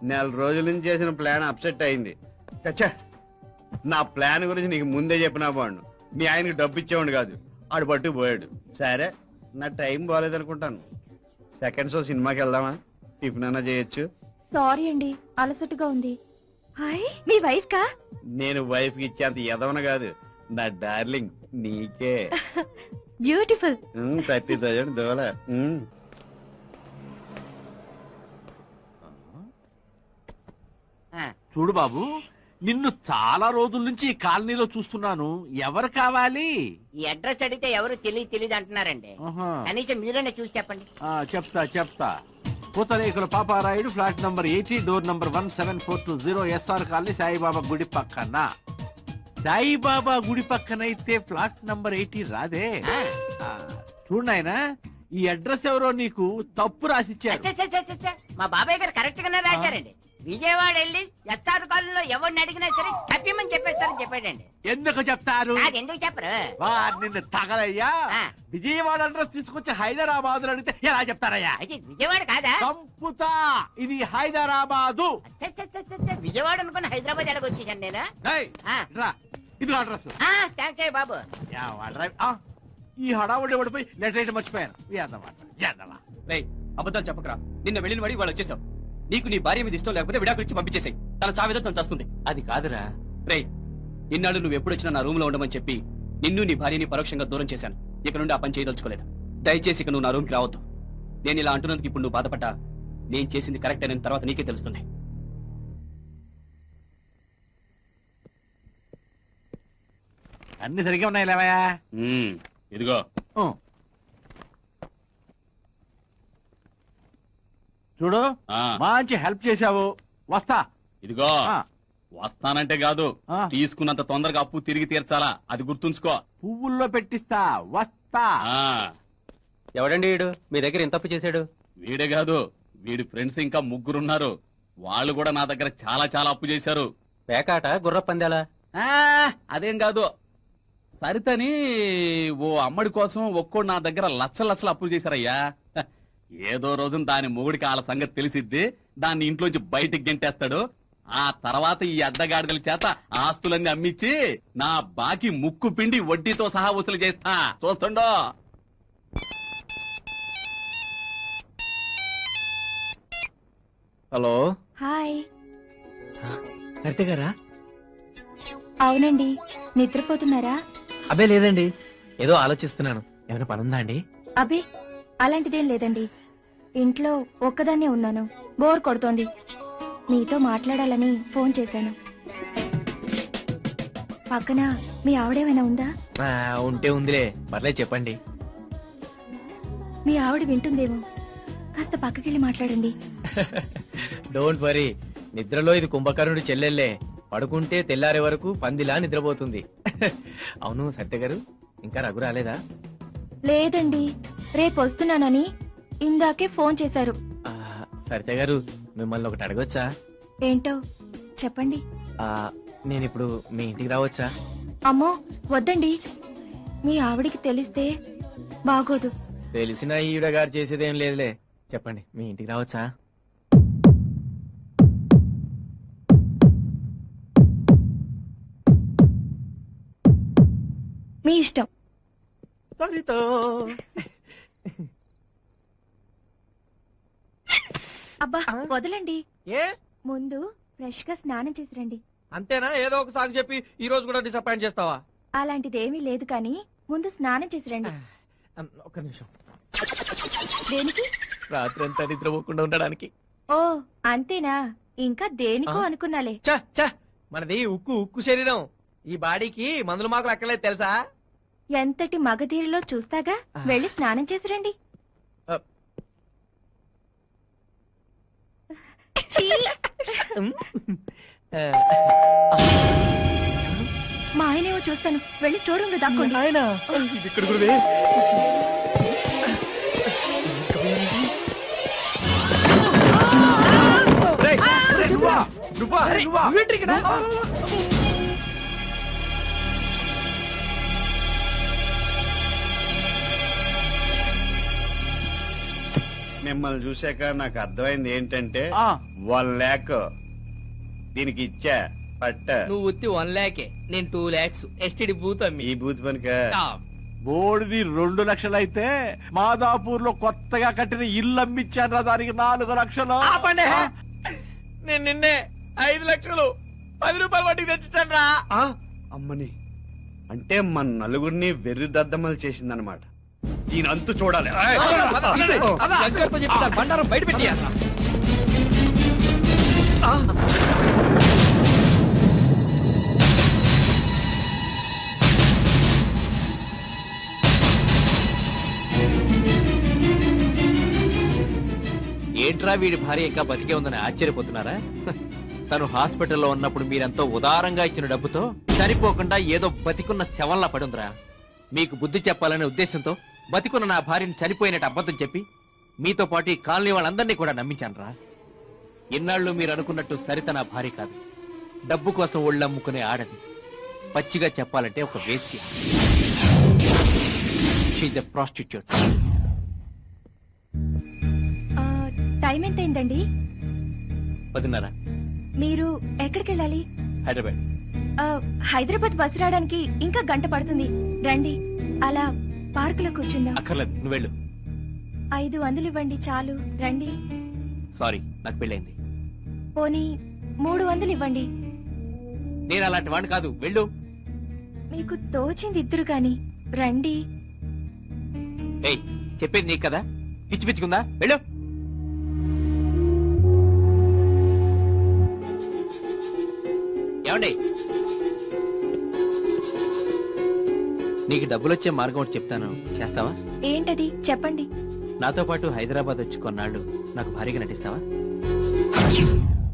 నెల రోజుల నుంచి చేసిన ప్లాన్ అప్సెట్ అయింది. చచ్చా, నా ప్లాన్ గురించి నీకు ముందే చెప్పినా బాగుండు. మీ ఆయనకి డబ్బు ఇచ్చేవాడు కాదు, ఆడు పట్టు పోయాడు. సరే, నా టైం బాగాలేదనుకుంటాను. సెకండ్ షో సినిమాకి వెళ్దామా? టిఫిన్ అన్నా చేయొచ్చు. సారీ అండి, అలసటగా ఉంది. హాయ్ మీ వైఫ్ కా? నేను వైఫ్ కి ఇచ్చేంత ఎదవన కాదు, నా డార్లింగ్ నీకే. బ్యూటిఫుల్. 30,000 దోల. చూడు బాబు, నిన్ను చాలా రోజుల నుంచి ఈ కాలనీలో చూస్తున్నాను. ఎవరు కావాలి? ఈ అడ్రస్ అడిగితే ఎవరు తెలియదు అంటున్నారండి. ఆహా. కనీసం మీరేనే చూసి చెప్పండి. చెప్తా. పూతరేకుల Paparayudu, flat number 80, door number 17420, SR colony, Saibaba గుడి పక్కన. సాయిబాబా గుడి పక్కనైతే ఫ్లాట్ నంబర్ 80 రాదే. చూడు నాయనా, ఈ అడ్రస్ ఎవరో నీకు తప్పు రాసిచ్చారు. మా బాబాయ్ గారు కరెక్ట్ గానే రాశారండి. విజయవాడ వెళ్ళి ఎస్ఆర్ కాలనీలో ఎవరిని అడిగినా సరే తప్పిమని చెప్పేస్తారని చెప్పాడండి. ఎందుకు చెప్తారు? అది ఎందుకు చెప్పరు? నిన్ను తగలయ్యా. విజయవాడ అడ్రస్ తీసుకొచ్చి హైదరాబాద్ లో అడిగితే ఎలా చెప్తారయ్యా? అది విజయవాడ కాదా? సంపుతా, ఇది హైదరాబాదు. విజయవాడ అనుకుని హైదరాబాద్ ఎలాగ వచ్చేసాను నేను. ఇది అడ్రస్. థ్యాంక్స్ బాబు. ఈ హడావుడి పడిపోయి లెటర్ మర్చిపోయాను. అబద్ధాలు చెప్పకరా. నిన్న వెళ్ళిన వాడి వాళ్ళు వచ్చేసావు. నీకు నీ భార్య మీద ఇష్టం లేకపోతే విడాకులు ఇచ్చి పంపించేసాయి. తన చావేదో తను చేస్తుంది. అది కాదురా. రే, ఇన్నాళ్ళు నువ్వు ఎప్పుడు వచ్చినా నా రూమ్ లో ఉండమని చెప్పి నిన్ను నీ భార్యని పరోక్షంగా దూరం చేశాను. ఇక నుండి ఆ పని చేయదలుచుకోలేదు. దయచేసి ఇక నువ్వు నా రూమ్కి రావద్దు. నేను ఇలా అంటున్నందుకు ఇప్పుడు నువ్వు బాధపడ్డా నేను చేసింది కరెక్ట్ అయిన తర్వాత నీకే తెలుస్తుంది. అన్ని సరిగ్గా ఉన్నాయి లేవయా. ఇదిగో చూడు, మంచి హెల్ప్ చేశావు. వస్తా. ఇదిగో వస్తానంటే కాదు, తీసుకున్నంత తొందరగా అప్పు తిరిగి తీర్చాలా, అది గుర్తుంచుకో. పువ్వుల్లో పెట్టిస్తా. వస్తా. ఎవడండి వీడు మీ దగ్గర ఎంత అప్పు చేశాడు? వీడే కాదు, వీడి ఫ్రెండ్స్ ఇంకా 3 ఉన్నారు. వాళ్ళు కూడా నా దగ్గర చాలా అప్పు చేశారు. పేకాట, గుర్ర పందాలా? అదేం కాదు, సరితని ఓ అమ్మడి కోసం ఒక్కోడు నా దగ్గర లక్షలు అప్పులు చేశారయ్యా. ఏదో రోజున దాని మొగుడికి వాళ్ళ సంగతి తెలిసిద్ది, దాన్ని ఇంట్లోంచి బయటికి గెంటేస్తాడు. ఆ తర్వాత ఈ అడ్డగాడిదల చేత ఆస్తులన్నీ అమ్మించి నా బాకీ ముక్కు పిండి వడ్డీతో సహా వసూలు చేస్తా. చూస్తుండో. హలో. హాయ్. సరిత గారా? అవునండి. నిద్రపోతున్నారా? అబ్బే లేదండి, ఏదో ఆలోచిస్తున్నాను. ఏమైనా పనుందా అండి? అబ్బే అలాంటిదేం లేదండి. ఇంట్లో ఒక్కదాన్నే ఉన్నాను, బోర్ కొడుతోంది. మీతో మాట్లాడాలని ఫోన్ చేశాను. పక్కన మీ ఆవిడేమైనా ఉందా? ఉంటే ఉందిలే, పర్లేదు చెప్పండి. మీ ఆవిడ వింటుందేమో, కాస్త పక్కకెళ్ళి మాట్లాడండి. డోంట్ వరీ, నిద్రలో ఇది కుంభకర్ణుడి చెల్లెల్లే. పడుకుంటే తెల్లారే వరకు పందిలా నిద్రపోతుంది. అవును సత్య గారు, ఇంకా రఘు రాలేదా? లేదండి, రేపు వస్తున్నానని ఇందాకే ఫోన్ చేశారు. సరిత గారు, మిమ్మల్ని ఒకటి అడగొచ్చా? ఏంటో చెప్పండి. నేను ఇప్పుడు మీ ఇంటికి రావచ్చా? అమ్మో వద్దండి, మీ ఆవిడికి తెలిస్తే బాగోదు. తెలిసిన ఈవిడ గారు చేసేదేం లేదులే. చెప్పండి, మీ ఇంటికి రావచ్చా? మీ ఇష్టం. అబ్బా వదలండి. ముందు ఫ్రెష్ గా స్నానం చేసి రండి. అంతేనా? ఏదో ఒకసారి చెప్పి ఈ రోజు కూడా డిసప్పాయింట్ చేస్తావా? అలాంటిదేమీ లేదు కానీ ముందు స్నానం చేసి రండి. ఒక్క నిమిషం. దేనికి? రాత్రి అంతా నిద్రపోకుండా ఉండడానికి. ఓ అంతేనా? ఇంకా దేనికో అనుకున్నాలే. మనది ఉక్కు శరీరం. ఈ బాడీకి మందులు మాకులు అక్కర్లేదు తెలుసా? ఎంతటి మగధీరిలో చూస్తాగా, వెళ్ళి స్నానం చేసి రండి. మా ఆయనేమో చూస్తాను, వెళ్ళి స్టోర్ రూమ్ లో దాక్కోండి. ఆయన ఇక్కడ గురువే. మిమ్మల్ని చూశాక నాకు అర్థమైంది ఏంటంటే 1 lakh దీనికి ఇచ్చా పట్ట. నువ్వు ఉత్తి 1 lakh, నేను 2 lakhs ఎస్టిడి బూత్ అమ్మి. ఈ బూత్ పనిక బోర్డుది 2 లక్షలు అయితే మాదాపూర్ లో కొత్తగా కట్టిన ఇల్లు అమ్మిచ్చాను, దానికి 4 లక్షలు. నేను నిన్నే 5 లక్షలు రూపాయలు వడ్డీకి తెచ్చిచ్చాను రా. అమ్మని అంటే మన నలుగురిని వెర్రి దద్దమ్మలు చేసిందనమాట. దీని అంతు చూడాలి. బండారం బయట పెట్టి ఏంట్రా వీడి భార్య ఇంకా బతికే ఉందని ఆశ్చర్యపోతున్నారా? తను హాస్పిటల్లో ఉన్నప్పుడు మీరెంతో ఉదారంగా ఇచ్చిన డబ్బుతో సరిపోకుండా ఏదో బతికున్న శవంలా పడుందిరా. మీకు బుద్ధి చెప్పాలనే ఉద్దేశంతో బతికున్న నా భార్యని చనిపోయినట్టు అబద్ధం చెప్పి మీతో పాటు ఈ కాలనీ వాళ్ళందరినీ కూడా నమ్మించానురా. ఇన్నాళ్ళు మీరు అనుకున్నట్టు సరిత నా భార్య కాదు, డబ్బు కోసం ఒళ్ళమ్ముకునే ఆడది. పచ్చిగా చెప్పాలంటే ఒక వేశ్య. She's a prostitute. టైం ఎంత అయిందండి? 10:30. మీరు ఎక్కడికి వెళ్ళాలి? హైదరాబాద్. హైదరాబాద్ బస్సు రావడానికి ఇంకా గంట పడుతుంది. రండి, అలా పార్కులో కూర్చుందాం. అక్కర్లేదు, నువ్వు వెళ్ళు. 500 ఇవ్వండి చాలు. రండి. సారీ, నాకు పెళ్ళైంది. పోనీ 300 ఇవ్వండి. నేను అలాంటి వాడిని కాదు, వెళ్ళు. మీకు తోచింది ఇద్దరు కాని రండి. ఏయ్, చెప్పేది నీకు కదా, పిచ్చి పిచ్చుకుందా? వెళ్ళు. ఏమండి, నీకు డబ్బులు వచ్చే మార్గం ఒకటి చెప్తాను, చేస్తావా? ఏంటది చెప్పండి. నాతో పాటు హైదరాబాద్ వచ్చి కొన్నాళ్ళు నాకు భారీగా నటిస్తావా?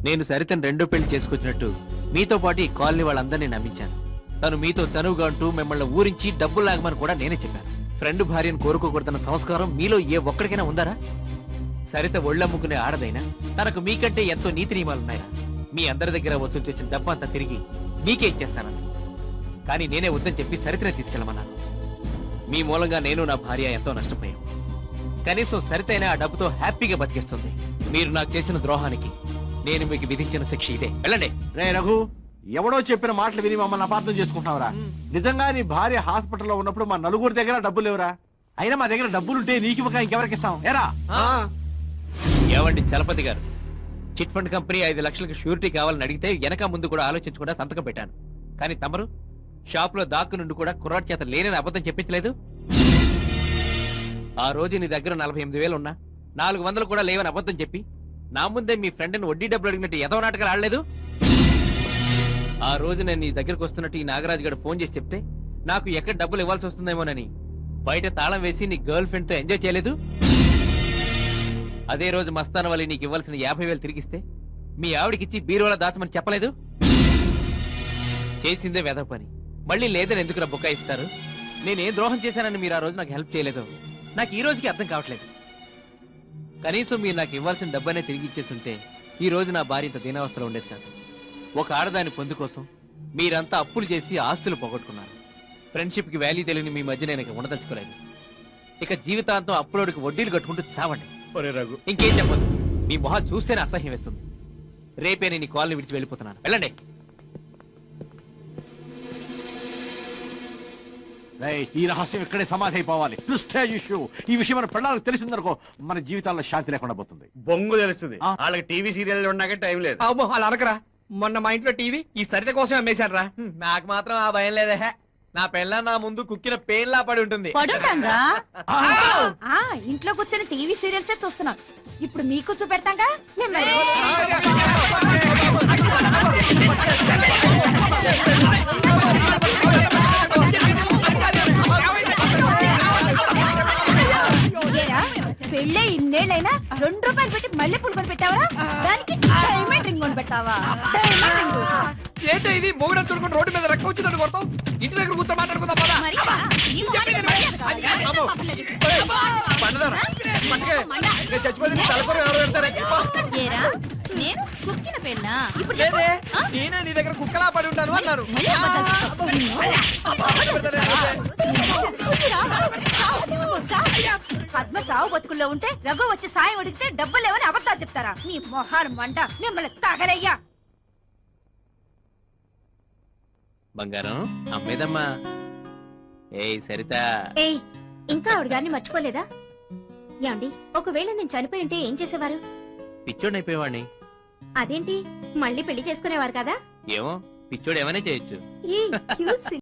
నేను సరితను రెండో పెళ్లి చేసుకొచ్చినట్టు మీతో పాటు ఈ కాలనీ వాళ్ళందరినీ నమ్మించాను. తను మీతో చనువుగా అంటూ మిమ్మల్ని ఊరించి డబ్బులు లాగమని కూడా నేనే చెప్పాను. ఫ్రెండ్ భార్యను కోరుకోకూడదన్న సంస్కారం మీలో ఏ ఒక్కడికైనా ఉందారా? సరిత ఒళ్ళమ్ముకునే ఆడదైనా తనకు మీకంటే ఎంతో నీతి నియమాలున్నాయా? మీ అందరి దగ్గర వసూలు చేసిన డబ్బు అంతా తిరిగి మీకే ఇచ్చేస్తానని, కానీ నేనే వద్దని చెప్పి సరితనే తీసుకెళ్ళమన్నాను. మీ మూలంగా నేను నా భార్య ఎంతో నష్టపోయాం. కనీసం సరితైనా ఆ డబ్బుతో హ్యాపీగా బతికేస్తుంది. మీరు నాకు చేసిన ద్రోహానికి నేను మీకు విధించిన శిక్ష ఇదే. వెళ్ళండి. రే రఘు, ఎవడో చెప్పిన మాటలు విని మమ్మల్ని అపార్థం చేసుకుంటున్నావురా? నిజంగా నీ భార్య హాస్పిటల్లో ఉన్నప్పుడు మా నలుగురి దగ్గర డబ్బులు లేవురా. అయినా మా దగ్గర డబ్బులుంటే నీకు ఇంకెవరికి ఇస్తాం? ఏరా ఏవండి చలపతి గారు, చిట్ ఫండ్ కంపెనీ 5 లక్షలకు షూరిటీ కావాలని అడిగితే వెనక ముందు కూడా ఆలోచించకుండా సంతకం పెట్టాను. కానీ తమరు షాప్ లో దాక్కు నుండి కూడా కుర్రాడి చేత లేనని అబద్ధం చెప్పించలేదు. ఆ రోజు నీ దగ్గర 48,000 ఉన్నా 400 కూడా లేవని అబద్ధం చెప్పి నా ముందే మీ ఫ్రెండ్ని వడ్డీ డబ్బులు అడిగినట్టు ఎదవ నాటకాలు ఆడలేదు. ఆ రోజు నేను నీ దగ్గరకు వస్తున్నట్టు ఈ నాగరాజు గారు ఫోన్ చేసి చెప్తే నాకు ఎక్కడ డబ్బులు ఇవ్వాల్సి వస్తుందేమోనని బయట తాళం వేసి నీ గర్ల్ ఫ్రెండ్ తో ఎంజాయ్ చేయలేదు. అదే రోజు మస్తాన్ వల్లి నీకు ఇవ్వాల్సిన 50,000 తిరిగిస్తే మీ ఆవిడకిచ్చి బీరువాల దాచమని చెప్పలేదు. చేసిందే వెధవ పని, మళ్ళీ లేదని ఎందుకు బుక్క ఇస్తారు? నేనేం ద్రోహం చేశానని మీరు ఆ రోజు నాకు హెల్ప్ చేయలేదు. నాకు ఈ రోజుకి అర్థం కావట్లేదు. కనీసం మీరు నాకు ఇవ్వాల్సిన డబ్బనే తిరిగి ఇచ్చేస్తుంటే ఈ రోజు నా భార్య ఇంత దీనావస్థలో ఉండేది కాదు. ఒక ఆడదాని పొందు కోసం మీరంతా అప్పులు చేసి ఆస్తులు పోగొట్టుకున్నారు. ఫ్రెండ్షిప్ కి వాల్యూ తెలియని మీ మధ్య నేను ఇక ఉండదలుచుకోలేదు. ఇక జీవితాంతం అప్పులోడికి వడ్డీలు కట్టుకుంటూ చావండి. ఇంకేం చెప్పదు, మీ మొహాలు చూస్తేనే అసహ్యం వేస్తుంది. రేపే నేను ఈ కాలనీ విడిచి వెళ్ళిపోతున్నాను. వెళ్ళండి. ఈ రహస్యం ఇక్కడే సమాధి అయిపోవాలి. ఈ విషయం మన పిల్లలకు తెలిసిందనుకో మన జీవితాల్లో శాంతి లేకుండా పోతుంది. బొంగు తెలుస్తుంది. వాళ్ళకి టీవీ సీరియల్ ఉన్నాక టైం లేదు. అబ్బో అలా అనకరా. మొన్న మా ఇంట్లో టీవీ ఈ సరిత కోసం అమ్మేశాను రా. నాకు మాత్రం ఆ భయం లేదే. నా పెళ్ళ నా ముందు కుక్కిన పేన్లా పడి ఉంటుంది. ఇంట్లో కూర్చొని టీవీ సీరియల్సే చూస్తున్నాం. ఇప్పుడు మీకు చూపెడతాగా. పెళ్ళే ఇన్నేళ్ళైనా 2 రూపాయలు పెట్టి మళ్ళీ పులు కొని పెట్టావరా? దానికి డైమండ్ రింగ్ కొని పెట్టావా? ఏంటో ఇది మొగుడు చూడుకుని రోడ్డు మీద రెక్క వచ్చిందని కొడతాం. ఇంటి దగ్గర కూర్చో మాట్లాడుకుందాం. నేను కుక్కిన పెళ్ళా? ఇప్పుడు నేనే నీ దగ్గర కుక్కలా పడి ఉంటాను అన్నారు. పద్మ చావు బతుకుల్లో ఉంటే రఘు వచ్చి సాయం అడిగితే డబ్బులు లేవని అబద్ధాలు చెప్తారా? నీ మొహారు మంట మిమ్మల్ని తగలయ్యా. బంగారం అమ్మేదమ్మా. ఏయ్ సరిత, ఏయ్ ఇంకా ఆవిడ గారిని మర్చిపోలేదా? ఏమండి, ఒకవేళ నేను చనిపోయి ఉంటే ఏం చేసేవారు? పిచ్చోడైపోయేవాడిని. అదేంటి, మళ్ళీ పెళ్లి చేసుకునేవారు కదా? ఏమో పిచ్చోడు ఏమైనా చేయొచ్చు.